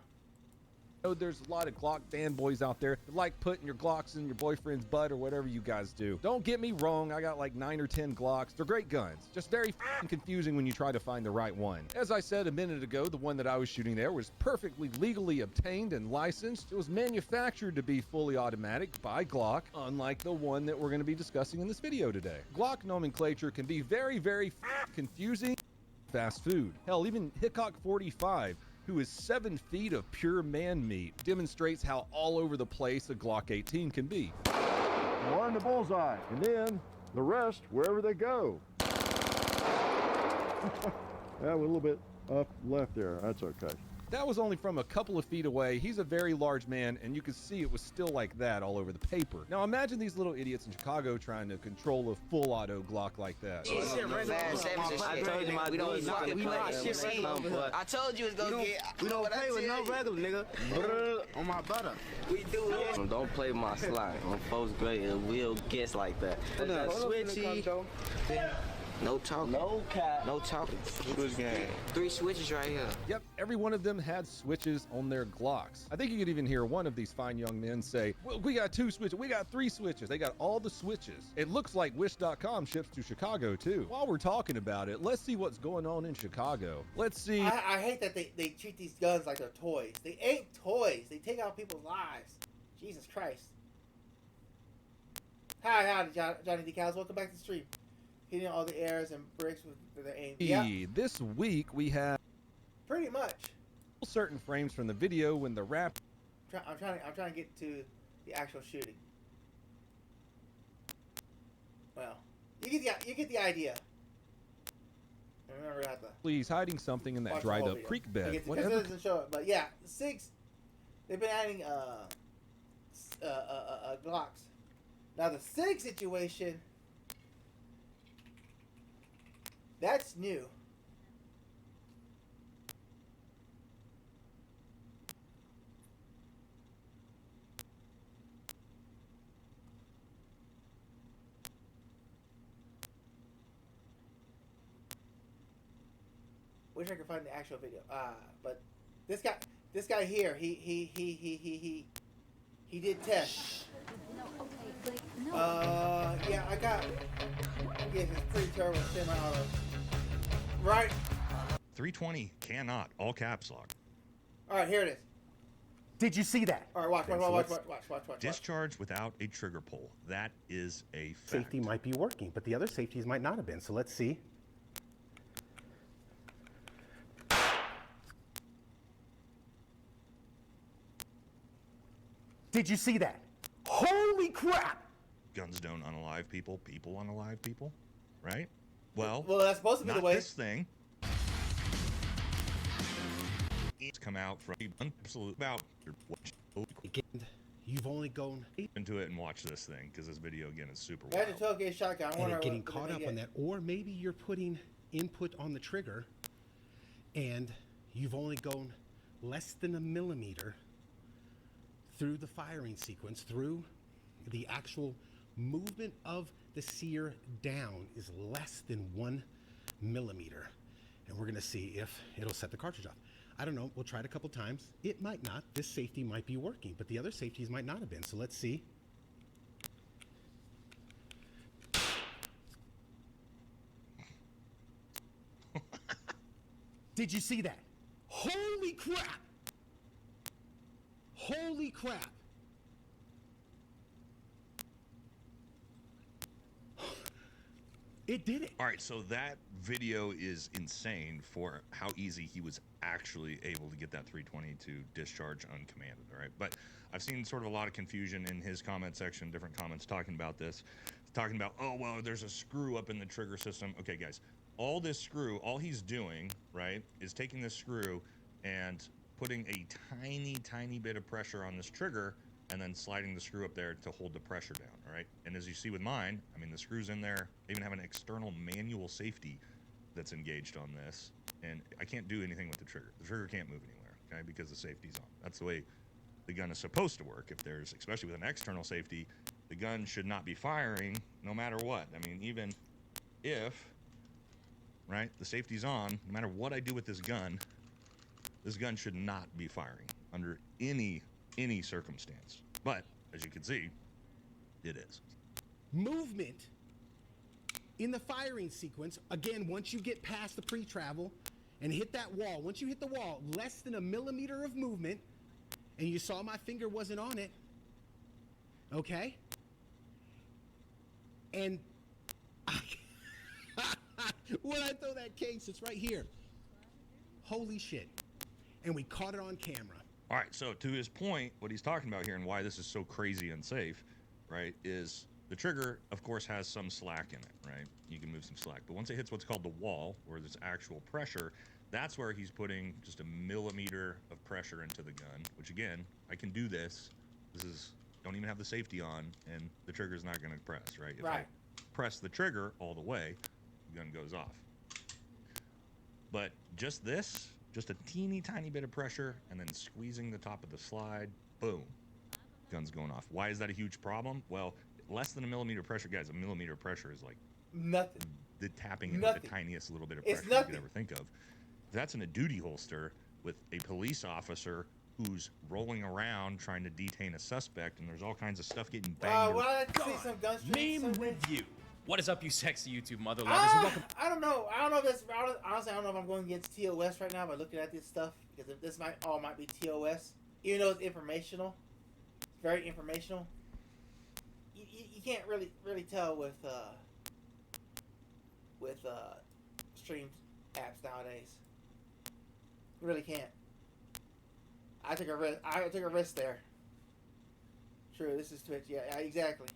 know there's a lot of Glock fanboys out there that like putting your Glocks in your boyfriend's butt or whatever you guys do. Don't get me wrong, I got like 9 or 10 Glocks. They're great guns. Just very confusing when you try to find the right one. As I said a minute ago, the one that I was shooting there was perfectly legally obtained and licensed. It was manufactured to be fully automatic by Glock, unlike the one that we're going to be discussing in this video today. Glock nomenclature can be very, very confusing. Fast food. Hell, even Hickok 45, who is 7 feet of pure man meat, demonstrates how all over the place a Glock 18 can be. We're in the bullseye. And then The rest, wherever they go. Yeah, a little bit up left there. That's okay. That was only from a couple of feet away. He's a very large man, and you could see it was still like that all over the paper. Now imagine these little idiots in Chicago trying to control a full auto Glock like that. I told you it's gonna get. We don't play with no regular nigga. On my butter. We do it. Don't play my slime. I'm folks great and we'll guess like that. Switchy. No talking. No cap. No talking. Switch game. 3 switches right here. Yep, every one of them had switches on their Glocks. I think you could even hear one of these fine young men say, well, we got 2 switches, we got 3 switches. They got all the switches. It looks like Wish.com ships to Chicago too. While we're talking about it, let's see what's going on in Chicago. Let's see. I hate that they treat these guns like they're toys. They ain't toys. They take out people's lives. Jesus Christ. Hi, Johnny Decals. Welcome back to the stream. Hitting all the airs and bricks with the aim. Yeah. This week we have pretty much certain frames from the video when the rap. I'm trying to get to the actual shooting. Well, you get the idea. Remember, please hiding something in that dried up creek bed. Whatever. It doesn't show it, but yeah, 6. They've been adding Glocks. Now the 6 situation. That's new. Wish I could find the actual video. But this guy here, he did tests. Yeah, I got. Yeah, it's pretty terrible semi-auto. Right. 320 cannot. All caps lock. All right, here it is. Did you see that? All right, watch. Discharge without a trigger pull. That is a fact. Safety might be working, but the other safeties might not have been. So let's see. Did you see that? Holy crap! Guns don't unalive people. People unalive people, right? Well, that's supposed to be the way. This thing. It's come out from absolute about. Again, you've only gone into it and watch this thing because this video again is super wild. That's a 12 gauge shotgun. And getting caught up on that, or maybe you're putting input on the trigger, and you've only gone less than a millimeter through the firing sequence, through the actual movement of the sear down is less than 1 millimeter. And we're gonna see if it'll set the cartridge off. I don't know, we'll try it a couple times. It might not, this safety might be working, but the other safeties might not have been, so let's see. Did you see that? Holy crap! Holy crap! It did it. All right, so that video is insane for how easy he was actually able to get that 320 to discharge uncommanded, all right? But I've seen sort of a lot of confusion in his comment section, different comments talking about this, talking about, oh, well, there's a screw up in the trigger system. Okay, guys, all this screw, all he's doing, right, is taking this screw and putting a tiny, tiny bit of pressure on this trigger and then sliding the screw up there to hold the pressure down, all right? And as you see with mine, I mean, the screw's in there. They even have an external manual safety that's engaged on this, and I can't do anything with the trigger. The trigger can't move anywhere, okay, because the safety's on. That's the way the gun is supposed to work. If there's, especially with an external safety, the gun should not be firing no matter what. I mean, even if, right, the safety's on, no matter what I do with this gun should not be firing under any circumstance. But as you can see, it is. Movement in the firing sequence, again, once you get past the pre-travel and hit that wall, once you hit the wall, less than a millimeter of movement, and you saw my finger wasn't on it, okay? And when I throw that case, it's right here. Holy shit. And we caught it on camera. All right, so to his point, what he's talking about here and why this is so crazy unsafe, right, is The trigger, of course, has some slack in it, right? You can move some slack. But once it hits what's called the wall, where there's actual pressure, that's where he's putting just a millimeter of pressure into the gun, which again, I can do this. This is, don't even have the safety on, and the trigger's not going to press, right? If I press the trigger all the way, the gun goes off. But just this, just a teeny tiny bit of pressure, and then squeezing the top of the slide, boom, gun's going off. Why is that a huge problem? Well, less than a millimeter pressure, guys, a millimeter pressure is like nothing. The tapping it with the tiniest little bit of pressure you could ever think of. That's in a duty holster with a police officer who's rolling around trying to detain a suspect, and there's all kinds of stuff getting banged. Well, I see some gun streams. Meme review. What is up, you sexy YouTube mother lovers? Welcome. I don't know. Honestly, I don't know if I'm going against TOS right now by looking at this stuff, because this might be TOS, even though it's informational. It's very informational. You can't really tell with stream apps nowadays. You really can't. I took a risk. I took a risk there. True, this is Twitch. Yeah, exactly.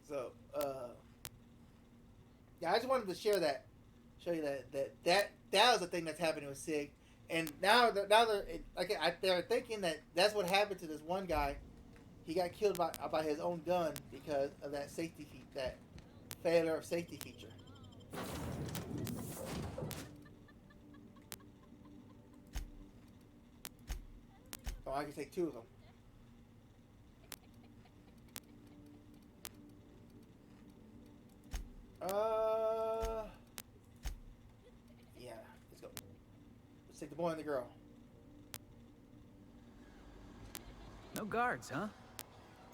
So, yeah, I just wanted to show you that was the thing that's happening with SIG, and now they're thinking that that's what happened to this one guy. He got killed by his own gun because of that that failure of safety feature. Oh, I can take two of them. Yeah, let's go. Let's take the boy and the girl. No guards, huh?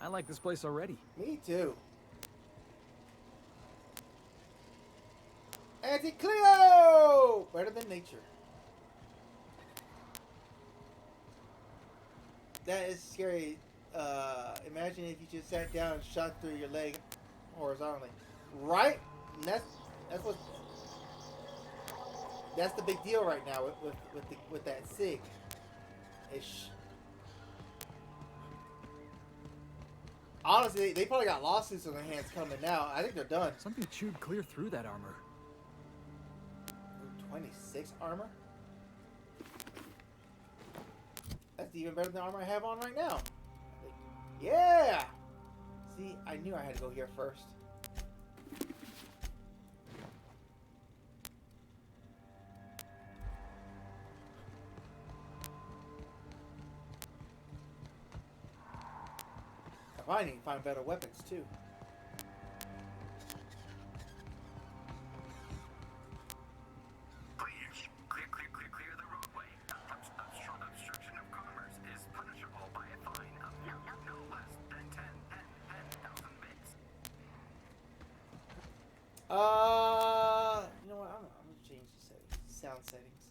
I like this place already. Me too. Anti-Cleo! Better than nature. That is scary. Imagine if you just sat down and shot through your leg horizontally. Right? And that's the big deal right now with that SIG. Honestly, they probably got lawsuits on their hands coming now. I think they're done. Something chewed clear through that armor. 26 armor? That's even better than the armor I have on right now. Yeah! See, I knew I had to go here first. I need to find better weapons too. Clear the roadway. Obstruction of commerce is punishable by a fine of no less than 10,000 bits. You know what? I'm gonna change the settings. Sound settings.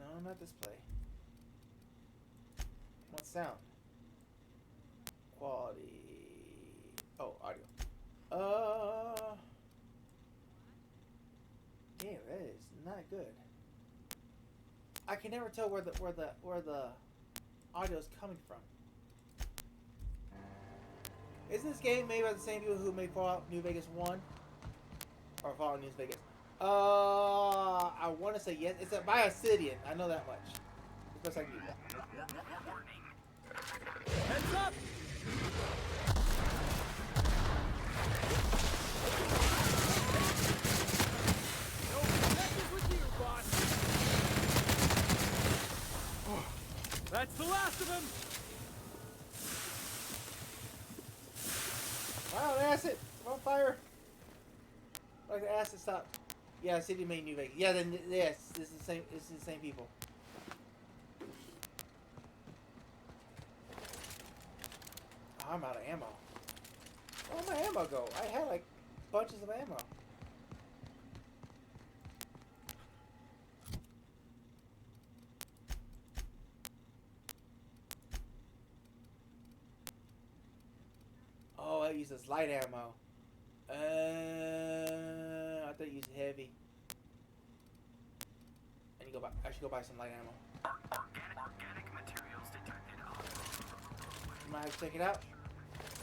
No, not display. What sound? Quality. Oh, audio. Damn, that is not good. I can never tell where the audio is coming from. Isn't this game made by the same people who made Fallout New Vegas 1? Or Fallout New Vegas? I want to say yes. It's by Obsidian. I know that much. That's best I can do. Heads up! That's the last of them! Wow, acid! I'm on fire! Like the acid stop. Yeah, City made New Vegas. Yeah, then yes, this is the same. This is the same people. Oh, I'm out of ammo. Where'd my ammo go? I had like bunches of ammo. Oh, I uses light ammo. I thought you used heavy. I should go buy some light ammo. Organic materials detected. might have to check it out.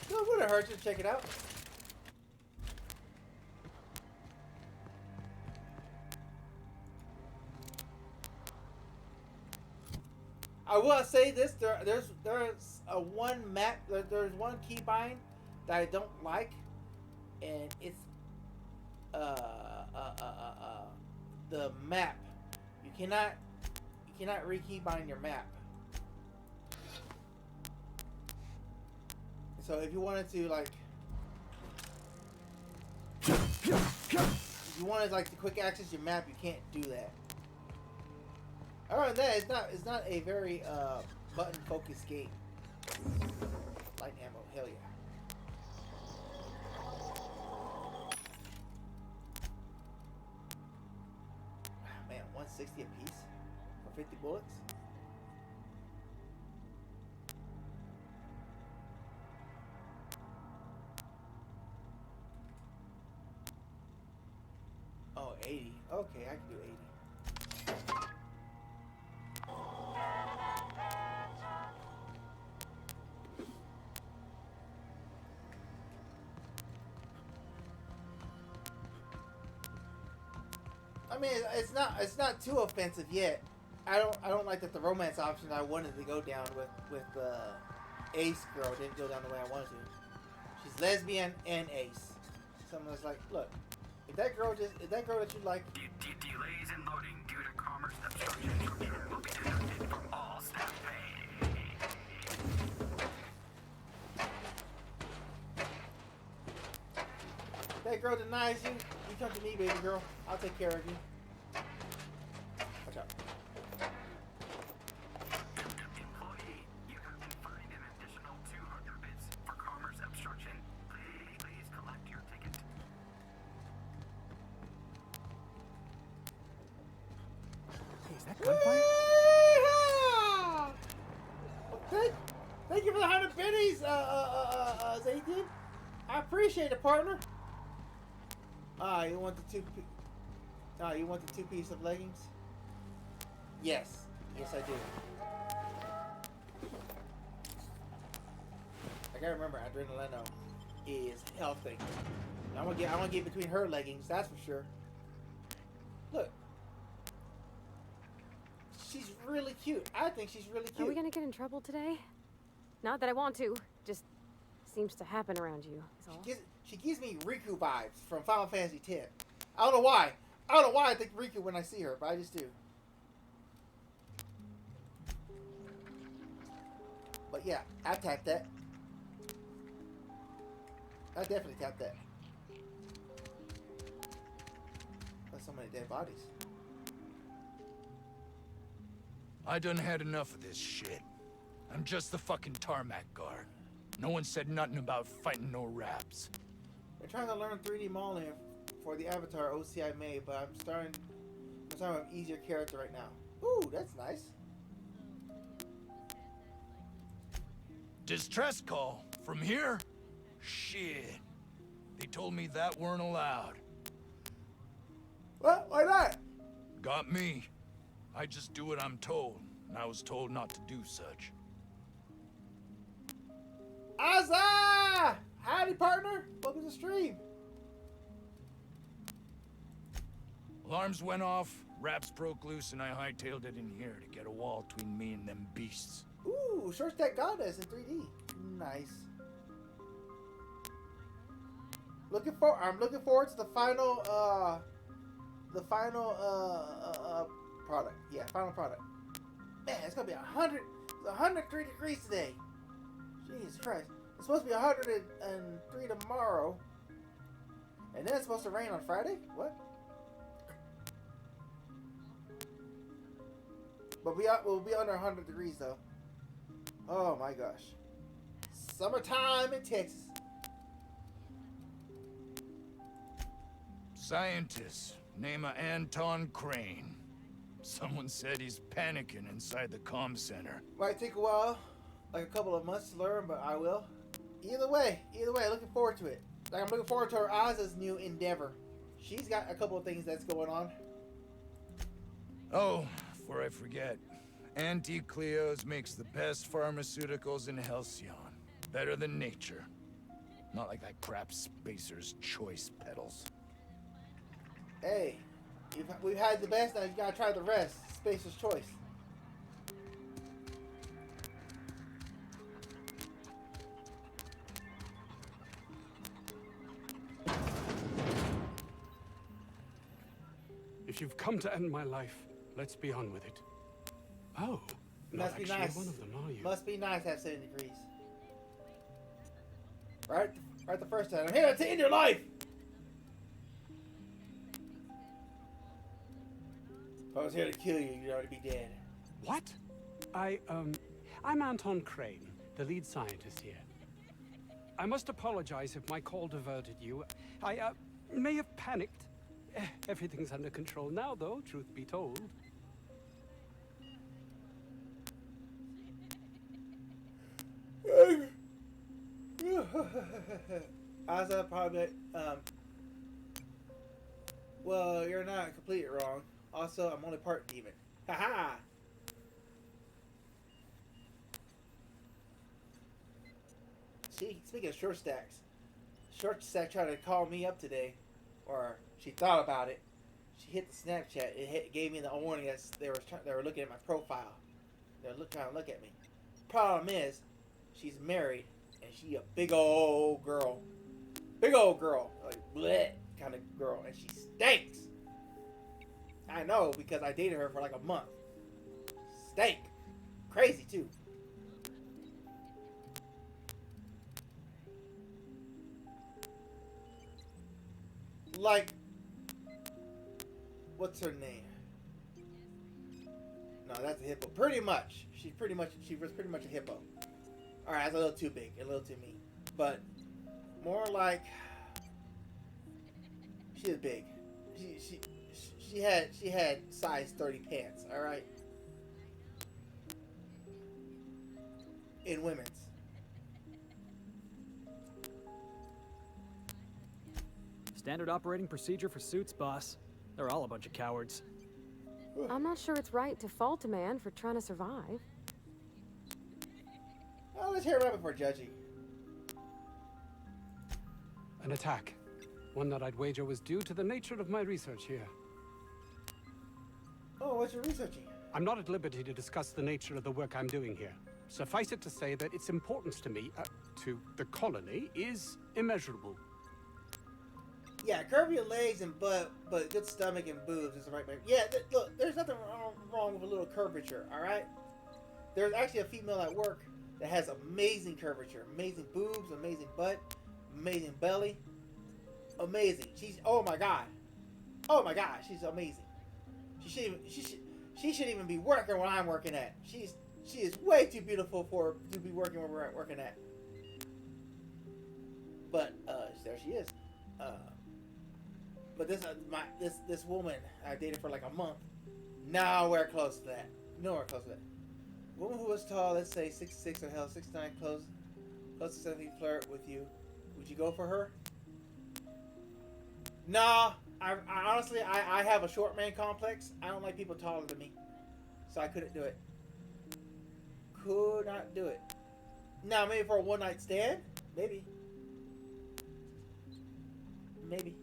It wouldn't hurt to check it out. I will say this: there's a one map. There's one keybind that I don't like, and it's the map. You cannot re-keybind your map. So if you wanted to like, if you wanted like to quick access your map, you can't do that. Other than that, it's not a very button focused game. Light ammo, hell yeah. Man, 160 a piece for 50 bullets. Oh, 80. Okay, I can do 80. I mean, it's not too offensive yet. I don't like that the romance option I wanted to go down with Ace girl didn't go down the way I wanted to. She's lesbian and Ace. Someone's like, look, if that girl that you like. Delays in loading due to commerce obstruction will be deducted from all staff pay. If that girl denies you, you come to me, baby girl. I'll take care of you. Watch out. Employee, you have been fined an additional 200 bits for commerce obstruction. Please collect your ticket. Hey, is that gunfire? Thank you for the 100 biddies, Zaytin. I appreciate it, partner. You want the two-piece of leggings? Yes. Yes, I do. I gotta remember, Adrenalino is healthy. I'm gonna get between her leggings, that's for sure. Look. She's really cute. I think she's really cute. Are we gonna get in trouble today? Not that I want to. Just seems to happen around you. Is all. She gives me Riku vibes from Final Fantasy X. I don't know why. I don't know why I think Riku when I see her, but I just do. But yeah, I tapped that. I definitely tapped that. There's so many dead bodies. I done had enough of this shit. I'm just the fucking tarmac guard. No one said nothing about fighting no raps. They're trying to learn 3D modeling for the Avatar OCI made, but I'm starting with an easier character right now. Ooh, that's nice. Distress call? From here? Shit. They told me that weren't allowed. What? Why not? Got me. I just do what I'm told, and I was told not to do such. Azza! Howdy, partner. Welcome to the stream. Alarms went off, raps broke loose, and I hightailed it in here to get a wall between me and them beasts. Ooh, Short Stack Goddess in 3D. Nice. I'm looking forward to the final product. Yeah, final product. Man, it's gonna be 103 degrees today. Jesus Christ. It's supposed to be 103 tomorrow. And then it's supposed to rain on Friday? What? But we'll be under 100 degrees though. Oh my gosh. Summertime in Texas. Scientist, name of Anton Crane. Someone said he's panicking inside the comm center. Might take a while, like a couple of months to learn, but I will. Either way, looking forward to it. Like I'm looking forward to her Oz's new endeavor. She's got a couple of things that's going on. Oh, before I forget, Auntie Cleo's makes the best pharmaceuticals in Halcyon. Better than nature. Not like that crap Spacer's Choice pedals. Hey, we've had the best, now you gotta try the rest. Spacer's Choice. If you've come to end my life, let's be on with it. Oh, not Must be actually nice. one of them, are you? Must be nice to have 70 degrees. Right the first time. I'm here to end your life! If I was here to kill you, you'd already be dead. What? I'm Anton Crane, the lead scientist here. I must apologize if my call diverted you. I may have panicked. Everything's under control now, though, truth be told. I was probably, well, you're not completely wrong. Also, I'm only part demon. Haha! See, speaking of short stacks, short stack tried to call me up today, or she thought about it. She hit the Snapchat. It gave me the warning that they were looking at my profile. They're trying to look at me. Problem is, she's married and she a big old girl, like bleh kind of girl, and she stinks. I know because I dated her for like a month. Stank, crazy too. Like, what's her name? No, that's a hippo. Pretty much. She was pretty much a hippo. Alright, that's a little too big, a little too mean. But more like she is big. She had size 30 pants, alright? In women's. Standard operating procedure for suits, boss. They're all a bunch of cowards. I'm not sure it's right to fault a man for trying to survive. Well, let's hear it right before judging. An attack. One that I'd wager was due to the nature of my research here. Oh, what you're researching? I'm not at liberty to discuss the nature of the work I'm doing here. Suffice it to say that its importance to me, to the colony, is immeasurable. Yeah, curve your legs and butt, but good stomach and boobs is the right way. Yeah, look, there's nothing wrong with a little curvature, alright? There's actually a female at work that has amazing curvature. Amazing boobs, amazing butt, amazing belly. Amazing. She's, oh my god. Oh my god, she's amazing. She should even be working where I'm working at. She is way too beautiful to be working where we're working at. But, there she is. But this woman I dated for like a month. Nowhere close to that. Nowhere close to that. Woman who was tall, let's say 6'6" or hell 6'9", close to 7 feet, flirt with you. Would you go for her? Nah. I honestly I have a short man complex. I don't like people taller than me, so I couldn't do it. Could not do it. Now maybe for a one night stand, maybe. Maybe.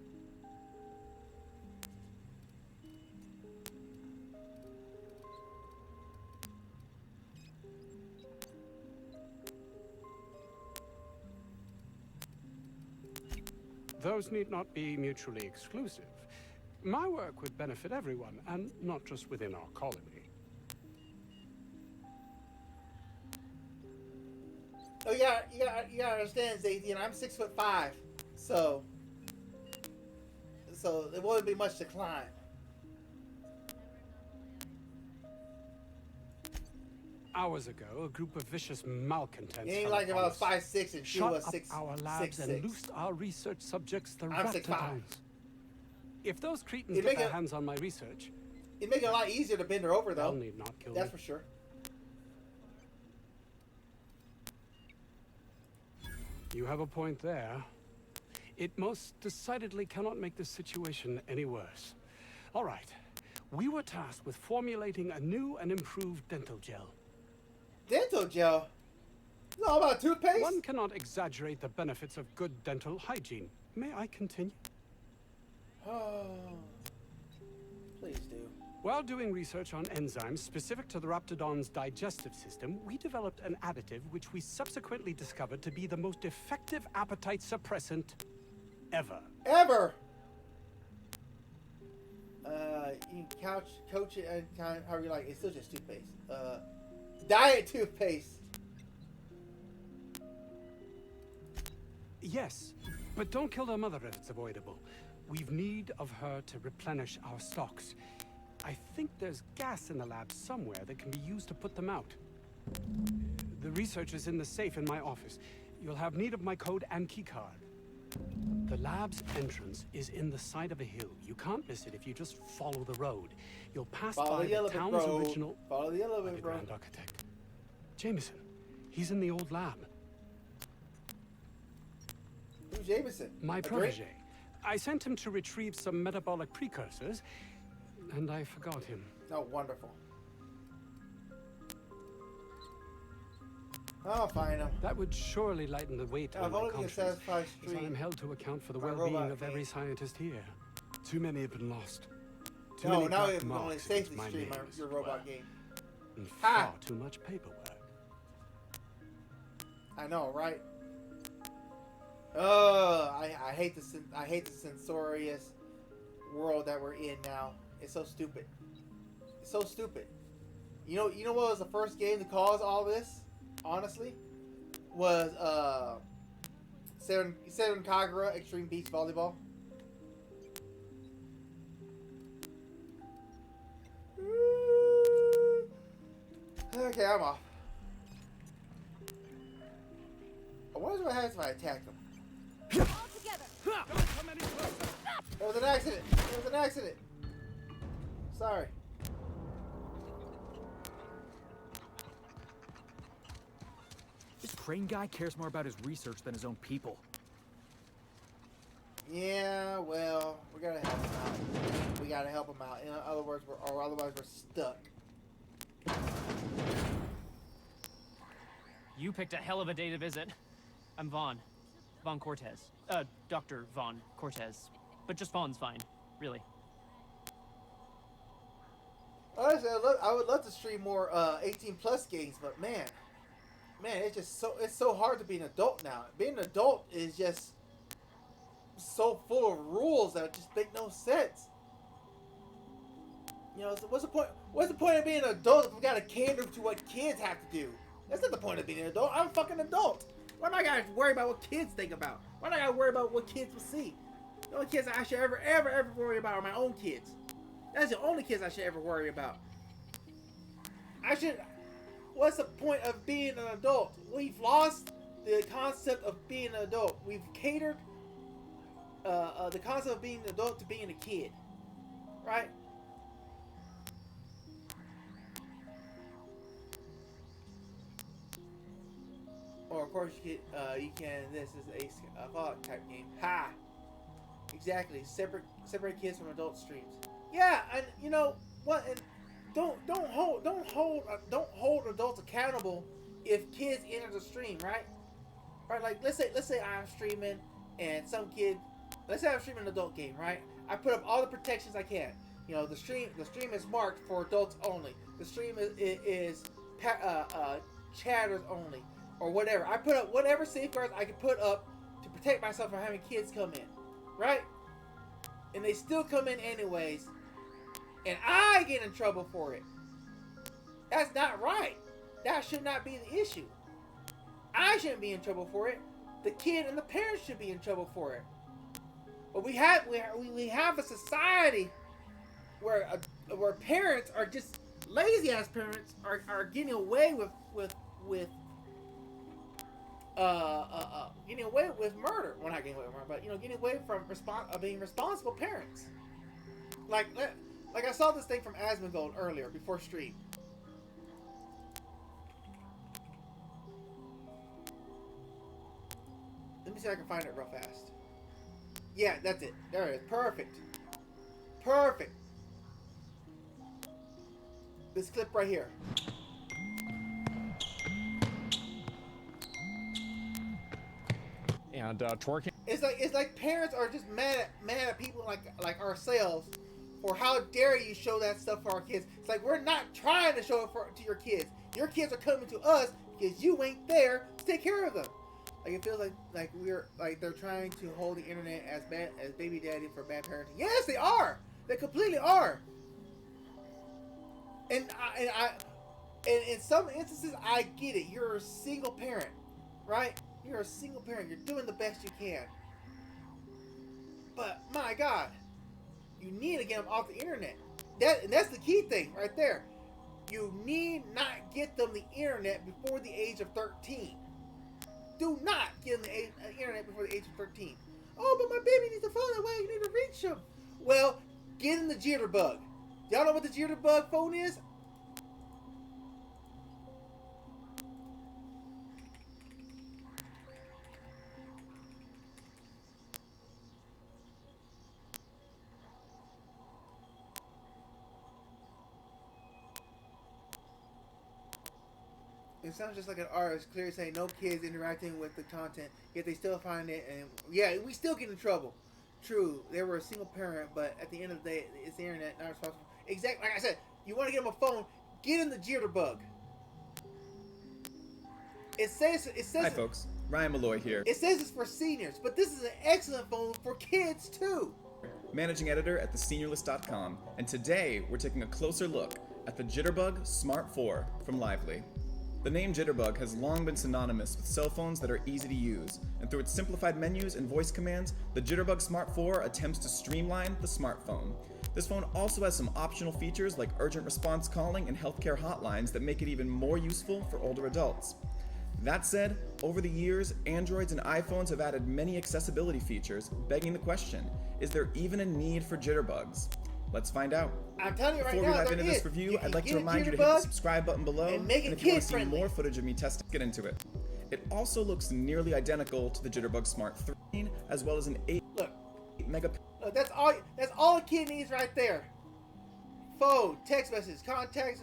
Those need not be mutually exclusive. My work would benefit everyone, and not just within our colony. Oh yeah, you gotta understand, Zathian, I'm 6'5", so it wouldn't be much to climb. Hours ago, a group of vicious malcontents It ain't like if I was 5'6" and she was shut up our labs 6'6". and loosed our research subjects the I'm 6'5". raptidons. If those cretins get their hands on my research, it'd make it a lot easier to bend her over, though. they'll need not kill That's me. for sure. You have a point there. It most decidedly cannot make this situation any worse. All right. We were tasked with formulating a new and improved dental gel. Dental gel? No, all about toothpaste? One cannot exaggerate the benefits of good dental hygiene. May I continue? Oh, please do. While doing research on enzymes specific to the Raptidon's digestive system, we developed an additive which we subsequently discovered to be the most effective appetite suppressant ever. Ever! You can coach it anytime, however you like. It's still just toothpaste. Diet toothpaste. Yes, but don't kill their mother if it's avoidable. We've need of her to replenish our stocks. I think there's gas in the lab somewhere that can be used to put them out. The research is in the safe in my office. You'll have need of my code and keycard. The lab's entrance is in the side of a hill. You can't miss it if you just follow the road. You'll pass by the town's original... Follow the elevator, bro. Underground architect. Jameson. He's in the old lab. Who's Jameson? My protege. I sent him to retrieve some metabolic precursors, and I forgot him. Oh, wonderful. I'll find him. That would surely lighten the weight on my conscience, as I'm held to account for the well-being of every scientist here. Too many have been lost. Too many now black it's marks only against safely my stream name your as robot well. game. And far too much paperwork. I know, right? I hate the censorious world that we're in now. It's so stupid. It's so stupid. You know what was the first game to cause all this? Honestly, was Seven Kagura Extreme Beach Volleyball. Okay, I'm off. I wonder what happens if I attack them. It was an accident. It was an accident. Sorry. This Crane guy cares more about his research than his own people. Yeah, well, we gotta help him out. We gotta help him out. In other words, otherwise we're stuck. You picked a hell of a day to visit. I'm Vaughn. Vaughn Cortez. Dr. Vaughn Cortez. But just Vaughn's fine, really. Honestly, I would love to stream more 18+ games, but man, it's so hard to be an adult now. Being an adult is just so full of rules that just make no sense. You know, so what's the point? What's the point of being an adult if we gotta cater to what kids have to do? That's not the point of being an adult. I'm a fucking adult. Why am I gotta worry about what kids think about? Why do I gotta worry about what kids will see? The only kids I should ever worry about are my own kids. That's the only kids I should ever worry about. What's the point of being an adult? We've lost the concept of being an adult. We've catered the concept of being an adult to being a kid. Right? Or of course you can. This is a Fallout type game. Ha! Exactly. Separate kids from adult streams. Yeah, and you know what? And don't hold adults accountable if kids enter the stream, right? Right. Like let's say I'm streaming and some kid. Let's say I'm streaming an adult game, right? I put up all the protections I can. You know, the stream is marked for adults only. The stream is chatters only, or whatever. I put up whatever safeguards I can put up to protect myself from having kids come in, right? And they still come in anyways, and I get in trouble for it. That's not right. That should not be the issue. I shouldn't be in trouble for it. The kid and the parents should be in trouble for it. But we have a society where parents are just lazy ass parents are getting away with getting away with murder. Well, not getting away with murder, but getting away from being responsible parents. Like I saw this thing from Asmongold earlier before stream. Let me see if I can find it real fast. Yeah, that's it. There it is. Perfect. Perfect. This clip right here. and twerking. It's like parents are just mad at people like ourselves for how dare you show that stuff for our kids. It's like we're not trying to show it to your kids. Your kids are coming to us because you ain't there to take care of them. Like it feels like we're like they're trying to hold the internet as bad as baby daddy for bad parenting. Yes, they are. They completely are. And in some instances, I get it. You're a single parent, right? You're a single parent. You're doing the best you can. But my God, you need to get them off the internet. That's the key thing right there. You need not get them the internet before the age of 13. Do not get them the internet before the age of 13. Oh, but my baby needs a phone that way. You need to reach him. Well, get him the jitterbug. Y'all know what the jitterbug phone is? It sounds just like an artist clearly saying no kids interacting with the content, yet they still find it, and yeah, we still get in trouble. True, they were a single parent, but at the end of the day, it's the internet, not responsible. Exactly, like I said, you want to get them a phone, get them the jitterbug. It says. Hi folks, Ryan Malloy here. It says it's for seniors, but this is an excellent phone for kids too. Managing editor at theseniorlist.com, and today we're taking a closer look at the Jitterbug Smart 4 from Lively. The name Jitterbug has long been synonymous with cell phones that are easy to use, and through its simplified menus and voice commands, the Jitterbug Smart 4 attempts to streamline the smartphone. This phone also has some optional features like urgent response calling and healthcare hotlines that make it even more useful for older adults. That said, over the years, Androids and iPhones have added many accessibility features, begging the question, is there even a need for jitterbugs? Let's find out. I'm telling you right now, Before we dive into this review, I'd like to remind you to hit the subscribe button below, and if you want to see more footage of me testing, get into it. It also looks nearly identical to the Jitterbug Smart 3, as well as an 8 megapixel. Look, that's all a kid needs right there. Phone, text messages, contacts,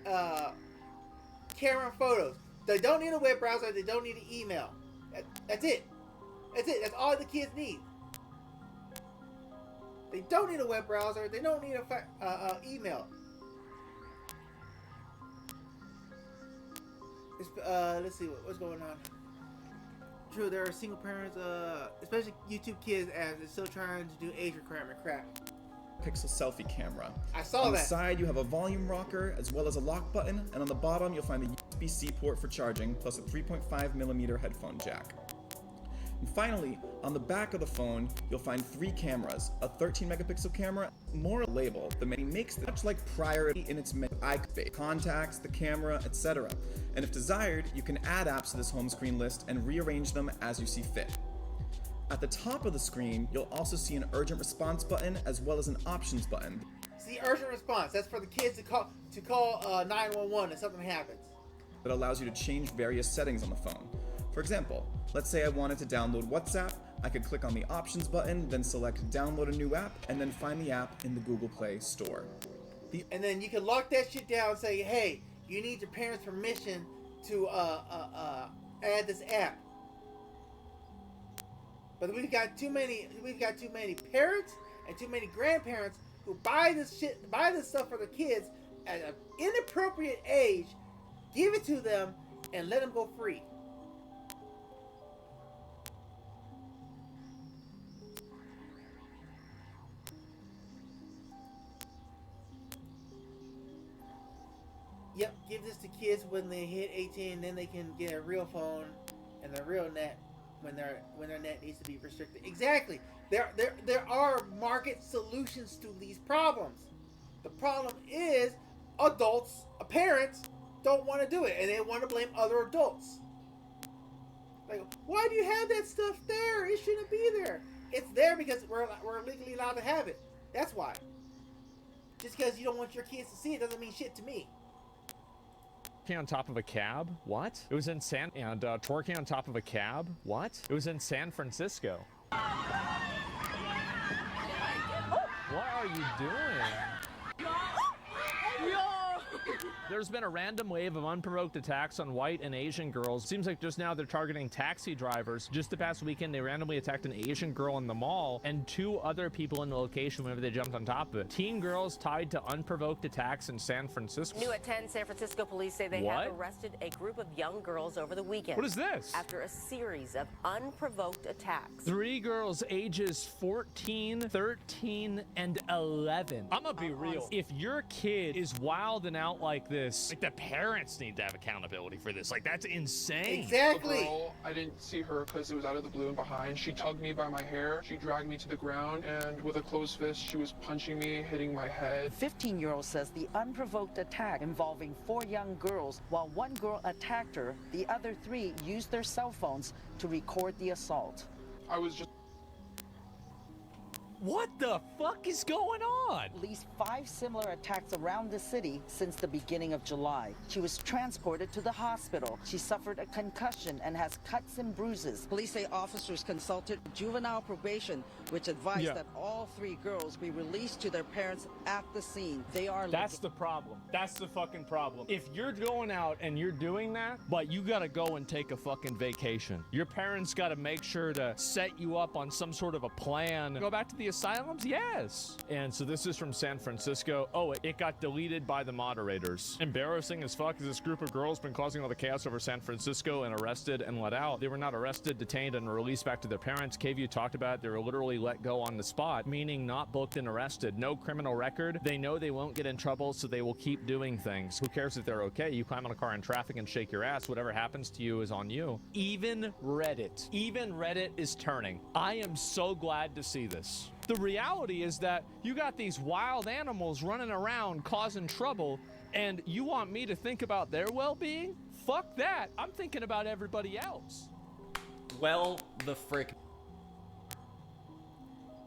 camera, and photos. They don't need a web browser. They don't need an email. That's it. That's it. That's all the kids need. They don't need a web browser. They don't need a email. Let's see what's going on. True, there are single parents, especially YouTube kids, as they're still trying to do age requirement crap. Pixel selfie camera. I saw on that. The side, you have a volume rocker as well as a lock button, and on the bottom, you'll find the USB-C port for charging, plus a 3.5mm headphone jack. And finally, on the back of the phone, you'll find 3 cameras, a 13-megapixel camera, more a label that makes much like prior in its icon, contacts, the camera, etc. And if desired, you can add apps to this home screen list and rearrange them as you see fit. At the top of the screen, you'll also see an urgent response button as well as an options button. See, urgent response, that's for the kids to call 911 if something happens. That allows you to change various settings on the phone. For example, let's say I wanted to download WhatsApp, I could click on the options button, then select download a new app, and then find the app in the Google Play Store. And then you can lock that shit down and say, hey, you need your parents' permission to add this app. But we've got too many parents and too many grandparents who buy this stuff for the kids at an inappropriate age, give it to them, and let them go free. Yep, give this to kids when they hit 18, and then they can get a real phone and a real net when their net needs to be restricted. Exactly. There are market solutions to these problems. The problem is adults, parents, don't want to do it, and they want to blame other adults. Like, why do you have that stuff there? It shouldn't be there. It's there because we're legally allowed to have it. That's why. Just because you don't want your kids to see it doesn't mean shit to me. On top of a cab? What? It was in twerking on top of a cab? What? It was in San Francisco. What are you doing? There's been a random wave of unprovoked attacks on white and Asian girls. Seems like just now they're targeting taxi drivers. Just the past weekend, they randomly attacked an Asian girl in the mall and 2 other people in the location whenever they jumped on top of it. Teen girls tied to unprovoked attacks in San Francisco. New at 10, San Francisco police say they have arrested a group of young girls over the weekend. What is this? After a series of unprovoked attacks. 3 girls ages 14, 13, and 11. I'm gonna be real. If your kid is wilding out like this, like the parents need to have accountability for this. Like that's insane. Exactly. The girl, I didn't see her because it was out of the blue and behind. She tugged me by my hair. She dragged me to the ground, and with a closed fist, she was punching me, hitting my head. 15-year-old says the unprovoked attack involving 4 young girls. While 1 girl attacked her, the other 3 used their cell phones to record the assault. I was just... What the fuck is going on? At least 5 similar attacks around the city since the beginning of July. She was transported to the hospital. She suffered a concussion and has cuts and bruises. Police say officers consulted juvenile probation, which advised that all 3 girls be released to their parents at the scene. They are... That's the problem. That's the fucking problem. If you're going out and you're doing that, but you gotta go and take a fucking vacation. Your parents gotta make sure to set you up on some sort of a plan. Go back to the asylums? Yes. And so this is from San Francisco. Oh, it got deleted by the moderators. Embarrassing as fuck. This group of girls been causing all the chaos over San Francisco and arrested and let out. They were not arrested, detained, and released back to their parents. KVU talked about it. They were literally let go on the spot, meaning not booked and arrested. No criminal record. They know they won't get in trouble, so they will keep doing things. Who cares if they're okay? You climb on a car in traffic and shake your ass. Whatever happens to you is on you. Even Reddit is turning. I am so glad to see this. The reality is that you got these wild animals running around causing trouble, and you want me to think about their well-being? Fuck that. I'm thinking about everybody else. Well, the frick.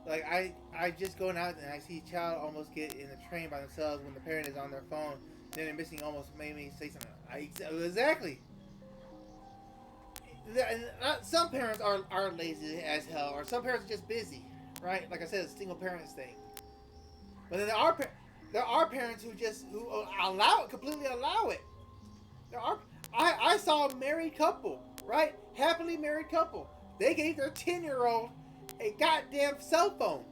Like, I just going out and I see a child almost get in a train by themselves when the parent is on their phone. Then they're missing almost made me say something. Exactly. Some parents are lazy as hell, or some parents are just busy. Right, like I said, it's a single parents thing. But then there are parents who completely allow it. I saw a married couple, right, happily married couple. They gave their 10-year-old a goddamn cell phone.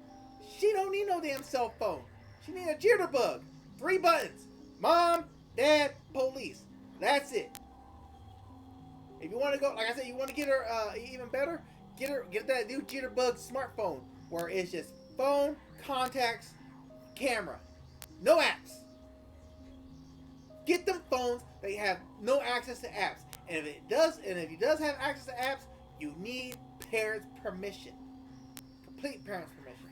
She don't need no damn cell phone. She need a jitterbug, 3 buttons: mom, dad, police. That's it. If you want to go, like I said, you want to get her even better, get that new jitterbug smartphone, where it's just phone, contacts, camera. No apps. Get them phones that have no access to apps. And if he does have access to apps, you need parents' permission. Complete parents' permission.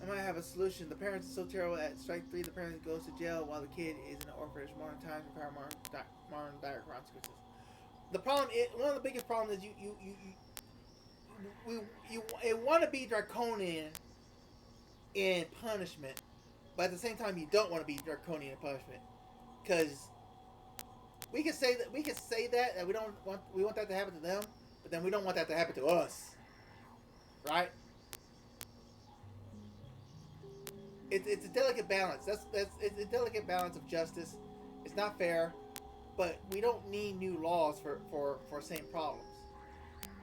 I might have a solution. The parents are so terrible at strike 3, the parent goes to jail while the kid is in an orphanage. Modern times require modern dire consequences. The problem is, one of the biggest problems is you want to be draconian in punishment, but at the same time you don't want to be draconian in punishment, because we can say that we want that to happen to them, but then we don't want that to happen to us, right? It's a delicate balance. It's a delicate balance of justice. It's not fair, but we don't need new laws for same problems,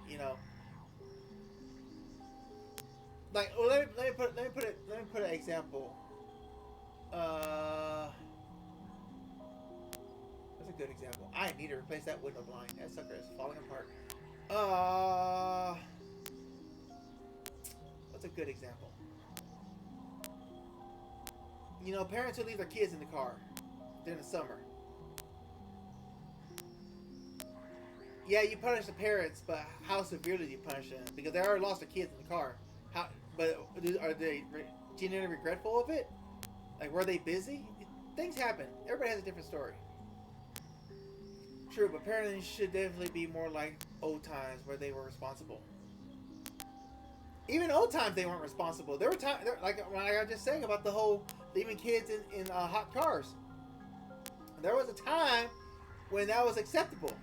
you know. Like, well, let me put an example. That's a good example. I need to replace that window blind. That sucker is falling apart. What's a good example? You know, parents who leave their kids in the car during the summer. Yeah, you punish the parents, but how severely do you punish them? Because they already lost their kids in the car. But are they genuinely regretful of it? Like, were they busy? Things happen. Everybody has a different story. True, but parenting should definitely be more like old times where they were responsible. Even old times they weren't responsible. There were times, like I was just saying about the whole leaving kids in hot cars. There was a time when that was acceptable.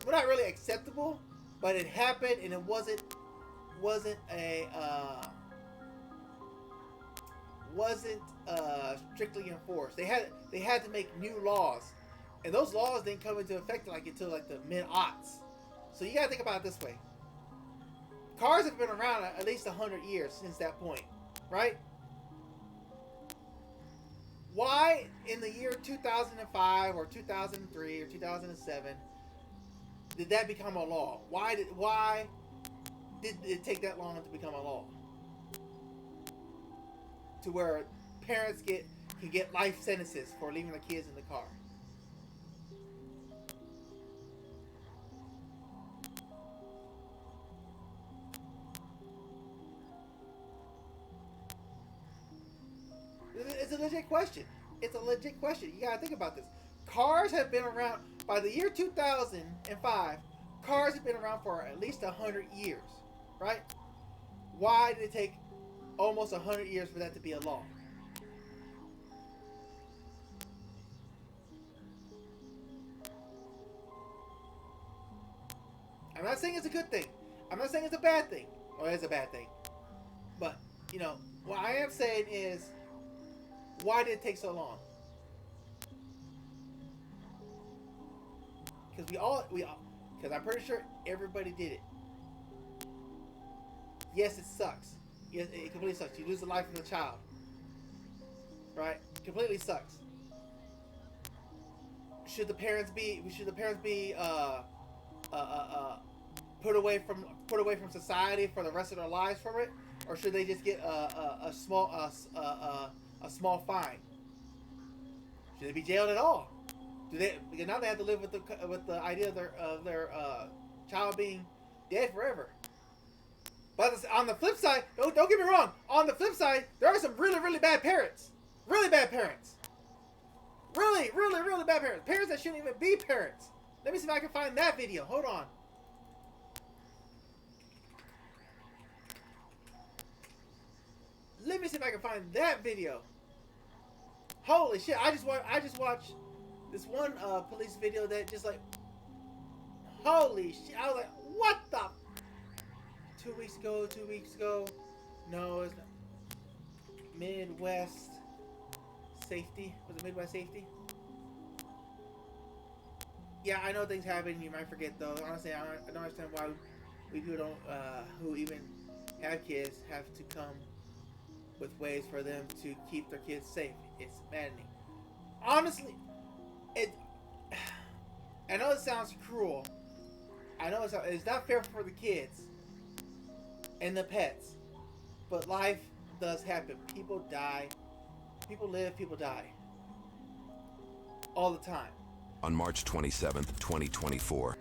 Well, not really acceptable, but it happened, and it wasn't a wasn't strictly enforced. They had to make new laws, and those laws didn't come into effect until the mid-aughts. So you gotta think about it this way: cars have been around at least 100 years since that point, right? Why in the year 2005 or 2003 or 2007 did that become a law? Why did it take that long to become a law? To where parents can get life sentences for leaving their kids in the car. It's a legit question. It's a legit question. You gotta think about this. Cars have been around by the year 2005. Cars have been around for at least 100 years, right? Why did it take almost 100 years for that to be a law? I'm not saying it's a good thing. I'm not saying it's a bad thing. Or it's a bad thing. But, what I am saying is, why did it take so long? Because because I'm pretty sure everybody did it. Yes, it sucks. Yes, it completely sucks. You lose the life of a child. Right? Completely sucks. Should the parents be put away from society for the rest of their lives from it, or should they just get a small fine? Should they be jailed at all? Because now they have to live with the idea of their child being dead forever. But on the flip side, don't get me wrong. On the flip side, there are some really, really bad parents. Really bad parents. Really, really, really bad parents. Parents that shouldn't even be parents. Let me see if I can find that video. Hold on. Let me see if I can find that video. Holy shit! I just watched this one police video that just like, holy shit! I was like, what the? 2 weeks ago. No, it's not. Midwest Safety. Was it Midwest Safety? Yeah, I know things happen. You might forget though. Honestly, I don't understand why we people don't, who even have kids, have to come with ways for them to keep their kids safe. It's maddening. Honestly, I know it sounds cruel. I know it's not fair for the kids and the pets, but life does happen. People die. People live, people die. All the time. On March 27th, 2024.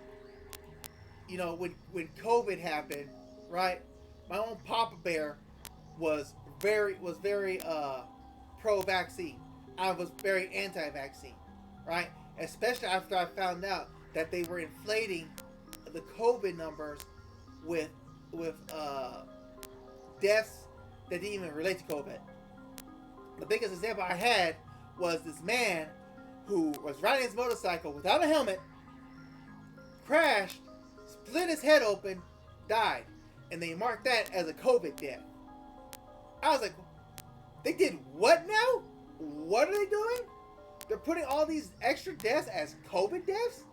When COVID happened, right? My own Papa Bear was very pro-vaccine. I was very anti-vaccine, right? Especially after I found out that they were inflating the COVID numbers with deaths that didn't even relate to COVID. The biggest example I had was this man who was riding his motorcycle without a helmet, crashed, split his head open, died, and they marked that as a COVID death. I was like, they did what now? What are they doing? They're putting all these extra deaths as COVID deaths?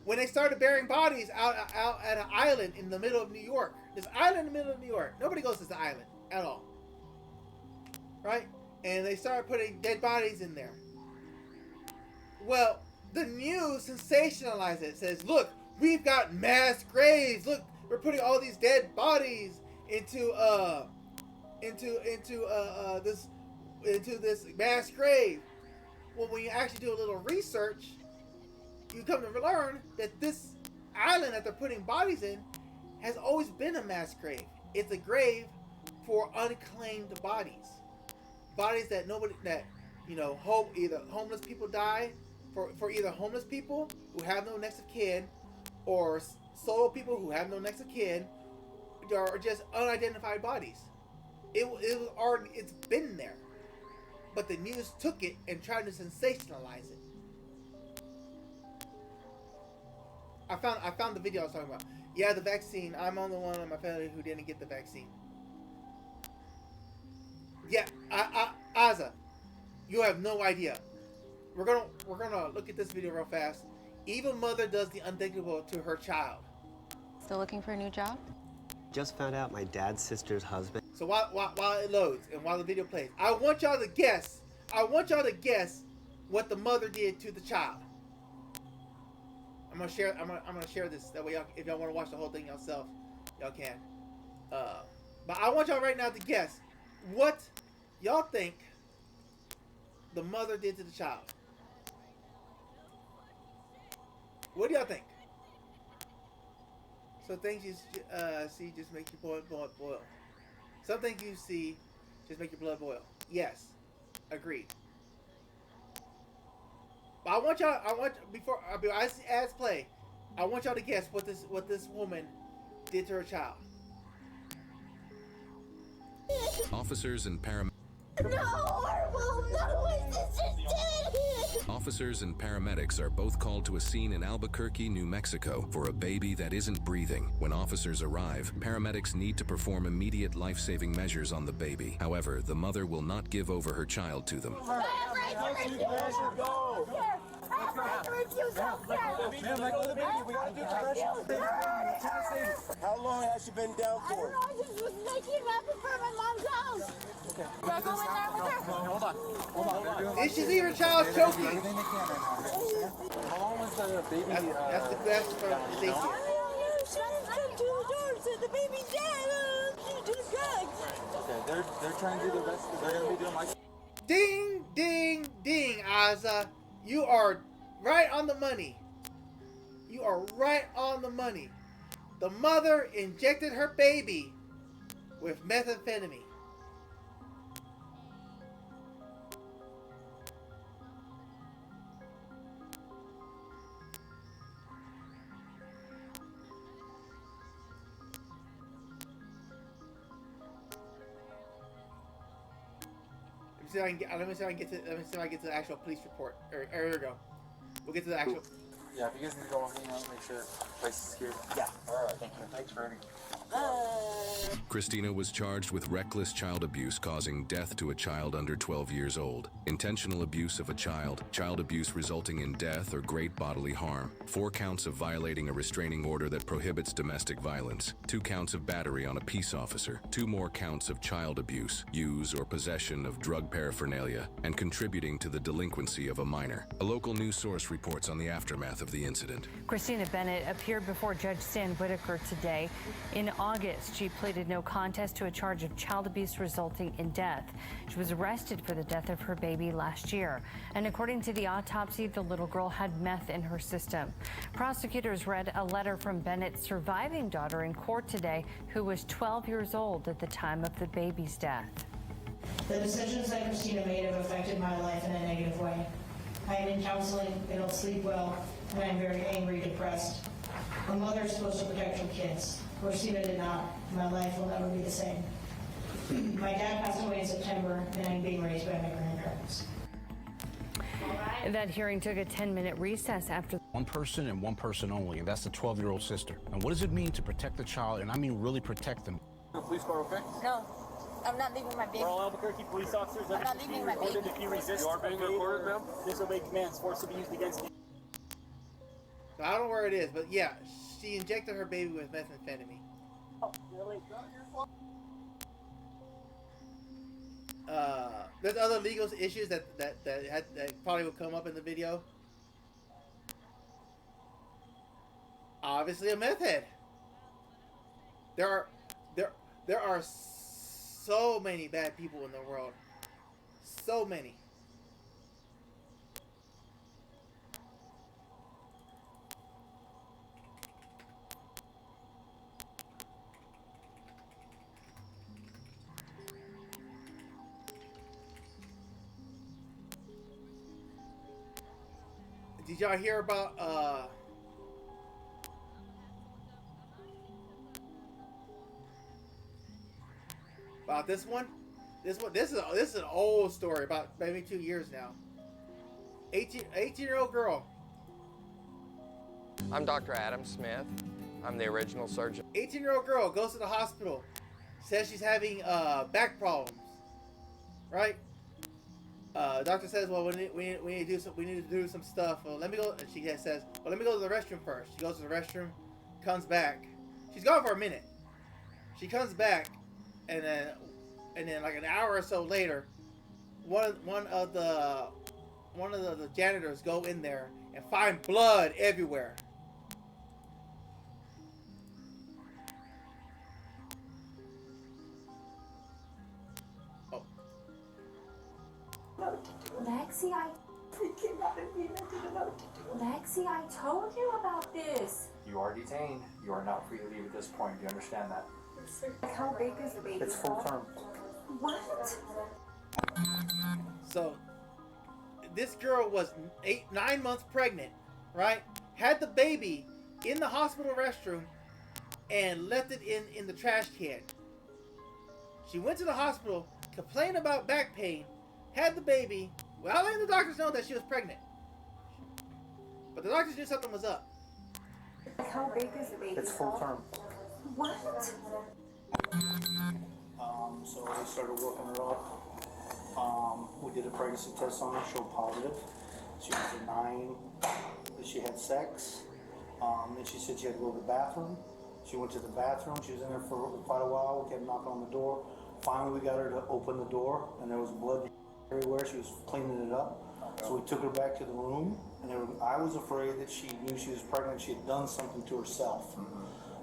When they started burying bodies out at an island in the middle of New York. This island in the middle of New York. Nobody goes to this island at all. Right? And they started putting dead bodies in there. Well, the news sensationalized it. It says, look, we've got mass graves. Look, we're putting all these dead bodies into this mass grave. Well, when you actually do a little research, you come to learn that this island that they're putting bodies in has always been a mass grave. It's a grave for unclaimed bodies. Bodies that either homeless people die, for either homeless people who have no next of kin, or solo people who have no next of kin, or just unidentified bodies. It's been there. But the news took it and tried to sensationalize it. I found the video I was talking about. Yeah, the vaccine. I'm the only one in my family who didn't get the vaccine. Yeah, Aza, you have no idea. We're gonna look at this video real fast. Evil mother does the unthinkable to her child. Still looking for a new job? Just found out my dad's sister's husband. So while it loads and while the video plays, I want y'all to guess. I want y'all to guess what the mother did to the child. I'm gonna share this. That way, y'all, if y'all want to watch the whole thing yourself, y'all can. But I want y'all right now to guess what y'all think the mother did to the child. What do y'all think? So things you see just make your blood boil. Some things you see just make your blood boil. Yes, agreed. But I want before as play, I want y'all to guess what this woman did to her child. Officers and paramedics. No, horrible! No, my sister's dead! Officers and paramedics are both called to a scene in Albuquerque, New Mexico for a baby that isn't breathing. When officers arrive, paramedics need to perform immediate life-saving measures on the baby. However, the mother will not give over her child to them. How long has she been down for? I don't know, I just was making rapid for my mom's house. Okay. Do I go in there with her? Hold on. Did she see her child choking? How long was the baby? That's the best from Stacy. She come to the door and said the baby's dead. She did drugs. Okay, they're trying to do the rest. They're gonna be doing like. Ding, ding, ding, Aza. You are right on the money. You are right on the money. The mother injected her baby with methamphetamine. Let me see if I can get to the actual police report. Here we go. We'll get to the actual. Yeah, if you guys need to go on, make sure the place is secure. Yeah. All right. Thank you. Thanks for having me. Christina was charged with reckless child abuse causing death to a child under 12 years old, intentional abuse of a child abuse resulting in death or great bodily harm, 4 counts of violating a restraining order that prohibits domestic violence, 2 counts of battery on a peace officer, 2 more counts of child abuse, use or possession of drug paraphernalia, and contributing to the delinquency of a minor. A local news source reports on the aftermath of the incident. Christina Bennett appeared before Judge Stan Whitaker today. In August, she pleaded no contest to a charge of child abuse resulting in death. She was arrested for the death of her baby last year. And according to the autopsy, the little girl had meth in her system. Prosecutors read a letter from Bennett's surviving daughter in court today, who was 12 years old at the time of the baby's death. The decisions that Christina made have affected my life in a negative way. I am in counseling, I don't sleep well, and I'm very angry, depressed. A mother is supposed to protect her kids. Christina did not. My life will never be the same. My dad passed away in September, and I'm being raised by my grandparents. That hearing took a 10-minute recess after. One person and one person only, and that's the 12-year-old sister. And what does it mean to protect the child? And I mean really protect them. Police car, okay? No, I'm not leaving my baby. We're all Albuquerque police officers. I'm not leaving my baby. If you resist, you are being recorded, ma'am. Disobey commands, force to be used against you. So I don't know where it is, but yeah, she injected her baby with methamphetamine. Oh, really? There's other legal issues that probably will come up in the video. Obviously, a meth head. There are so many bad people in the world. So many. Did y'all hear about this one? This is an old story, about maybe 2 years now. 18-year-old girl. I'm Dr. Adam Smith. I'm the original surgeon. 18-year-old girl goes to the hospital, says she's having back problems. right? Doctor says, well, we need to do some stuff. Well, let me go. And she says, well, let me go to the restroom first. She goes to the restroom, comes back. She's gone for a minute. She comes back, and then like an hour or so later, one of the janitors go in there and find blood everywhere. Oh. Lexi, I freaking out of here. I didn't know what to do. Lexi, I told you about this. You are detained. You are not free to leave at this point. Do you understand that? How big is the baby? It's full term. What? So, this girl was 9 months pregnant, right? Had the baby in the hospital restroom and left it in the trash can. She went to the hospital, complained about back pain, had the baby, without letting the doctors know that she was pregnant. But the doctors knew something was up. How big is the baby? It's full term. What? So we started working her up. We did a pregnancy test on her, showed positive. She was a 9. She had sex. Then she said she had to go to the bathroom. She went to the bathroom. She was in there for quite a while. We kept knocking on the door. Finally, we got her to open the door, and there was blood everywhere. She was cleaning it up. So we took her back to the room, and I was afraid that she knew she was pregnant. She had done something to herself.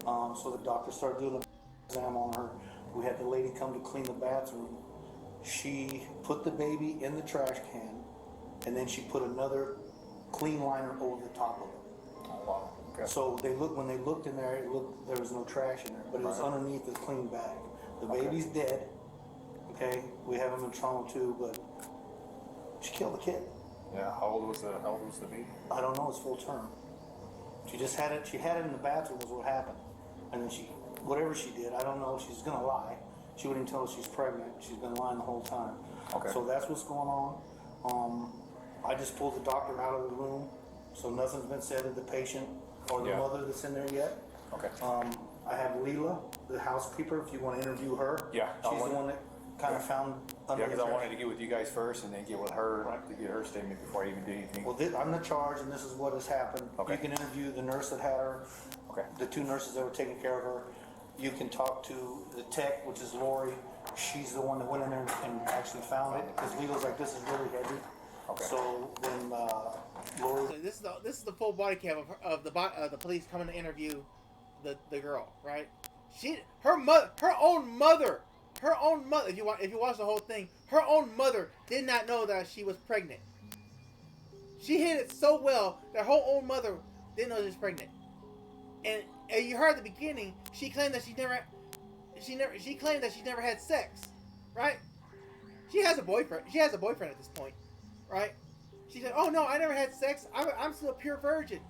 So the doctor started doing an exam on her. We had the lady come to clean the bathroom. She put the baby in the trash can, and then she put another clean liner over the top of it. Oh, wow. Okay. So when they looked in there, there was no trash in there, but it was underneath the clean bag. The baby's dead. Okay, we have him in trauma too, but she killed the kid. Yeah. How old was the baby? I don't know. It's full term. She just had it. She had it in the bathroom. Was what happened, and then whatever she did, I don't know. She's gonna lie. She wouldn't tell us she's pregnant. She's been lying the whole time. Okay. So that's what's going on. I just pulled the doctor out of the room, so nothing's been said to the patient or the mother that's in there yet. Okay. I have Leela, the housekeeper, if you want to interview her. Yeah. She's the one that kind of found Yeah, because I wanted to get with you guys first and then get with her to get her statement before I even did anything. Well, I'm the charge, and this is what has happened. Okay. You can interview the nurse that had her. Okay. The 2 nurses that were taking care of her. You can talk to the tech, which is Lori. She's the one that went in there and actually found it, because Leela's like, this is really heavy. Okay. So then Lori. So this is the full body cam of the police coming to interview the girl, right? Her own mother. If you watch the whole thing, her own mother did not know that she was pregnant. She hid it so well that her own mother didn't know she was pregnant. And you heard at the beginning, she claimed that she never had sex, right? She has a boyfriend. She has a boyfriend at this point, right? She said, "Oh no, I never had sex. I'm still a pure virgin."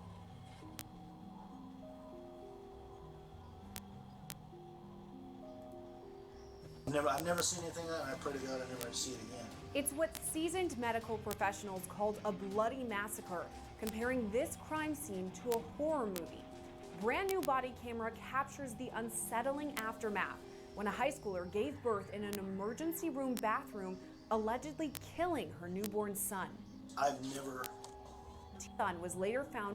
I've never seen anything like that, and I pray to God I never see it again. It's what seasoned medical professionals called a bloody massacre, comparing this crime scene to a horror movie. Brand new body camera captures the unsettling aftermath when a high schooler gave birth in an emergency room bathroom, allegedly killing her newborn son. I've never. Son was later found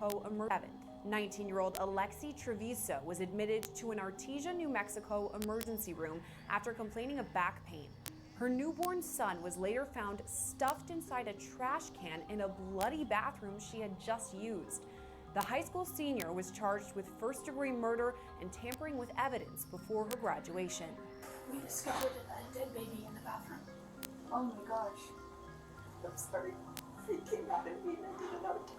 19-year-old Alexi Treviso was admitted to an Artesia, New Mexico emergency room after complaining of back pain. Her newborn son was later found stuffed inside a trash can in a bloody bathroom she had just used. The high school senior was charged with first-degree murder and tampering with evidence before her graduation. We discovered a dead baby in the bathroom. Oh my gosh. I'm sorry. Freaking out of me. I didn't know what to do.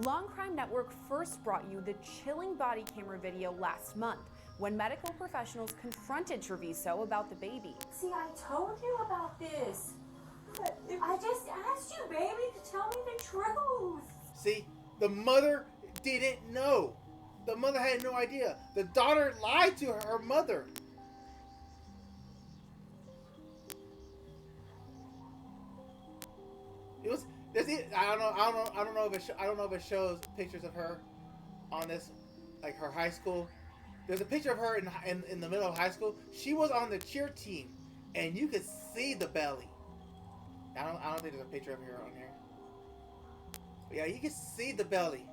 Long Crime Network first brought you the chilling body camera video last month when medical professionals confronted Treviso about the baby. See, I told you about this. I just asked you, baby, to tell me the truth. See, the mother didn't know. The mother had no idea. The daughter lied to her mother. It was. I don't know if it shows pictures of her on this, like her high school. There's a picture of her in the middle of high school. She was on the cheer team, and you could see the belly. I don't think there's a picture of her on here. But yeah, you can see the belly.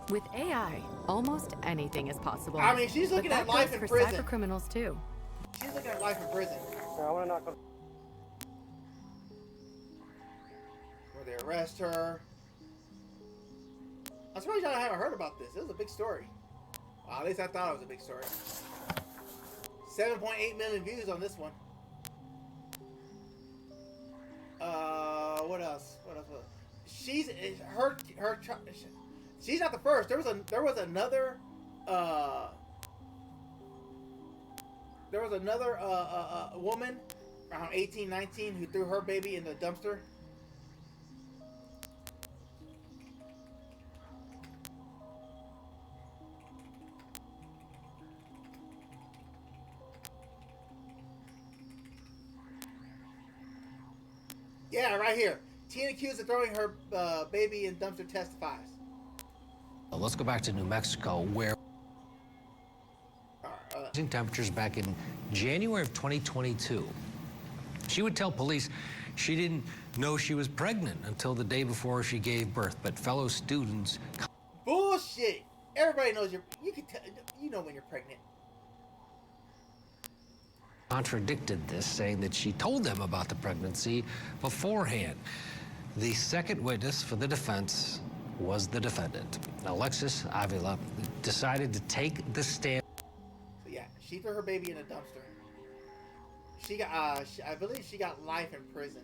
With AI, almost anything is possible. I mean, she's looking at life in prison. For cybercriminals too. She's looking at life in prison. I want to knock on. Where they arrest her. I'm surprised y'all haven't heard about this. It was a big story. Well, at least I thought it was a big story. 7.8 million views on this one. What else? What else? She's she's not the first. There was another woman around 18, 19 who threw her baby in the dumpster. Yeah, right here. Teen accused of throwing her baby in dumpster testifies. Let's go back to New Mexico, where temperatures back in January of 2022. She would tell police she didn't know she was pregnant until the day before she gave birth, but fellow students... Bullshit! Everybody knows you know when you're pregnant. Contradicted this, saying that she told them about the pregnancy beforehand. The second witness for the defense was the defendant. Alexis Avila decided to take the stand. So yeah, she threw her baby in a dumpster. She got, I believe she got life in prison.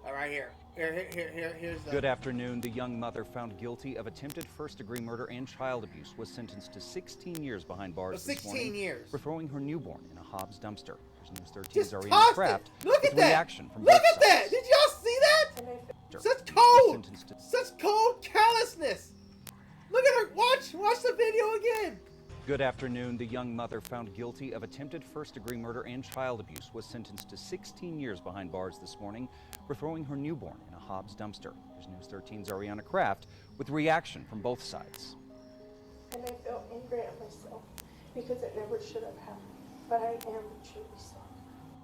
All right, here's the... Good afternoon. The young mother found guilty of attempted first-degree murder and child abuse was sentenced to 16 years behind bars this morning 16 years for throwing her newborn in a Hobbs dumpster. There's News 13's Just Ariana tossed Kraft it. Look with at that. reaction from Look both at that. sides. Did y'all see that? Such cold callousness. Look at her. Watch the video again. Good afternoon. The young mother found guilty of attempted first-degree murder and child abuse was sentenced to 16 years behind bars this morning for throwing her newborn in a Hobbs dumpster. Here's News 13's Ariana Kraft with reaction from both sides. And I feel angry at myself because it never should have happened. But I am truly sorry.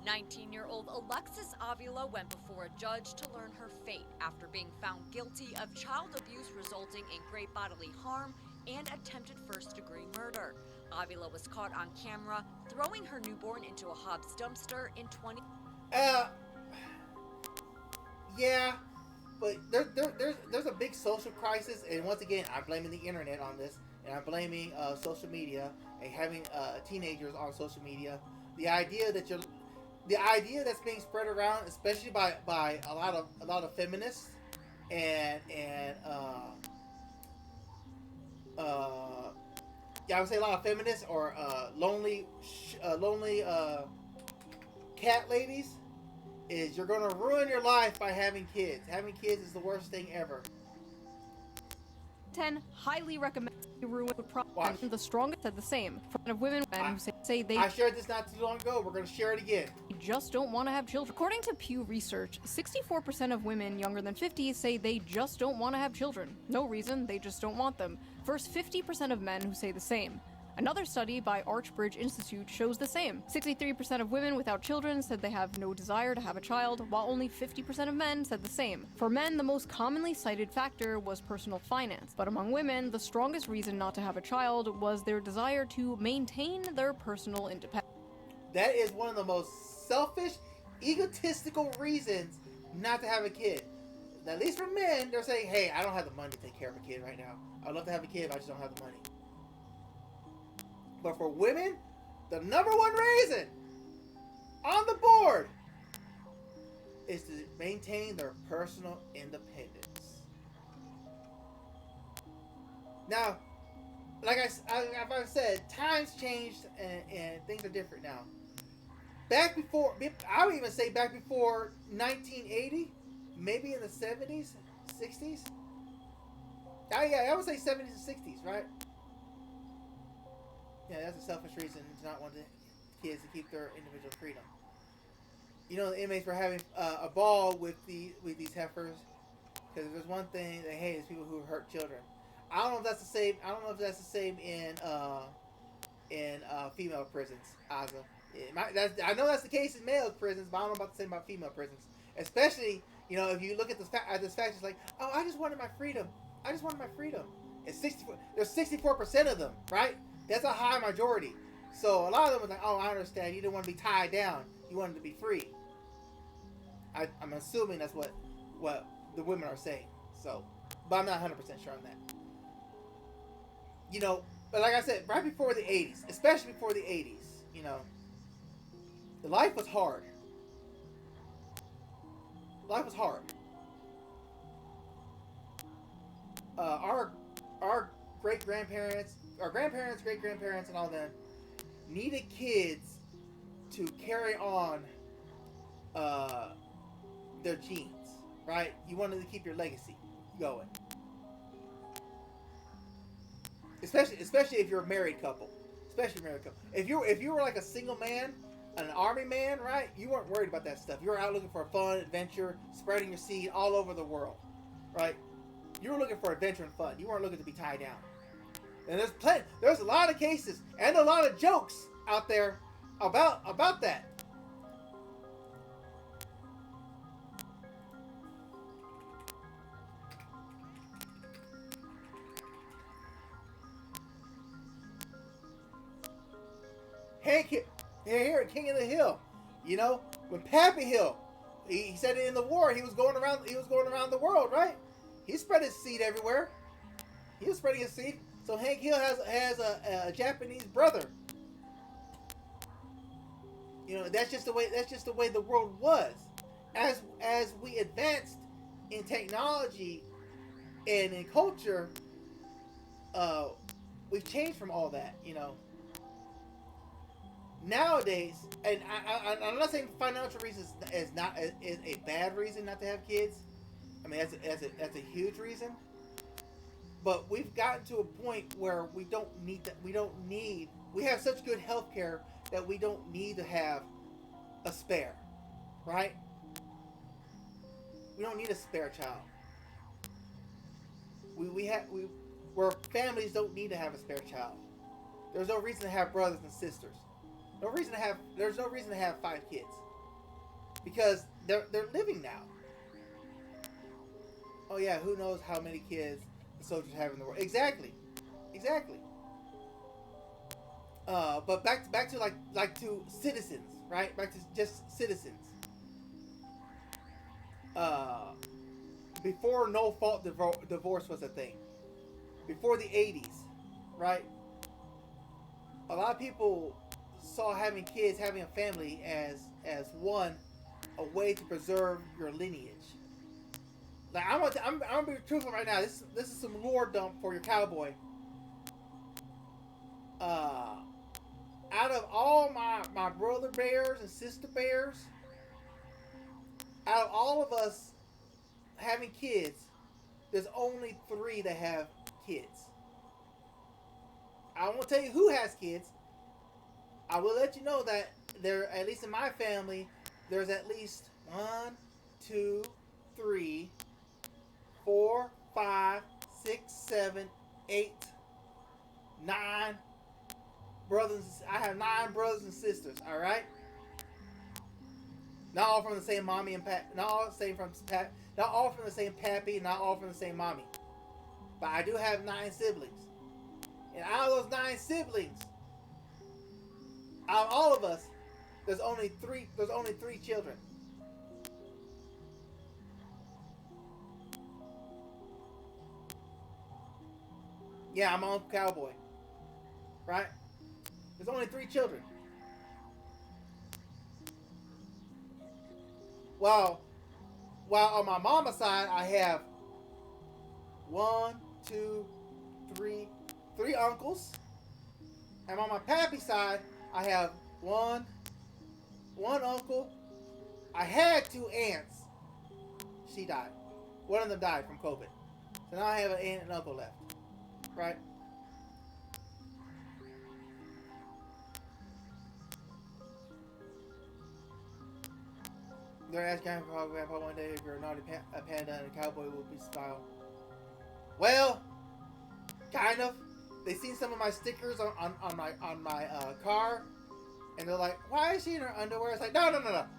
19-year-old Alexis Avila went before a judge to learn her fate after being found guilty of child abuse resulting in great bodily harm and attempted first-degree murder. Avila was caught on camera throwing her newborn into a Hobbs dumpster in 20... Yeah, but there's a big social crisis, and once again, I'm blaming the internet on this, and I'm blaming social media and having teenagers on social media. The idea that's being spread around, especially by a lot of feminists and yeah, I would say a lot of feminists or lonely cat ladies, is you're gonna ruin your life by having kids. Having kids is the worst thing ever. 10 highly recommend you ruin the problem. The strongest said the same. Of women who say they... I shared this not too long ago. We're going to share it again. Just don't want to have children. According to Pew Research, 64% of women younger than 50 say they just don't want to have children. No reason, they just don't want them. Versus 50% of men who say the same. Another study by Archbridge Institute shows the same. 63% of women without children said they have no desire to have a child, while only 50% of men said the same. For men, the most commonly cited factor was personal finance, but among women, the strongest reason not to have a child was their desire to maintain their personal independence. That is one of the most selfish, egotistical reasons not to have a kid. At least for men, they're saying, hey, I don't have the money to take care of a kid right now. I'd love to have a kid, but I just don't have the money. But for women, the number one reason on the board is to maintain their personal independence. Now, like I've said, times changed and things are different now. Back before, I would even say back before 1980, maybe in the 70s, 60s. Yeah, I would say 70s and 60s, right? Yeah, that's a selfish reason to not want the kids to keep their individual freedom. You know, the inmates were having a ball with these heifers because if there's one thing they hate is people who hurt children. I don't know if that's the same. I don't know if that's the same in female prisons, Asa. I know that's the case in male prisons, but I don't know about the same about female prisons. Especially, you know, if you look at this fact, it's like, oh, I just wanted my freedom. I just wanted my freedom. It's 64. There's 64% of them, right? That's a high majority. So a lot of them was like, oh, I understand. You didn't want to be tied down. You wanted to be free. I'm assuming that's what the women are saying. So, but I'm not 100% sure on that. You know, but like I said, right before the 80s, especially before the 80s, you know, the life was hard. Life was hard. Our great-grandparents, our grandparents, great-grandparents, and all them needed kids to carry on their genes, right? You wanted to keep your legacy going. Especially if you're a married couple. Especially a married couple. If you were like a single man, an army man, right? You weren't worried about that stuff. You were out looking for fun, adventure, spreading your seed all over the world, right? You were looking for adventure and fun. You weren't looking to be tied down. And there's a lot of cases and a lot of jokes out there about that. Hank here at King of the Hill, you know, when Pappy Hill, he said it in the war. He was going around the world, right? He spread his seed everywhere. He was spreading his seed. So Hank Hill has a Japanese brother. You know, that's just the way the world was. As we advanced in technology and in culture, we've changed from all that, you know. Nowadays, and I'm not saying financial reasons is a bad reason not to have kids. I mean, that's a huge reason. But we've gotten to a point where we don't need that. We have such good health care that we don't need to have a spare, right? We don't need a spare child. Where families don't need to have a spare child. There's no reason to have brothers and sisters. There's no reason to have 5 kids. Because they're living now. Oh yeah, who knows how many kids the soldiers have in the world. Exactly. But back to like to citizens, right? Back to just citizens. Before no fault divorce was a thing. Before the 80s, right? A lot of people saw having kids, having a family as a way to preserve your lineage. Like I'm gonna be truthful right now. This is some lore dump for your cowboy. Out of all my brother bears and sister bears, out of all of us having kids, there's only 3 that have kids. I won't tell you who has kids. I will let you know that there, at least in my family, there's at least 1, 2, 3, 4, 5, 6, 7, 8, 9 brothers. I have 9 brothers and sisters. All right. Not all from the same mommy and pap. Not all from the same pappy. Not all from the same mommy. But I do have 9 siblings. And out of those 9 siblings, out of all of us, there's only 3 children. Yeah, I'm my Uncle Cowboy. Right? There's only 3 children. Well, on my mama's side, I have 1, 2, 3 uncles. And on my pappy's side, I have one uncle. I had 2 aunts. She died. One of them died from COVID. So now I have an aunt and uncle left. Right? They're asking Grandpa one day if you're a naughty panda and a cowboy will be smile. Well, Kind of. They seen some of my stickers on my car, and they're like, "Why is she in her underwear?" It's like, no.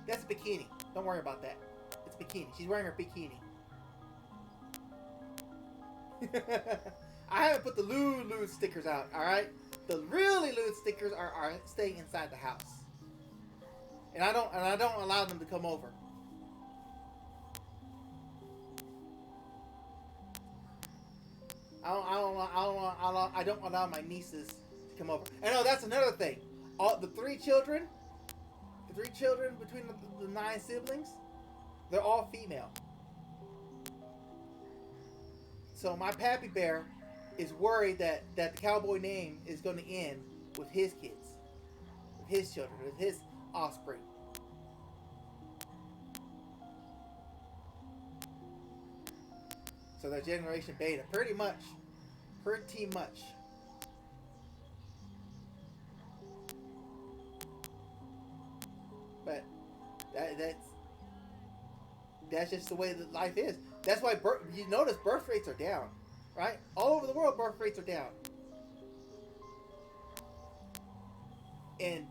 That's a bikini. Don't worry about that. It's bikini. She's wearing her bikini. I haven't put the lewd stickers out. All right, the really lewd stickers are staying inside the house, and I don't allow them to come over. I don't allow my nieces to come over. And no, that's another thing. All the three children between the 9 siblings, they're all female. So my pappy bear is worried that the cowboy name is going to end with his kids, with his children, with his offspring. So they're Generation Beta, pretty much. But that's just the way that life is. That's why you notice birth rates are down, right? All over the world, birth rates are down. And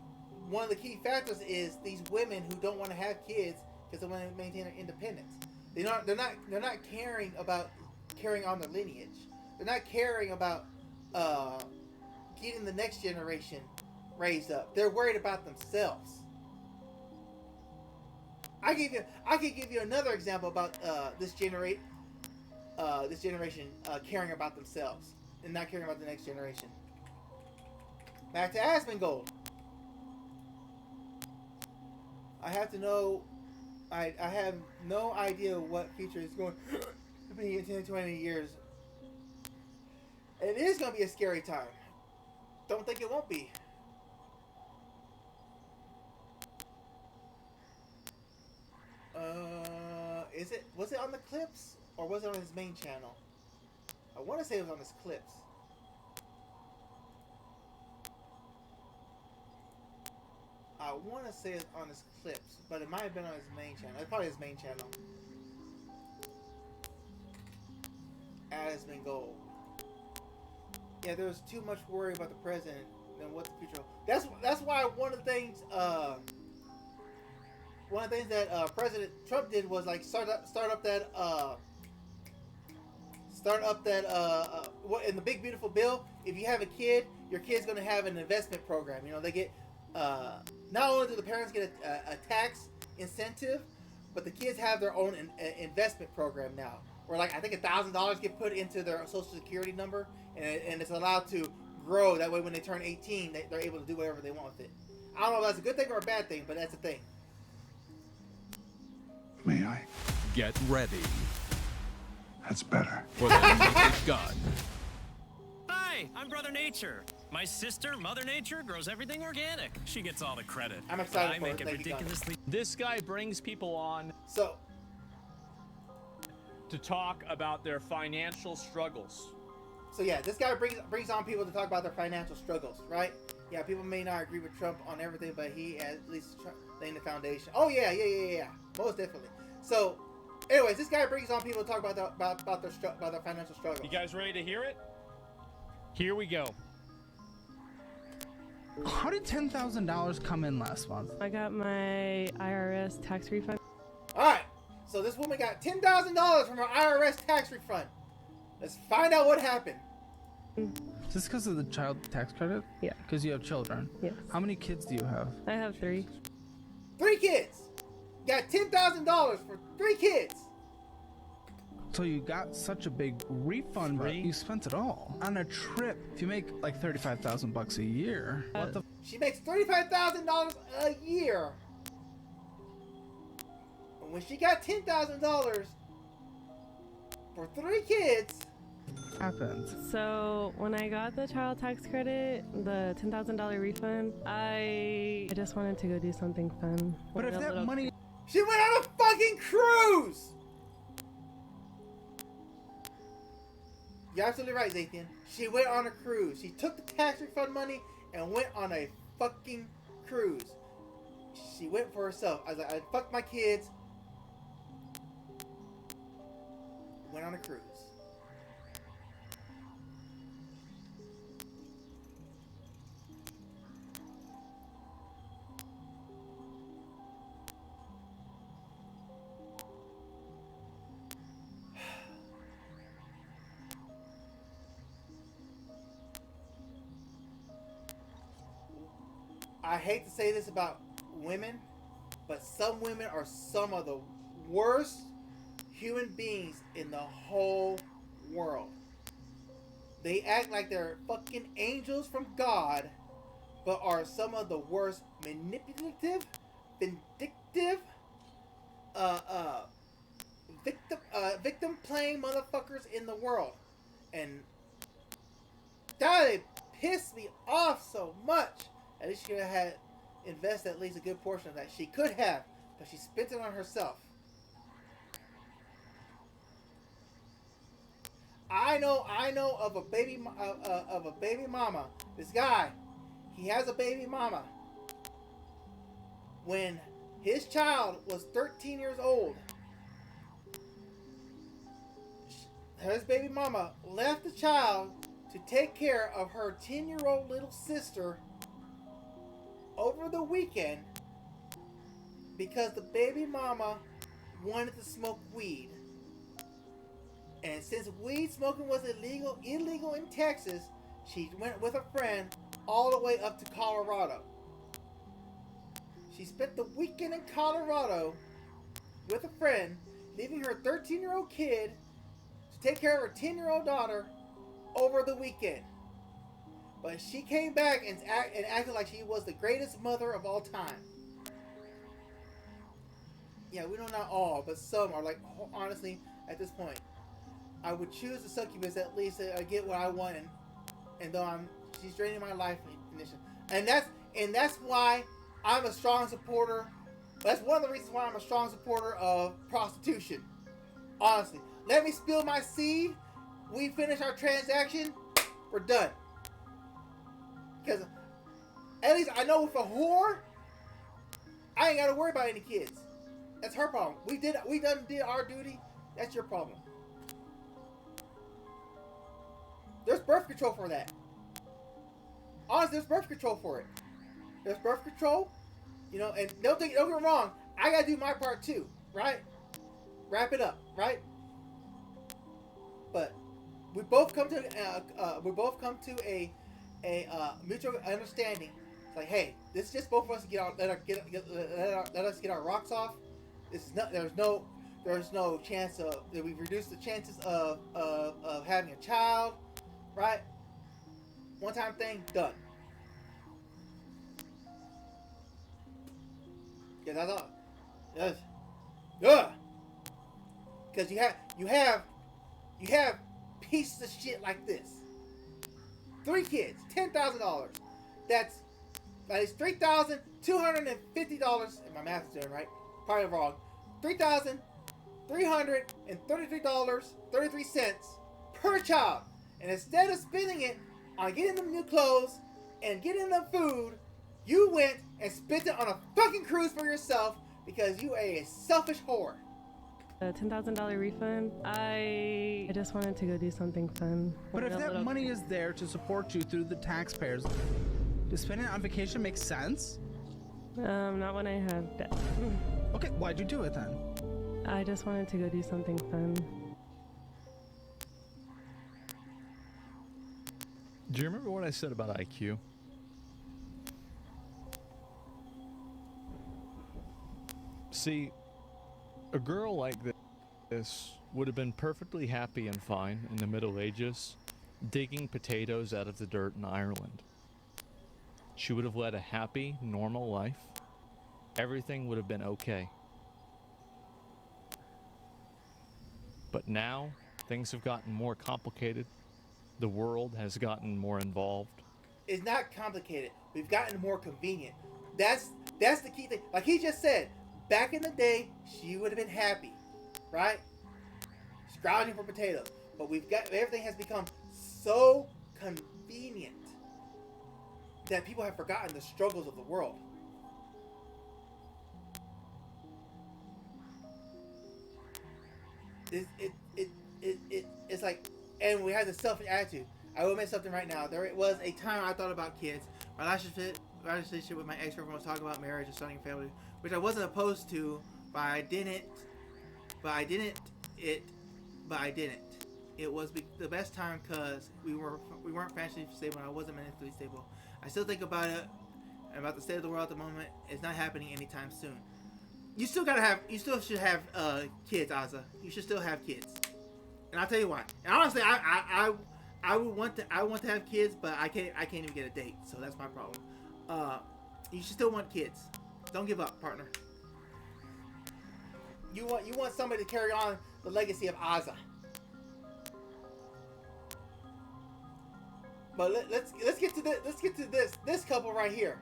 one of the key factors is these women who don't want to have kids because they want to maintain their independence. They're not caring about carrying on their lineage. They're not caring about getting the next generation raised up. They're worried about themselves. I could give you another example about this generation caring about themselves and not caring about the next generation. Back to Asmongold. I have to know. I have no idea what future is going to be in 10, 20 years. It is going to be a scary time. Don't think it won't be. Was it on the clips or was it on his main channel? I want to say it was on his clips. I want to say it's on his clips, but it might have been on his main channel. It's probably his main channel. Asmongold. Yeah, there was too much worry about the president than what the future. That's why one of the things that President Trump did was like start up that what in the big beautiful bill. If you have a kid, your kid's going to have an investment program. You know, they get not only do the parents get a tax incentive, but the kids have their own investment program now. Where like I think $1,000 get put into their social security number, and it's allowed to grow. That way, when they turn 18, they're able to do whatever they want with it. I don't know if that's a good thing or a bad thing, but that's a thing. May I? Get ready That's better. for the naked gun. Hi, I'm Brother Nature. My sister, Mother Nature, grows everything organic. She gets all the credit. I'm excited I for make it. it Thank you, ridiculously. This guy brings people on to talk about their financial struggles. So yeah, this guy brings on people to talk about their financial struggles, right? Yeah, people may not agree with Trump on everything, but he at least laying the foundation. Oh yeah, most definitely. So, anyways, this guy brings on people to talk about their financial struggles. You guys ready to hear it? Here we go. How did $10,000 come in last month? I got my IRS tax refund. All right, so this woman got $10,000 from her IRS tax refund. Let's find out what happened. Is this because of the child tax credit? Yeah. Because you have children? Yes. How many kids do you have? I have 3. 3 kids. Got $10,000 for 3 kids. So you got such a big refund, but you spent it all on a trip. If you make like $35,000 a year, what the? She makes $35,000 a year. And when she got $10,000 for 3 kids, Happens. So when I got the child tax credit, the $10,000 refund, I just wanted to go do something fun. But if that money, she went on a fucking cruise. You're absolutely right, Zathan. She went on a cruise. She took the tax refund money and went on a fucking cruise. She went for herself. I was like, I fucked my kids. Went on a cruise. I hate to say this about women, but some women are some of the worst human beings in the whole world. They act like they're fucking angels from God, but are some of the worst manipulative, vindictive, victim playing motherfuckers in the world. And that it pissed me off so much. At least she had invested at least a good portion of that. She could have, but she spent it on herself. I know of a baby mama. This guy, he has a baby mama. When his child was 13 years old, his baby mama left the child to take care of her 10-year-old little sister over the weekend because the baby mama wanted to smoke weed. And since weed smoking was illegal in Texas, she went with a friend all the way up to Colorado. She spent the weekend in Colorado with a friend, leaving her 13-year-old kid to take care of her 10-year-old daughter over the weekend. But she came back and acted like she was the greatest mother of all time. Yeah, we know not all, but some are like, honestly, at this point, I would choose the succubus at least to get what I want, and though she's draining my life initially, and that's why I'm a strong supporter. That's one of the reasons why I'm a strong supporter of prostitution. Honestly, let me spill my seed. We finish our transaction, we're done. Because at least I know with a whore, I ain't gotta worry about any kids. That's her problem. We did our duty. That's your problem. There's birth control for that. Honestly, there's birth control for it. There's birth control, and don't get me wrong. I gotta do my part too, right? Wrap it up, right? But we both come to a mutual understanding. It's like, hey, this is just both of us to let us get our rocks off. This is not. There's no chance of that. We reduce the chances of having a child. Right? One time thing, done. Yeah, that's all. Yes. Yeah. Because you have pieces of shit like this. 3 kids, $10,000. That's $3,250. If my math is doing right, probably wrong. $3,333.33 per child. And instead of spending it on getting them new clothes and getting them food, you went and spent it on a fucking cruise for yourself because you are a selfish whore. A $10,000 refund. I just wanted to go do something fun. But if that money is there to support you through the taxpayers, to spend it on vacation makes sense? Not when I have debt. Okay, why'd you do it then? I just wanted to go do something fun. Do you remember what I said about IQ? See, a girl like this would have been perfectly happy and fine in the Middle Ages, digging potatoes out of the dirt in Ireland. She would have led a happy, normal life. Everything would have been okay. But now, things have gotten more complicated. The world has gotten more involved. It's not complicated. We've gotten more convenient. That's the key thing. Like he just said, back in the day, she would have been happy, right? Scrounging for potatoes. But everything has become so convenient that people have forgotten the struggles of the world. It's like, and we have the selfish attitude. I will admit something right now. There was a time I thought about kids. My relationship with my ex-girlfriend was talking about marriage and starting a family, which I wasn't opposed to, but I didn't. It was the best time because we weren't financially stable and I wasn't mentally stable. I still think about it about the state of the world at the moment. It's not happening anytime soon. You still should have kids, Azza. You should still have kids. And I'll tell you why. And honestly, I want to have kids, but I can't even get a date. So that's my problem. You should still want kids. Don't give up, partner. You want somebody to carry on the legacy of Azza. But let's get to this couple right here.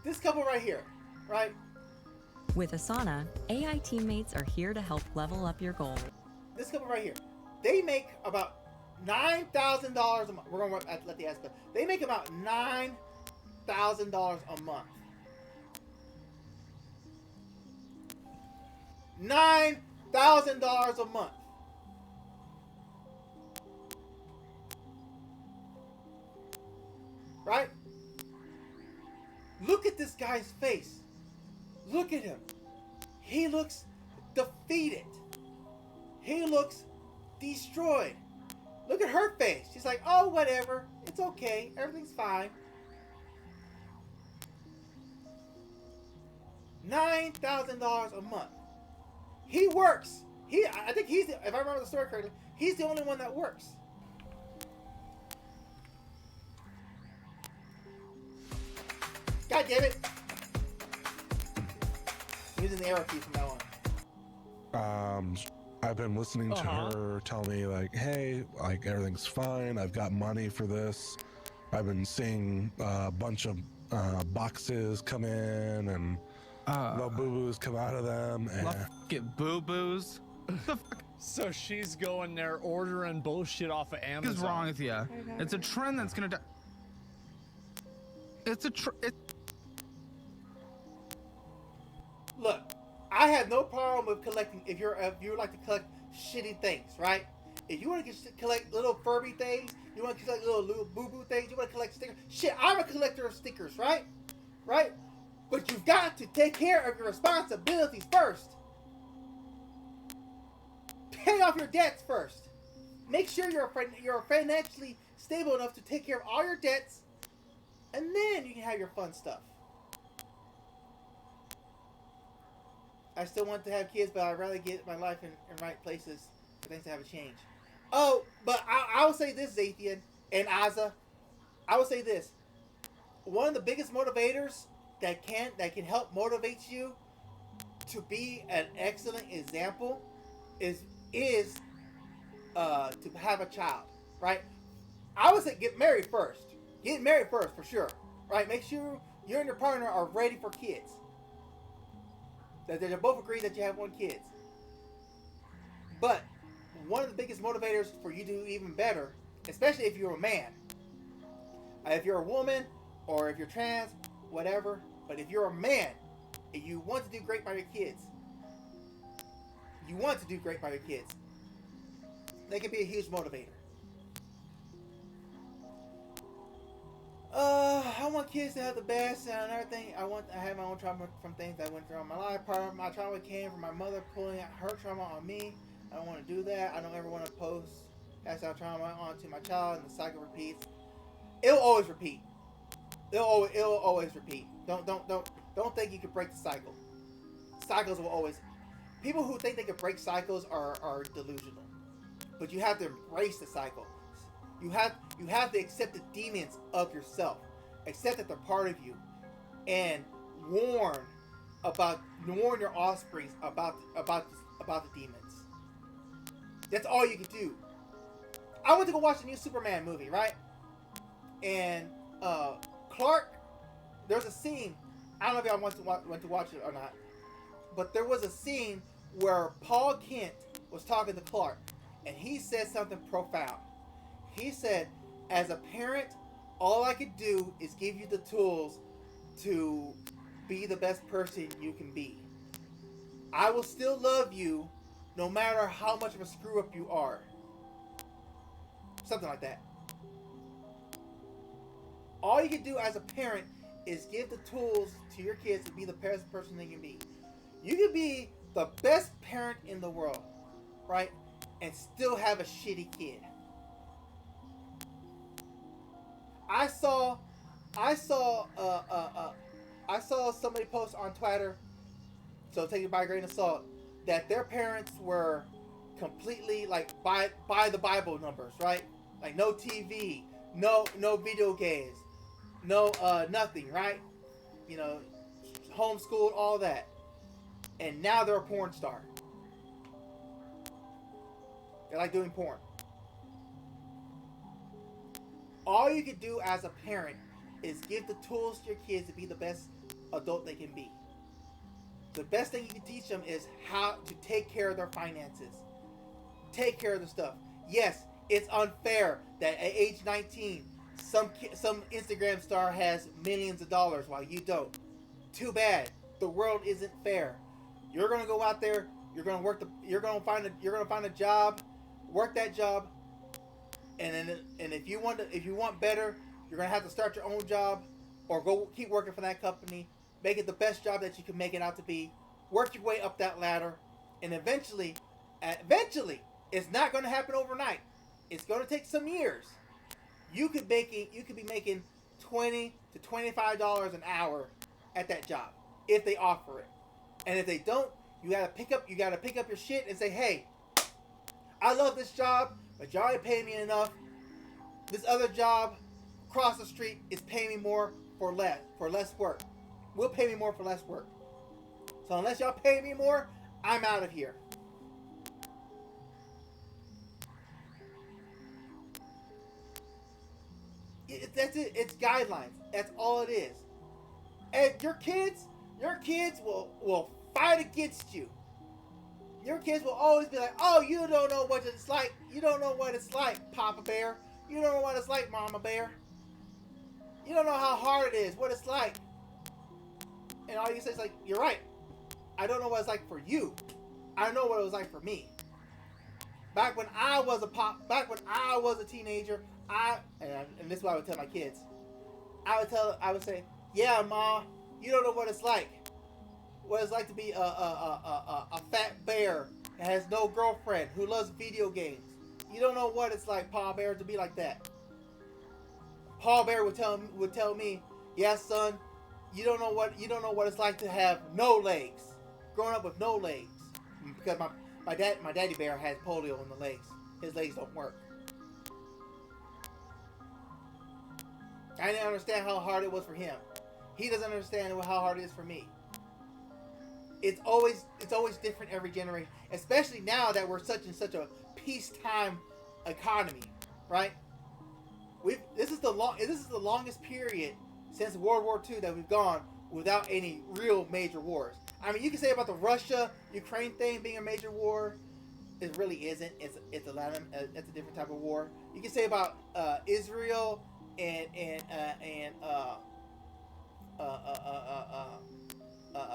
This couple right here, right? With Asana, AI teammates are here to help level up your goals. This couple right here, they make about $9,000 a month. We're gonna let the aspect. They make about $9,000 a month. $9,000 a month. Right? Look at this guy's face. Look at him. He looks defeated. He looks destroyed. Look at her face. She's like, oh, whatever. It's okay. Everything's fine. $9,000 a month. He works. I think if I remember the story correctly, he's the only one that works. God damn it. I'm using the arrow key from now on. I've been listening to her tell me like, hey, like everything's fine. I've got money for this. I've been seeing a bunch of boxes come in and no boo-boos come out of them. And Get boo-boos. So she's going there ordering bullshit off of Amazon. What's wrong with you? It's a trend that's gonna die. Look, I have no problem with collecting. If you like to collect shitty things, right? If you want to collect little Furby things, you want to collect little boo-boo things, you want to collect stickers. Shit, I'm a collector of stickers, right? Right? But you've got to take care of your responsibilities first. Pay off your debts first. Make sure you're financially stable enough to take care of all your debts, and then you can have your fun stuff. I still want to have kids, but I'd rather get my life in right places for things to have a change. Oh, but I will say this, Zathian and Azza. I will say this. One of the biggest motivators that can help motivate you to be an excellent example is to have a child, right? I would say get married first. Get married first for sure, right? Make sure you and your partner are ready for kids. That they're both agreed that you have one kid. But one of the biggest motivators for you to do even better, especially if you're a man, if you're a woman, or if you're trans, whatever, but if you're a man and you want to do great by your kids, they can be a huge motivator. I want kids to have the best, and another thing, I have my own trauma from things I went through in my life. Part of my trauma came from my mother pulling out her trauma on me. I don't want to do that. I don't ever want to pass that trauma onto my child, and the cycle repeats. It'll always repeat. It'll always repeat. Don't think you can break the cycle. Cycles will always. People who think they can break cycles are delusional. But you have to embrace the cycle. You have to accept the demons of yourself. Accept that they're part of you, and warn your offspring about the demons. That's all you can do. I went to go watch the new Superman movie, right? And Clark, there's a scene. I don't know if y'all went to watch it or not, but there was a scene where Paul Kent was talking to Clark, and he said something profound. He said, as a parent, all I could do is give you the tools to be the best person you can be. I will still love you no matter how much of a screw up you are. Something like that. All you can do as a parent is give the tools to your kids to be the best person they can be. You can be the best parent in the world, right? And still have a shitty kid. I saw I saw somebody post on Twitter, so take it by a grain of salt, that their parents were completely like by the Bible numbers, right? Like no TV, no video games, no nothing, right? You know, homeschooled, all that, and now they're a porn star. They like doing porn. All you can do as a parent is give the tools to your kids to be the best adult they can be. The best thing you can teach them is how to take care of their finances. Take care of the stuff. Yes, it's unfair that at age 19, some Instagram star has millions of dollars while you don't. Too bad. The world isn't fair. You're gonna go out there. You're gonna work. You're gonna find a job. Work that job. And if you want better, you're gonna have to start your own job, or go keep working for that company. Make it the best job that you can make it out to be. Work your way up that ladder, and eventually, it's not gonna happen overnight. It's gonna take some years. You could be making $20 to $25 an hour at that job if they offer it. And if they don't, you gotta pick up your shit and say, hey, I love this job, but y'all ain't paying me enough. This other job across the street is paying me more for less work. Will pay me more for less work. So unless y'all pay me more, I'm out of here. That's it. It's guidelines. That's all it is. And your kids will fight against you. Your kids will always be like, oh, you don't know what it's like. You don't know what it's like, Papa Bear. You don't know what it's like, Mama Bear. You don't know how hard it is, what it's like. And all you say is like, you're right. I don't know what it's like for you. I know what it was like for me. Back when I was a teenager, and this is what I would tell my kids. I would say, yeah, Ma, you don't know what it's like. What it's like to be a fat bear that has no girlfriend, who loves video games. You don't know what it's like, Pa Bear, to be like that. Pa Bear would tell me, yeah, son, you don't know what it's like to have no legs. Growing up with no legs. Because my daddy bear has polio in the legs. His legs don't work. I didn't understand how hard it was for him. He doesn't understand how hard it is for me. It's always different every generation, especially now that we're such a peacetime economy, right? This is the longest period since World War II that we've gone without any real major wars. I mean, you can say about the Russia-Ukraine thing being a major war. It really isn't. It's a different type of war. You can say about Israel and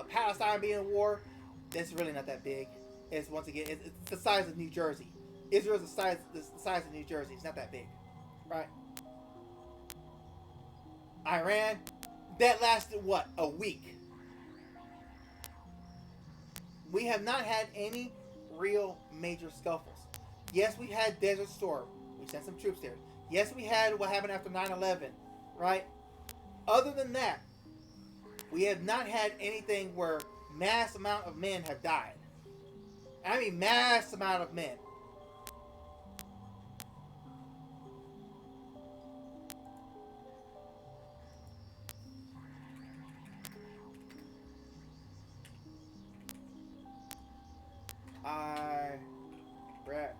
Palestine being in war. That's really not that big. It's the size of New Jersey. Israel's the size of New Jersey. It's not that big, right? Iran, that lasted what, a week. We have not had any real major scuffles. Yes, we had Desert Storm. We sent some troops there. Yes, we had what happened after 9/11, right? Other than that, we have not had anything where mass amount of men have died. I mean mass amount of men. Iraq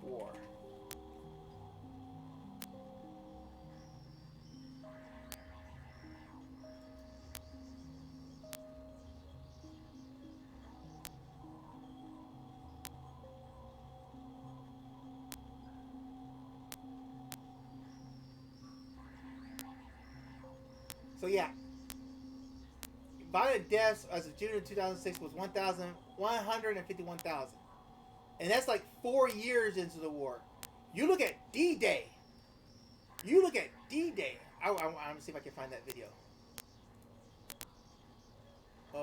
War. So yeah, violent deaths as of June of 2006 was 151,000, and that's like 4 years into the war. You look at D-Day. I'm gonna see if I can find that video. So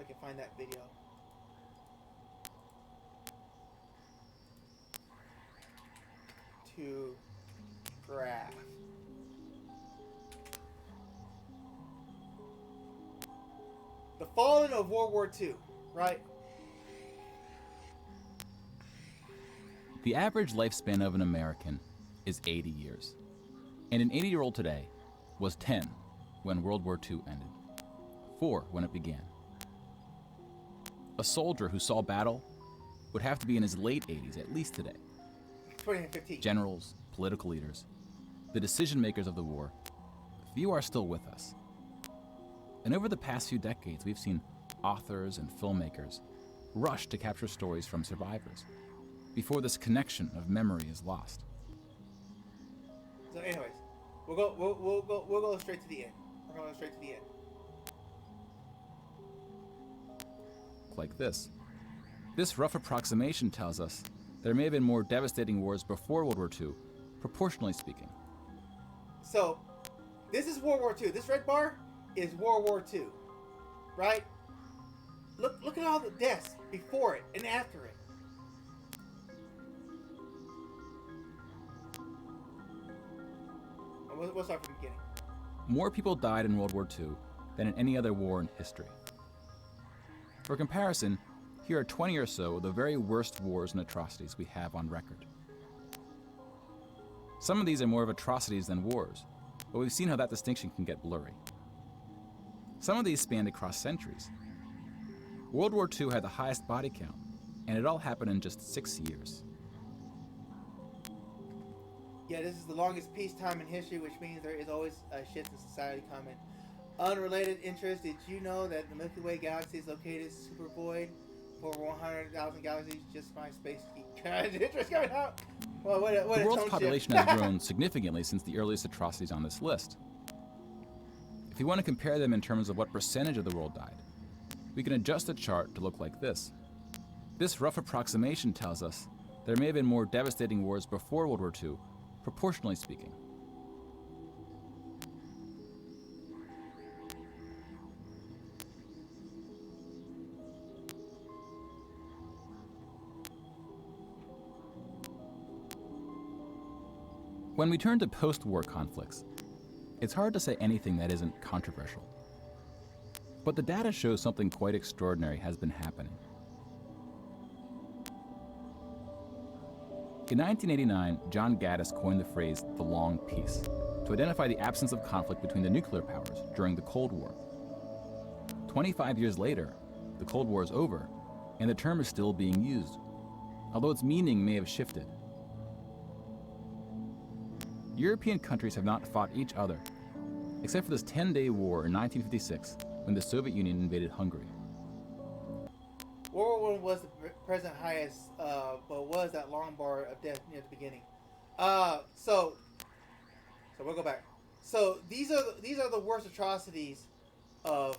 I can find that video. To The falling of World War II, right? The average lifespan of an American is 80 years. And an 80-year-old today was 10 when World War II ended, 4 when it began. A soldier who saw battle would have to be in his late 80s at least today. 2015. Generals, political leaders, the decision makers of the war, few are still with us. And over the past few decades, we've seen authors and filmmakers rush to capture stories from survivors before this connection of memory is lost. So anyways, we'll go straight to the end. We're going straight to the end. Like this. This rough approximation tells us there may have been more devastating wars before World War II, proportionally speaking. So, this is World War II. This red bar is World War II, right? Look at all the deaths before it and after it. We'll start from the beginning. More people died in World War II than in any other war in history. For comparison, here are 20 or so of the very worst wars and atrocities we have on record. Some of these are more of atrocities than wars, but we've seen how that distinction can get blurry. Some of these spanned across centuries. World War II had the highest body count, and it all happened in just 6 years. Yeah, this is the longest peacetime in history, which means there is always shifts in society coming. Unrelated interest, did you know that the Milky Way galaxy is located super void for over 100,000 galaxies? Just my space geek interest coming out. Well, what the world's population has grown significantly since the earliest atrocities on this list. If you want to compare them in terms of what percentage of the world died, we can adjust the chart to look like this. This rough approximation tells us there may have been more devastating wars before World War II, proportionally speaking. When we turn to post-war conflicts, it's hard to say anything that isn't controversial. But the data shows something quite extraordinary has been happening. In 1989, John Gaddis coined the phrase the long peace to identify the absence of conflict between the nuclear powers during the Cold War. 25 years later, the Cold War is over, and the term is still being used, although its meaning may have shifted. European countries have not fought each other, except for this 10-day war in 1956 when the Soviet Union invaded Hungary. World War I was the present highest, but was that long bar of death near the beginning. So we'll go back. So these are the worst atrocities of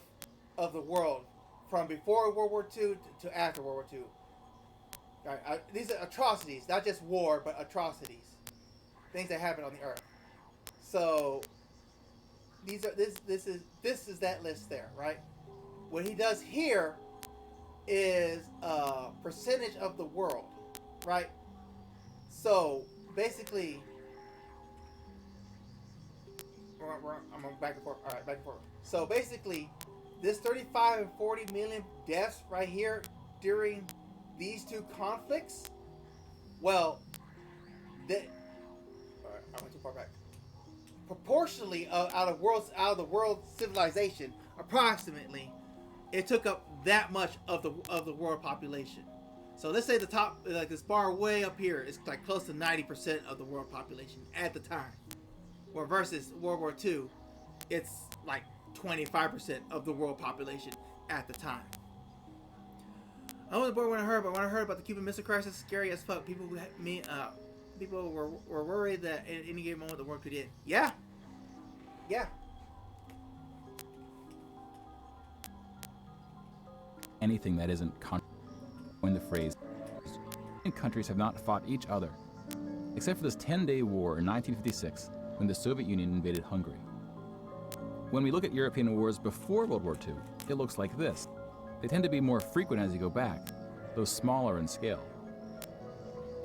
the world from before World War II to after World War II. All right, these are atrocities, not just war, but atrocities, things that happen on the earth. So this is that list there, right? What he does here is a percentage of the world, right? So basically, I'm going back and forth. All right, back and forth. So basically, this 35 and 40 million deaths right here during these two conflicts, well, all right, I went too far back. Proportionally, out of the world civilization, approximately, it took up that much of the world population. So let's say the top, like this bar way up here, is like close to 90% of the world population at the time. Where versus World War II, it's like 25% of the world population at the time. I was bored when I heard about the Cuban Missile Crisis. Scary as fuck. People were worried that at any given moment the world could end. Yeah. Anything that isn't when the phrase countries have not fought each other, except for this 10-day war in 1956 when the Soviet Union invaded Hungary. When we look at European wars before World War II, it looks like this. They tend to be more frequent as you go back, though smaller in scale.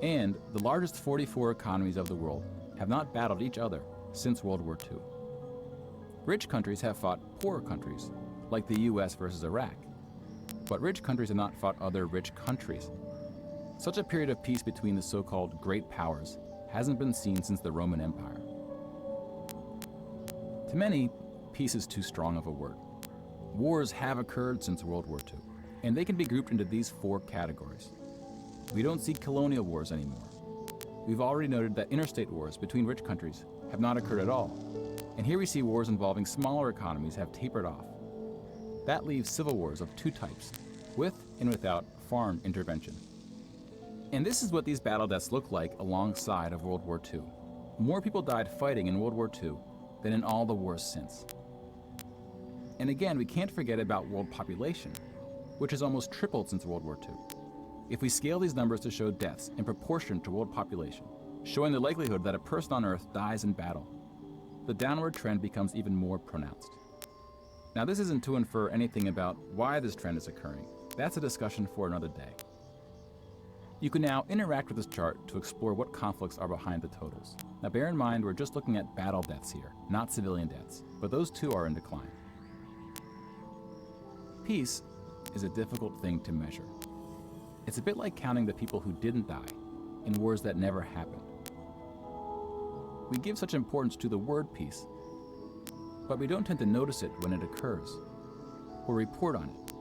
And the largest 44 economies of the world have not battled each other since World War II. Rich countries have fought poorer countries, like the US versus Iraq. But rich countries have not fought other rich countries. Such a period of peace between the so-called great powers hasn't been seen since the Roman Empire. To many, peace is too strong of a word. Wars have occurred since World War II, and they can be grouped into these 4 categories. We don't see colonial wars anymore. We've already noted that interstate wars between rich countries have not occurred at all, and here we see wars involving smaller economies have tapered off. That leaves civil wars of 2 types, with and without foreign intervention. And this is what these battle deaths look like alongside of World War II. More people died fighting in World War II than in all the wars since. And again, we can't forget about world population, which has almost tripled since World War II. If we scale these numbers to show deaths in proportion to world population, showing the likelihood that a person on Earth dies in battle, the downward trend becomes even more pronounced. Now, this isn't to infer anything about why this trend is occurring. That's a discussion for another day. You can now interact with this chart to explore what conflicts are behind the totals. Now, bear in mind, we're just looking at battle deaths here, not civilian deaths, but those too are in decline. Peace is a difficult thing to measure. It's a bit like counting the people who didn't die in wars that never happened. We give such importance to the word peace, but we don't tend to notice it when it occurs, or report on it.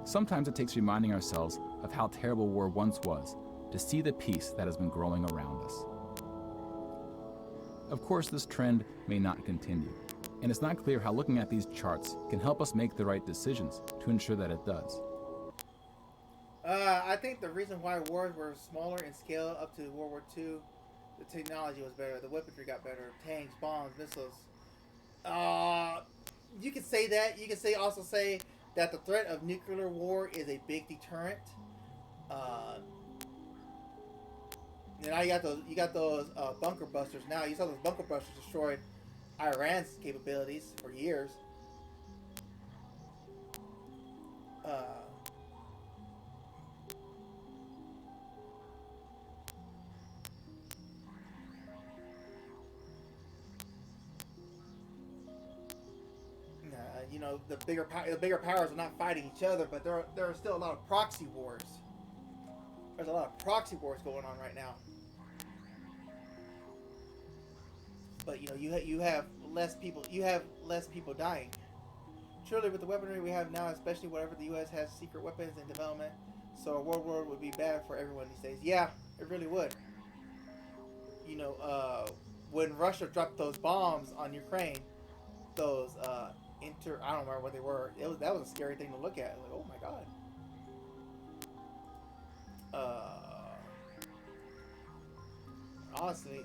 Sometimes it takes reminding ourselves of how terrible war once was to see the peace that has been growing around us. Of course, this trend may not continue, and it's not clear how looking at these charts can help us make the right decisions to ensure that it does. I think the reason why wars were smaller in scale up to World War II, the technology was better, the weaponry got better, tanks, bombs, missiles. You could say that. You could also say that the threat of nuclear war is a big deterrent. And now you got those bunker busters. Now you saw those bunker busters destroyed Iran's capabilities for years. You know, the bigger powers are not fighting each other, but there are still a lot of proxy wars. There's a lot of proxy wars going on right now. But you know, you have less people. You have less people dying. Surely, with the weaponry we have now, especially whatever the U.S. has secret weapons in development, so a world war would be bad for everyone these days. Yeah, it really would. You know, when Russia dropped those bombs on Ukraine, those I don't remember what they were. That was a scary thing to look at. Like, oh my god. Honestly,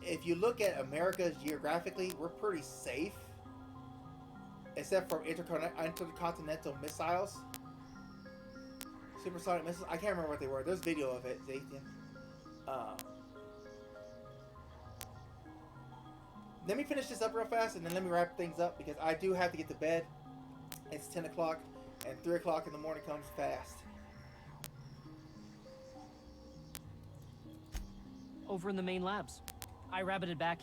if you look at America geographically, we're pretty safe, except for intercontinental missiles, supersonic missiles. I can't remember what they were. There's video of it, Zathan. Let me finish this up real fast, and then let me wrap things up, because I do have to get to bed. It's 10 o'clock, and 3 o'clock in the morning comes fast. Over in the main labs. I rabbited back.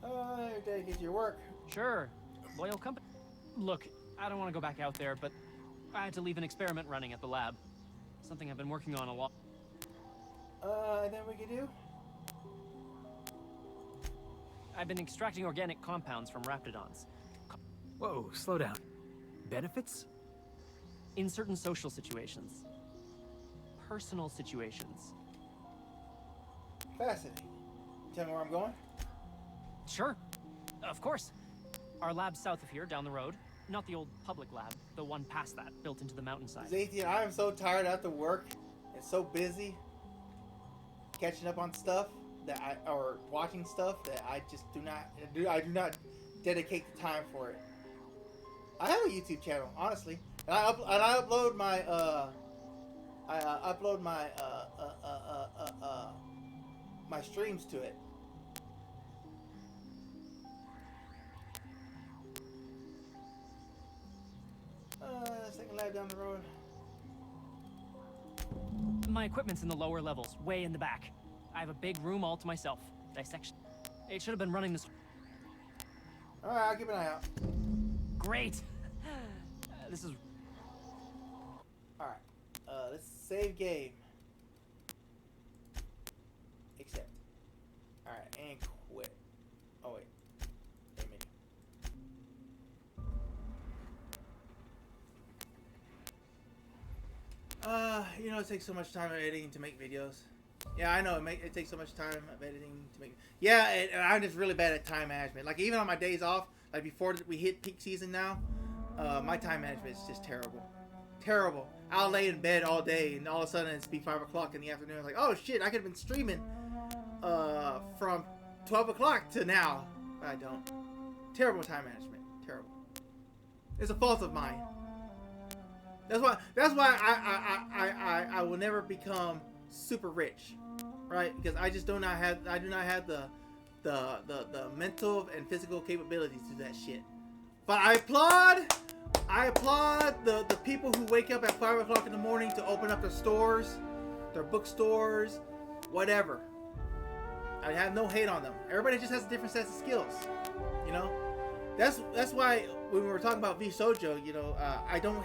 You're dedicated to your work. Sure. Loyal company. Look, I don't want to go back out there, but I had to leave an experiment running at the lab. Something I've been working on a lot. And then we can do? I've been extracting organic compounds from raptidons. Whoa, slow down. Benefits? In certain social situations. Personal situations. Fascinating. Tell me where I'm going? Sure. Of course. Our lab's south of here, down the road. Not the old public lab, the one past that, built into the mountainside. Zathan, I am so tired after work and so busy catching up on stuff or watching stuff that I just do not dedicate the time for it. I have a YouTube channel, honestly, and I upload my my streams to it. Second lab down the road. My equipment's in the lower levels, way in the back. I have a big room all to myself. Dissection. It should have been running this. Alright, I'll keep an eye out. Great. This is... Alright. Let's save game. Accept. Alright, and quit. Oh, wait. Wait a minute. You know, it takes so much time of editing to make videos. Yeah, I know, it takes so much time of editing to make... Yeah, and I'm just really bad at time management. Like, even on my days off, like before we hit peak season now, my time management is just terrible. Terrible. I'll lay in bed all day, and all of a sudden it's be 5 o'clock in the afternoon. Like, oh shit, I could have been streaming from 12 o'clock to now. But I don't. Terrible time management. Terrible. It's a fault of mine. That's why I will never become super rich, right? Because I just do not have the mental and physical capabilities to do that shit. But I applaud the people who wake up at 5 o'clock in the morning to open up their stores, their bookstores, whatever. I have no hate on them. Everybody just has a different set of skills, you know. That's why when we were talking about V Shoujo, you know, I don't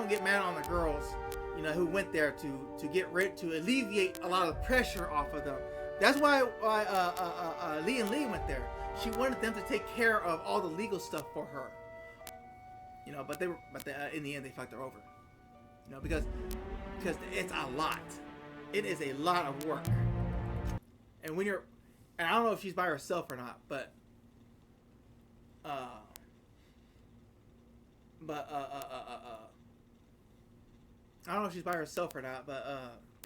get mad on the girls, you know, who went there to alleviate a lot of pressure off of them. That's why Lee and Lee went there. She wanted them to take care of all the legal stuff for her. You know, but in the end they fucked her over. You know, because it's a lot. It is a lot of work. And when and I don't know if she's by herself or not, but I don't know if she's by herself or not, but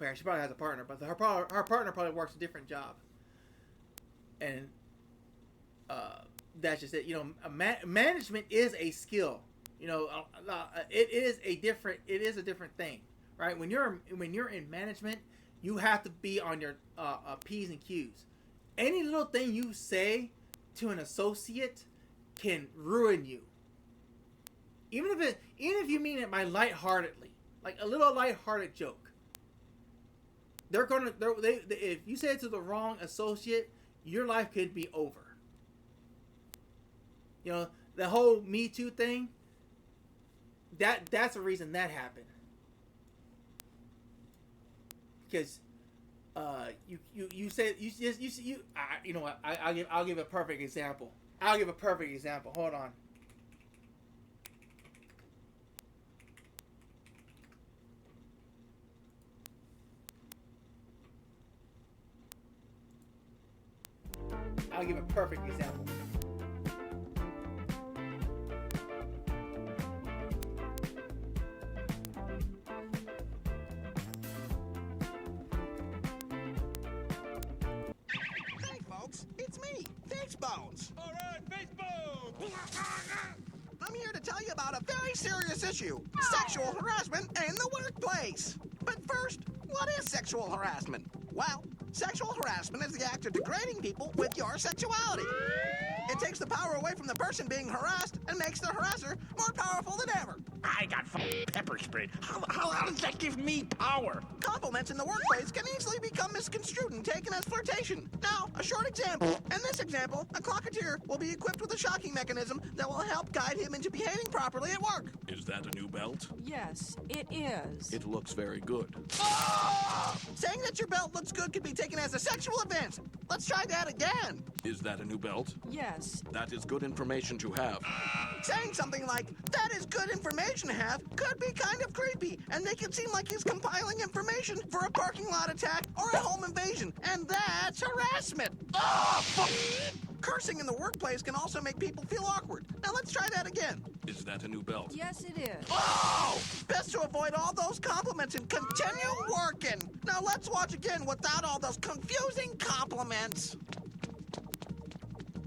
yeah, she probably has a partner. But her partner probably works a different job, and that's just it. You know, management is a skill. You know, it is a different thing, right? When you're in management, you have to be on your P's and Q's. Any little thing you say to an associate can ruin you. Even if you mean it by lightheartedly, like a little lighthearted joke. If you say it to the wrong associate, your life could be over. You know, the whole Me Too thing. That's the reason that happened. Because you know what? I'll give a perfect example. Hold on. I'll give a perfect example. Hey folks, it's me, Face Bones. All right, Face Bones. I'm here to tell you about a very serious issue: sexual harassment in the workplace. But first, what is sexual harassment? Well, sexual harassment is the act of degrading people with your sexuality. It takes the power away from the person being harassed and makes the harasser more powerful than ever. I got pepper sprayed. How does that give me power? Compliments in the workplace can easily become misconstrued and taken as flirtation. Now, a short example. In this example, a clocketeer will be equipped with a shocking mechanism that will help guide him into behaving properly at work. Is that a new belt? Yes, it is. It looks very good. Saying that your belt looks good could be taken as a sexual advance. Let's try that again. Is that a new belt? Yes. That is good information to have. Saying something like, that is good information to have, could be kind of creepy and make it seem like he's compiling information for a parking lot attack or a home invasion. And that's harassment. Cursing in the workplace can also make people feel awkward. Now let's try that again. Is that a new belt? Yes, it is. Best to avoid all those compliments and continue working. Now let's watch again without all those confusing compliments.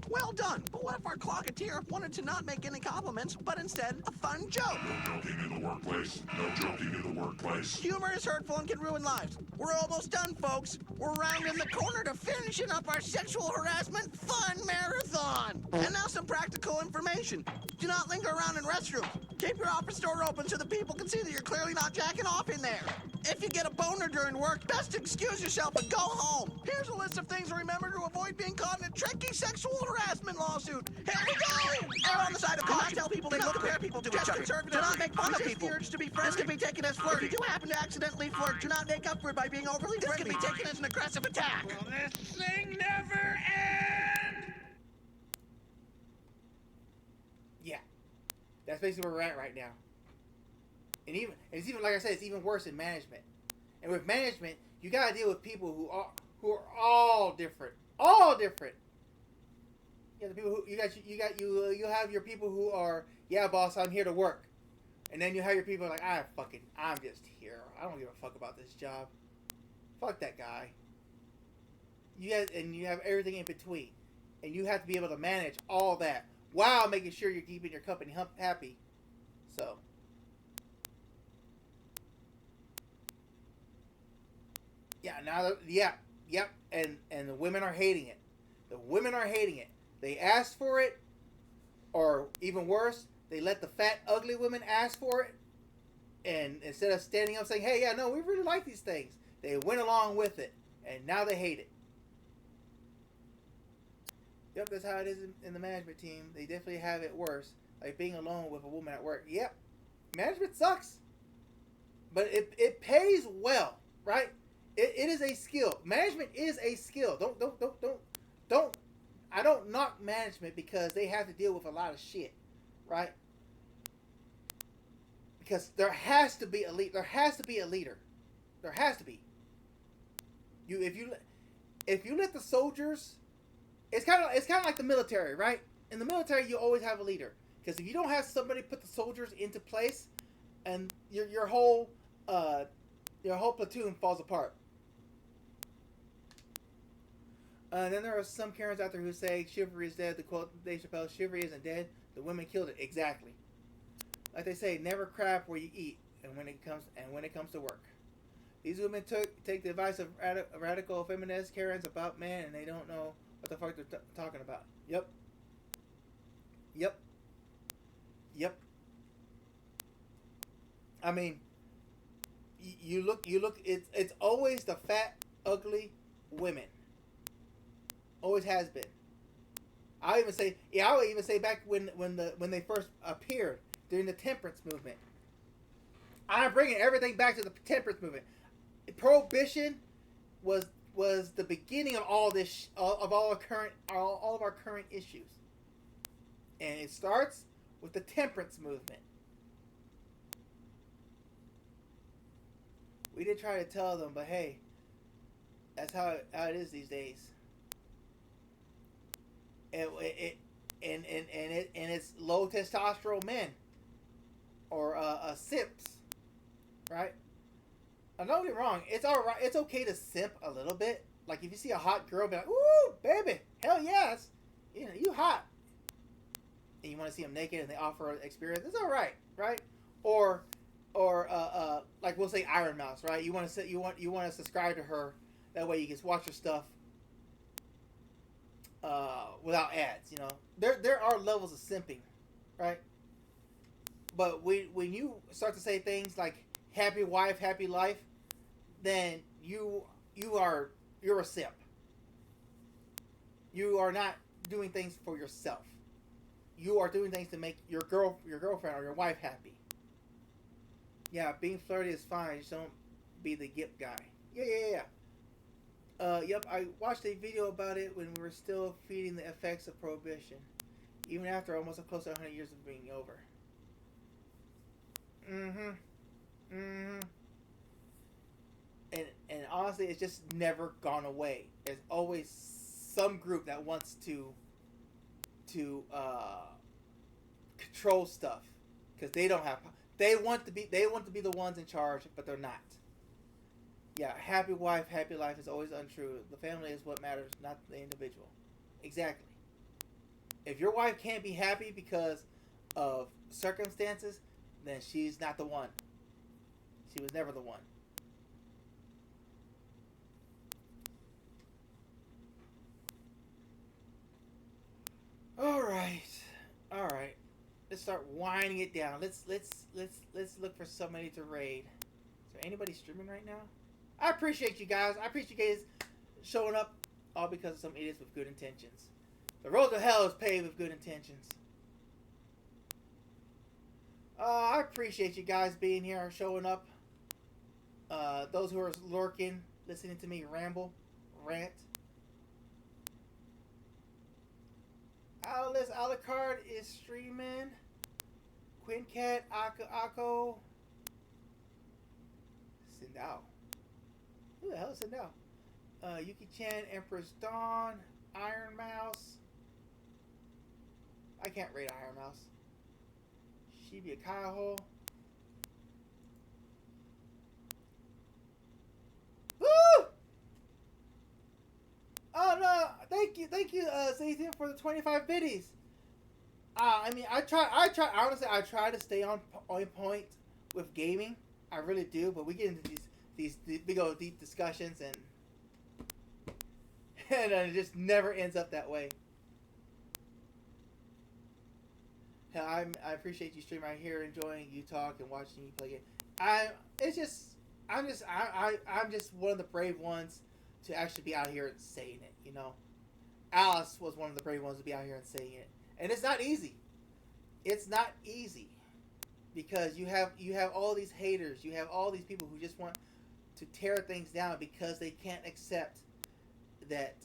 Well done, but what if our clocketeer wanted to not make any compliments, but instead a fun joke? No joking in the workplace. No joking in the workplace. Humor is hurtful and can ruin lives. We're almost done, folks. We're rounding the corner to finishing up our sexual harassment fun marathon. And now some practical information. Do not linger around in restrooms. Keep your office door open so the people can see that you're clearly not jacking off in there. If you get a boner during work, best excuse yourself and go home. Here's a list of things to remember to avoid being caught in a tricky sexual harassment lawsuit. Here we go! Err on the side of caution. Do not tell people they look compare people to each other. Do not make fun of people. The urge to be friendly. This can be taken as flirting. If you do happen to accidentally flirt, do not make up for it by being overly friendly. This can be taken as an aggressive attack. Will this thing never end? Yeah. That's basically where we're at right now. And it's even like I said, it's even worse in management. And with management, you gotta deal with people who are all different. All different. You have the people who you have your people who are, yeah, boss, I'm here to work. And then you have your people like, I'm just here. I don't give a fuck about this job. Fuck that guy. You have everything in between. And you have to be able to manage all that while making sure you're keeping your company happy. So. Yeah, yep. And the women are hating it. The women are hating it. They asked for it, or even worse, they let the fat, ugly women ask for it. And instead of standing up saying, hey, yeah, no, we really like these things, they went along with it. And now they hate it. Yep, that's how it is in the management team. They definitely have it worse. Like being alone with a woman at work. Yep, management sucks. But it pays well, right? It is a skill. Management is a skill. Don't. I don't knock management because they have to deal with a lot of shit, right? Because there has to be a leader. There has to be a leader. There has to be. If you let the soldiers, it's kind of like the military, right? In the military, you always have a leader. Because if you don't have somebody put the soldiers into place, and your whole platoon falls apart. Then there are some Karens out there who say chivalry is dead. To quote Dave Chappelle, chivalry isn't dead. The women killed it. Exactly. Like they say, never crap where you eat. And when it comes to work, these women take the advice of radical feminist Karens about men, and they don't know what the fuck they're talking about. Yep. I mean, you look. It's always the fat, ugly women. Always has been. I would even say back when they first appeared during the temperance movement. I'm bringing everything back to the temperance movement. Prohibition was the beginning of all this all of our current issues, and it starts with the temperance movement. We did try to tell them, but hey, that's how it is these days. And it's low testosterone men or simps, right? Now, don't get me wrong. It's all right. It's okay to simp a little bit. Like if you see a hot girl, be like, "Ooh, baby, hell yes, you hot." And you want to see them naked, and they offer an experience. It's all right, right? Or like we'll say Iron Mouse, right? You want to subscribe to her. That way you can watch her stuff without ads. You know, there are levels of simping, right? But when you start to say things like happy wife, happy life, then you're a simp. You are not doing things for yourself. You are doing things to make your girlfriend or your wife happy. Yeah, being flirty is fine. Just don't be the gip guy. Yeah. Yep, I watched a video about it when we were still feeding the effects of Prohibition, even after almost close to 100 years of being over. And honestly, it's just never gone away. There's always some group that wants to control stuff because they don't have. They want to be the ones in charge, but they're not. Yeah, happy wife, happy life is always untrue. The family is what matters, not the individual. Exactly. If your wife can't be happy because of circumstances, then she's not the one. She was never the one. All right. Let's start winding it down. Let's look for somebody to raid. Is there anybody streaming right now? I appreciate you guys. I appreciate you guys showing up, all because of some idiots with good intentions. The road to hell is paved with good intentions. I appreciate you guys being here, showing up. Those who are lurking, listening to me ramble, rant. Alice Alucard is streaming. Quincat, Ako. Sindao. Who the hell is Sindao? Yuki-chan, Empress Dawn, Iron Mouse. I can't rate Iron Mouse. Shibuya Kaiho. Woo! Oh no! Thank you, Zathan, for the 25 biddies. I mean, I try. Honestly, I try to stay on point with gaming. I really do, but we get into these big old deep discussions, and it just never ends up that way. I appreciate you streaming right here, enjoying you talk and watching you play it. I'm just one of the brave ones to actually be out here and saying it, you know. Alice was one of the brave ones to be out here and saying it. And it's not easy. It's not easy. Because you have all these haters, you have all these people who just want to tear things down because they can't accept that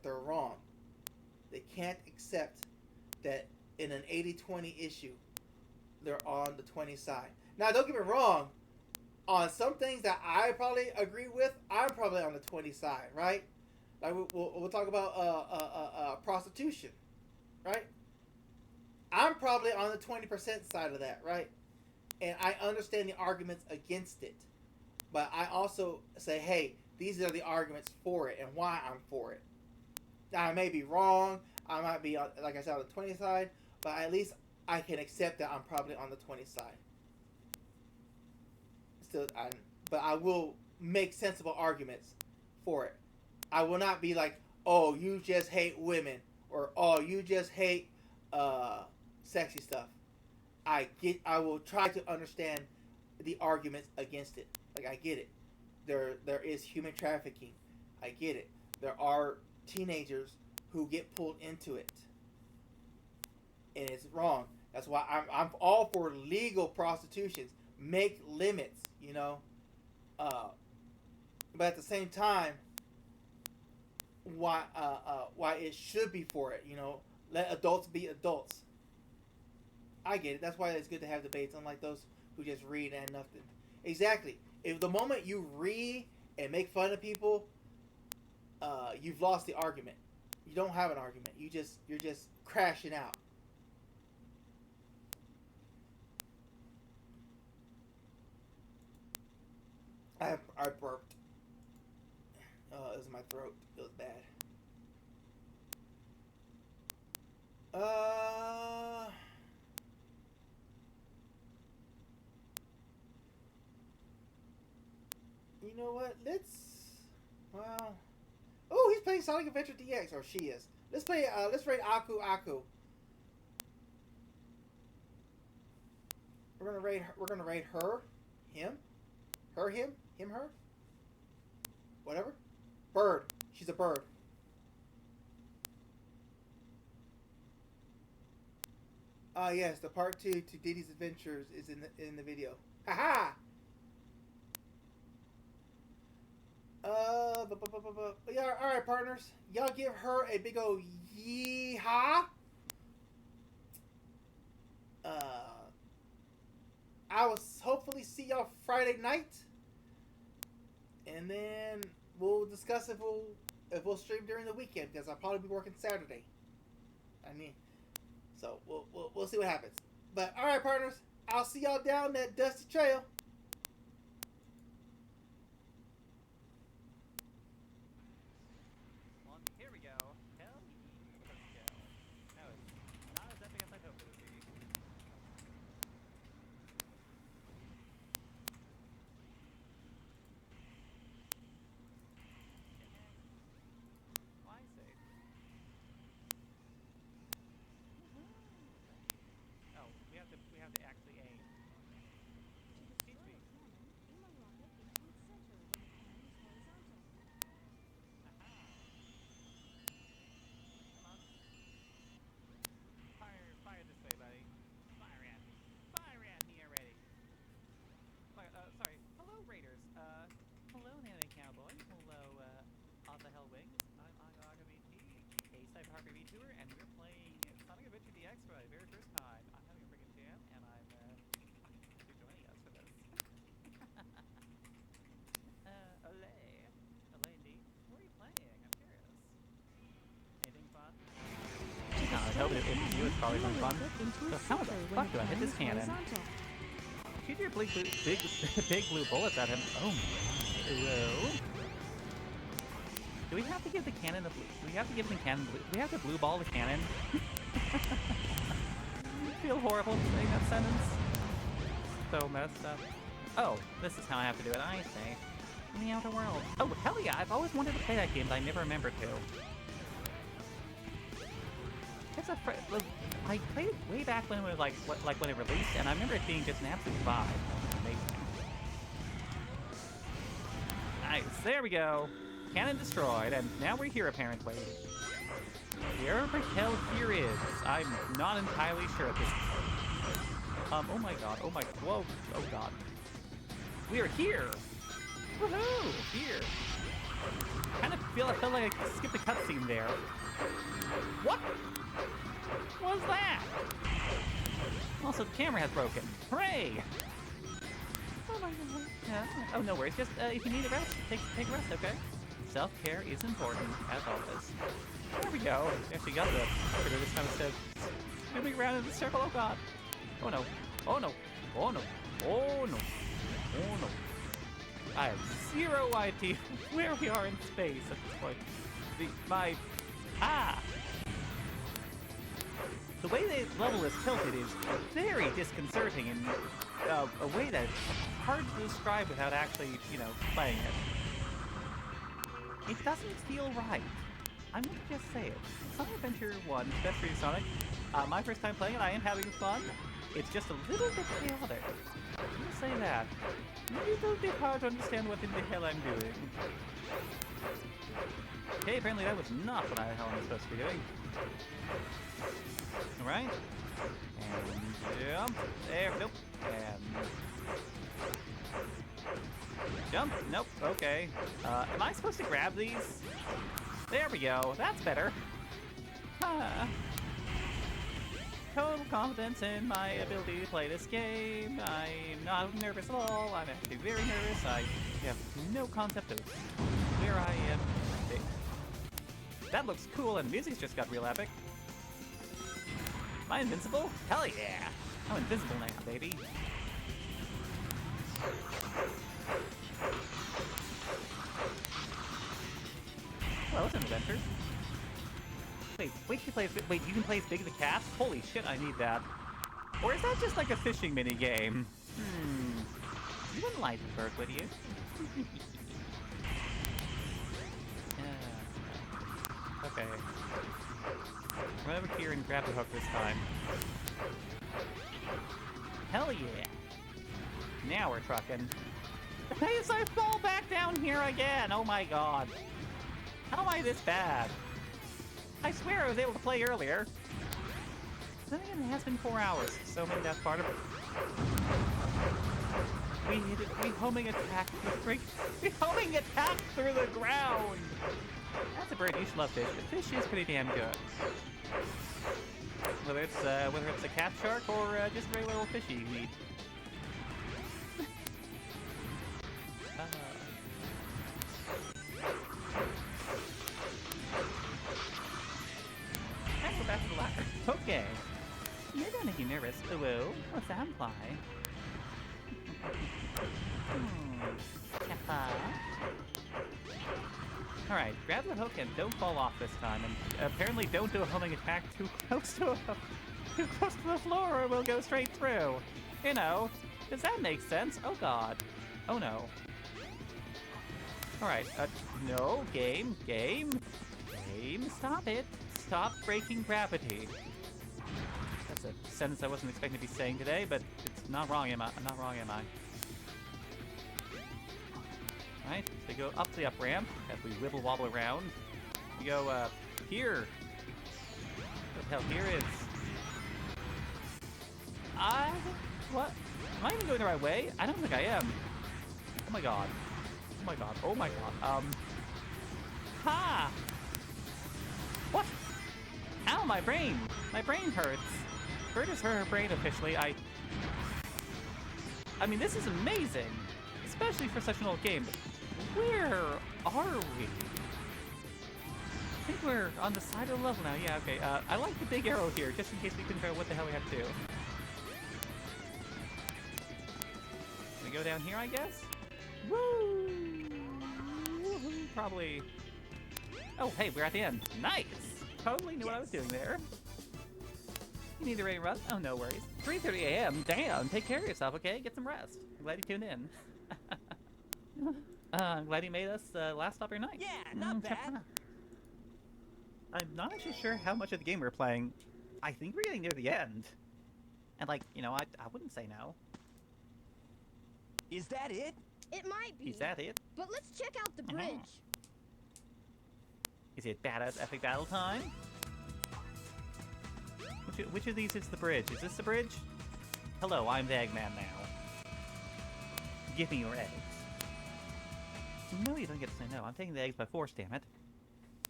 they're wrong. They can't accept that in an 80-20 issue, they're on the 20 side. Now, don't get me wrong. On some things that I probably agree with, I'm probably on the 20 side, right? Like we'll talk about prostitution, right? I'm probably on the 20% side of that, right? And I understand the arguments against it, but I also say, hey, these are the arguments for it and why I'm for it. Now, I may be wrong. I might be, like I said, on the 20 side, but at least I can accept that I'm probably on the 20 side. But I will make sensible arguments for it. I will not be like, oh, you just hate women, or oh, you just hate sexy stuff. I will try to understand the arguments against it. Like, I get it. There is human trafficking. I get it. There are teenagers who get pulled into it, and it's wrong. That's why I'm all for legal prostitutions. Make limits, you know. But at the same time, why it should be for it, you know. Let adults be adults. I get it. That's why it's good to have debates, unlike those who just read and nothing. Exactly. If the moment you read and make fun of people, you've lost the argument. You don't have an argument. You're just crashing out. I burped. It was in my throat. It was bad. You know what? Well. Oh, he's playing Sonic Adventure DX, or she is. Let's rate Aku. We're gonna rate her, him, her, him, her. Whatever. Bird. She's a bird. Yes, the part 2 to Diddy's Adventures is in the video. Haha. Yeah, all right, partners. Y'all give her a big old yeehaw. I will hopefully see y'all Friday night, and then we'll discuss if we'll stream during the weekend, because I'll probably be working Saturday. So we'll see what happens. But all right, partners, I'll see y'all down that dusty trail. Here we go. Hell, let's go. No, it's not as epic as I hoped it would be. Why safe? Thanks for my very first time. I'm having a freaking jam, and I'm you're joining us for this. Olay. Olay indeed. What are you playing? I'm curious. Anything fun? No, I hope it you it's probably some fun. So how the fuck do I hit this cannon? Shoot your big blue bullets at him. Oh my god. Whoa. Do we have to give the cannon the blue? Do we have to give the cannon blue? Do we have to blue ball the cannon? I feel horrible saying that sentence. So messed up. Oh, this is how I have to do it. I see. In the outer world. Oh, hell yeah! I've always wanted to play that game, but I never remember to. It's a I played it way back when it was like when it released, and I remember it being just an absolute vibe. Amazing. Nice. There we go. Cannon destroyed, and now we're here apparently. Wherever the hell here is, I'm not entirely sure at this point. Oh my god, oh my, whoa, oh god. We are here! Woohoo! Here! I felt like I skipped a cutscene there. What? What was that? Also, the camera has broken. Hooray! Oh my god. Yeah. Oh, no worries. Just, if you need a rest, take a rest, okay? Self-care is important, as always. There we go. We actually got the critter this time instead of moving around in the circle. Oh god. Oh no. Oh no. Oh no. Oh no. Oh no. I have zero idea where we are in space at this point. The way the level is tilted is very disconcerting in a way that's hard to describe without actually, you know, playing it. It doesn't feel right. I'm gonna just say it. Sonic Adventure 1, especially Sonic, my first time playing it, I am having fun. It's just a little bit chaotic. I'll say that. A little bit hard to understand what in the hell I'm doing. Okay, apparently that was not what the hell I'm supposed to be doing. Alright. And jump. There. Nope. And jump. Nope. Okay. Am I supposed to grab these? There we go. That's better. Total confidence in my ability to play this game. I'm not nervous at all. I'm actually very nervous. I have no concept of where I am. That looks cool, and the music's just got real epic. Am I invincible? Hell yeah! I'm invincible now, baby. Well, it's an adventure. Wait, you can play as Big the Cat? Holy shit, I need that. Or is that just like a fishing mini game? You wouldn't like the bird, would you? Okay. Run over here and grab the hook this time. Hell yeah! Now we're trucking. As I fall back down here again! Oh my god. How am I this bad? I swear I was able to play earlier. Then again, it has been 4 hours, so maybe that's part of it. We hit it. We homing attack. We homing attack through the ground. That's a bird. You should love fish. The fish is pretty damn good. Whether it's a cat shark or just a regular old fish you eat. And we're back to the ladder. Okay. You're gonna make me nervous. Whoa. What's that imply? Alright, grab the hook and don't fall off this time, and apparently don't do a homing attack too close to the floor or we'll go straight through. You know, does that make sense? Oh god. Oh no. Alright, no, game, stop it. Stop breaking gravity. That's a sentence I wasn't expecting to be saying today, but it's not wrong, am I? I'm not wrong, am I? Alright, so we go up the up ramp as we wibble wobble around. We go here. What the hell here is? What? Am I even going the right way? I don't think I am. Oh my god. Oh my god. Oh my god. Ha! What? Ow, my brain! My brain hurts. Bird has her brain officially. I mean, this is amazing, especially for such an old game. Where are we? I think we're on the side of the level now. Yeah, okay. I like the big arrow here, just in case we couldn't figure out what the hell we have to do. We go down here, I guess? Woo! Woohoo! Probably. Oh, hey, we're at the end. Nice! Totally knew what I was doing there. You need a rain run? Oh, no worries. 3:30 a.m. Damn, take care of yourself, okay? Get some rest. I'm glad you tuned in. I'm glad you made us last stop your night. Yeah, not bad. I'm not actually sure how much of the game we're playing. I think we're getting near the end. And, like, you know, I wouldn't say no. Is that it? It might be. Is that it? But let's check out the bridge. Is it badass epic battle time? Which of these is the bridge? Is this the bridge? Hello, I'm the Eggman now. Give me your eggs. No, you don't get to say no. I'm taking the eggs by force, damn it.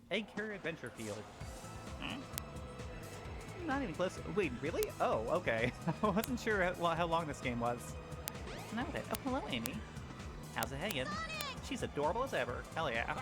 Egg Carrier Adventure Field. Not even close. Wait, really? Oh, okay. I wasn't sure how long this game was. Now that. Oh, hello, Amy. How's it hanging? She's adorable as ever. Hell yeah.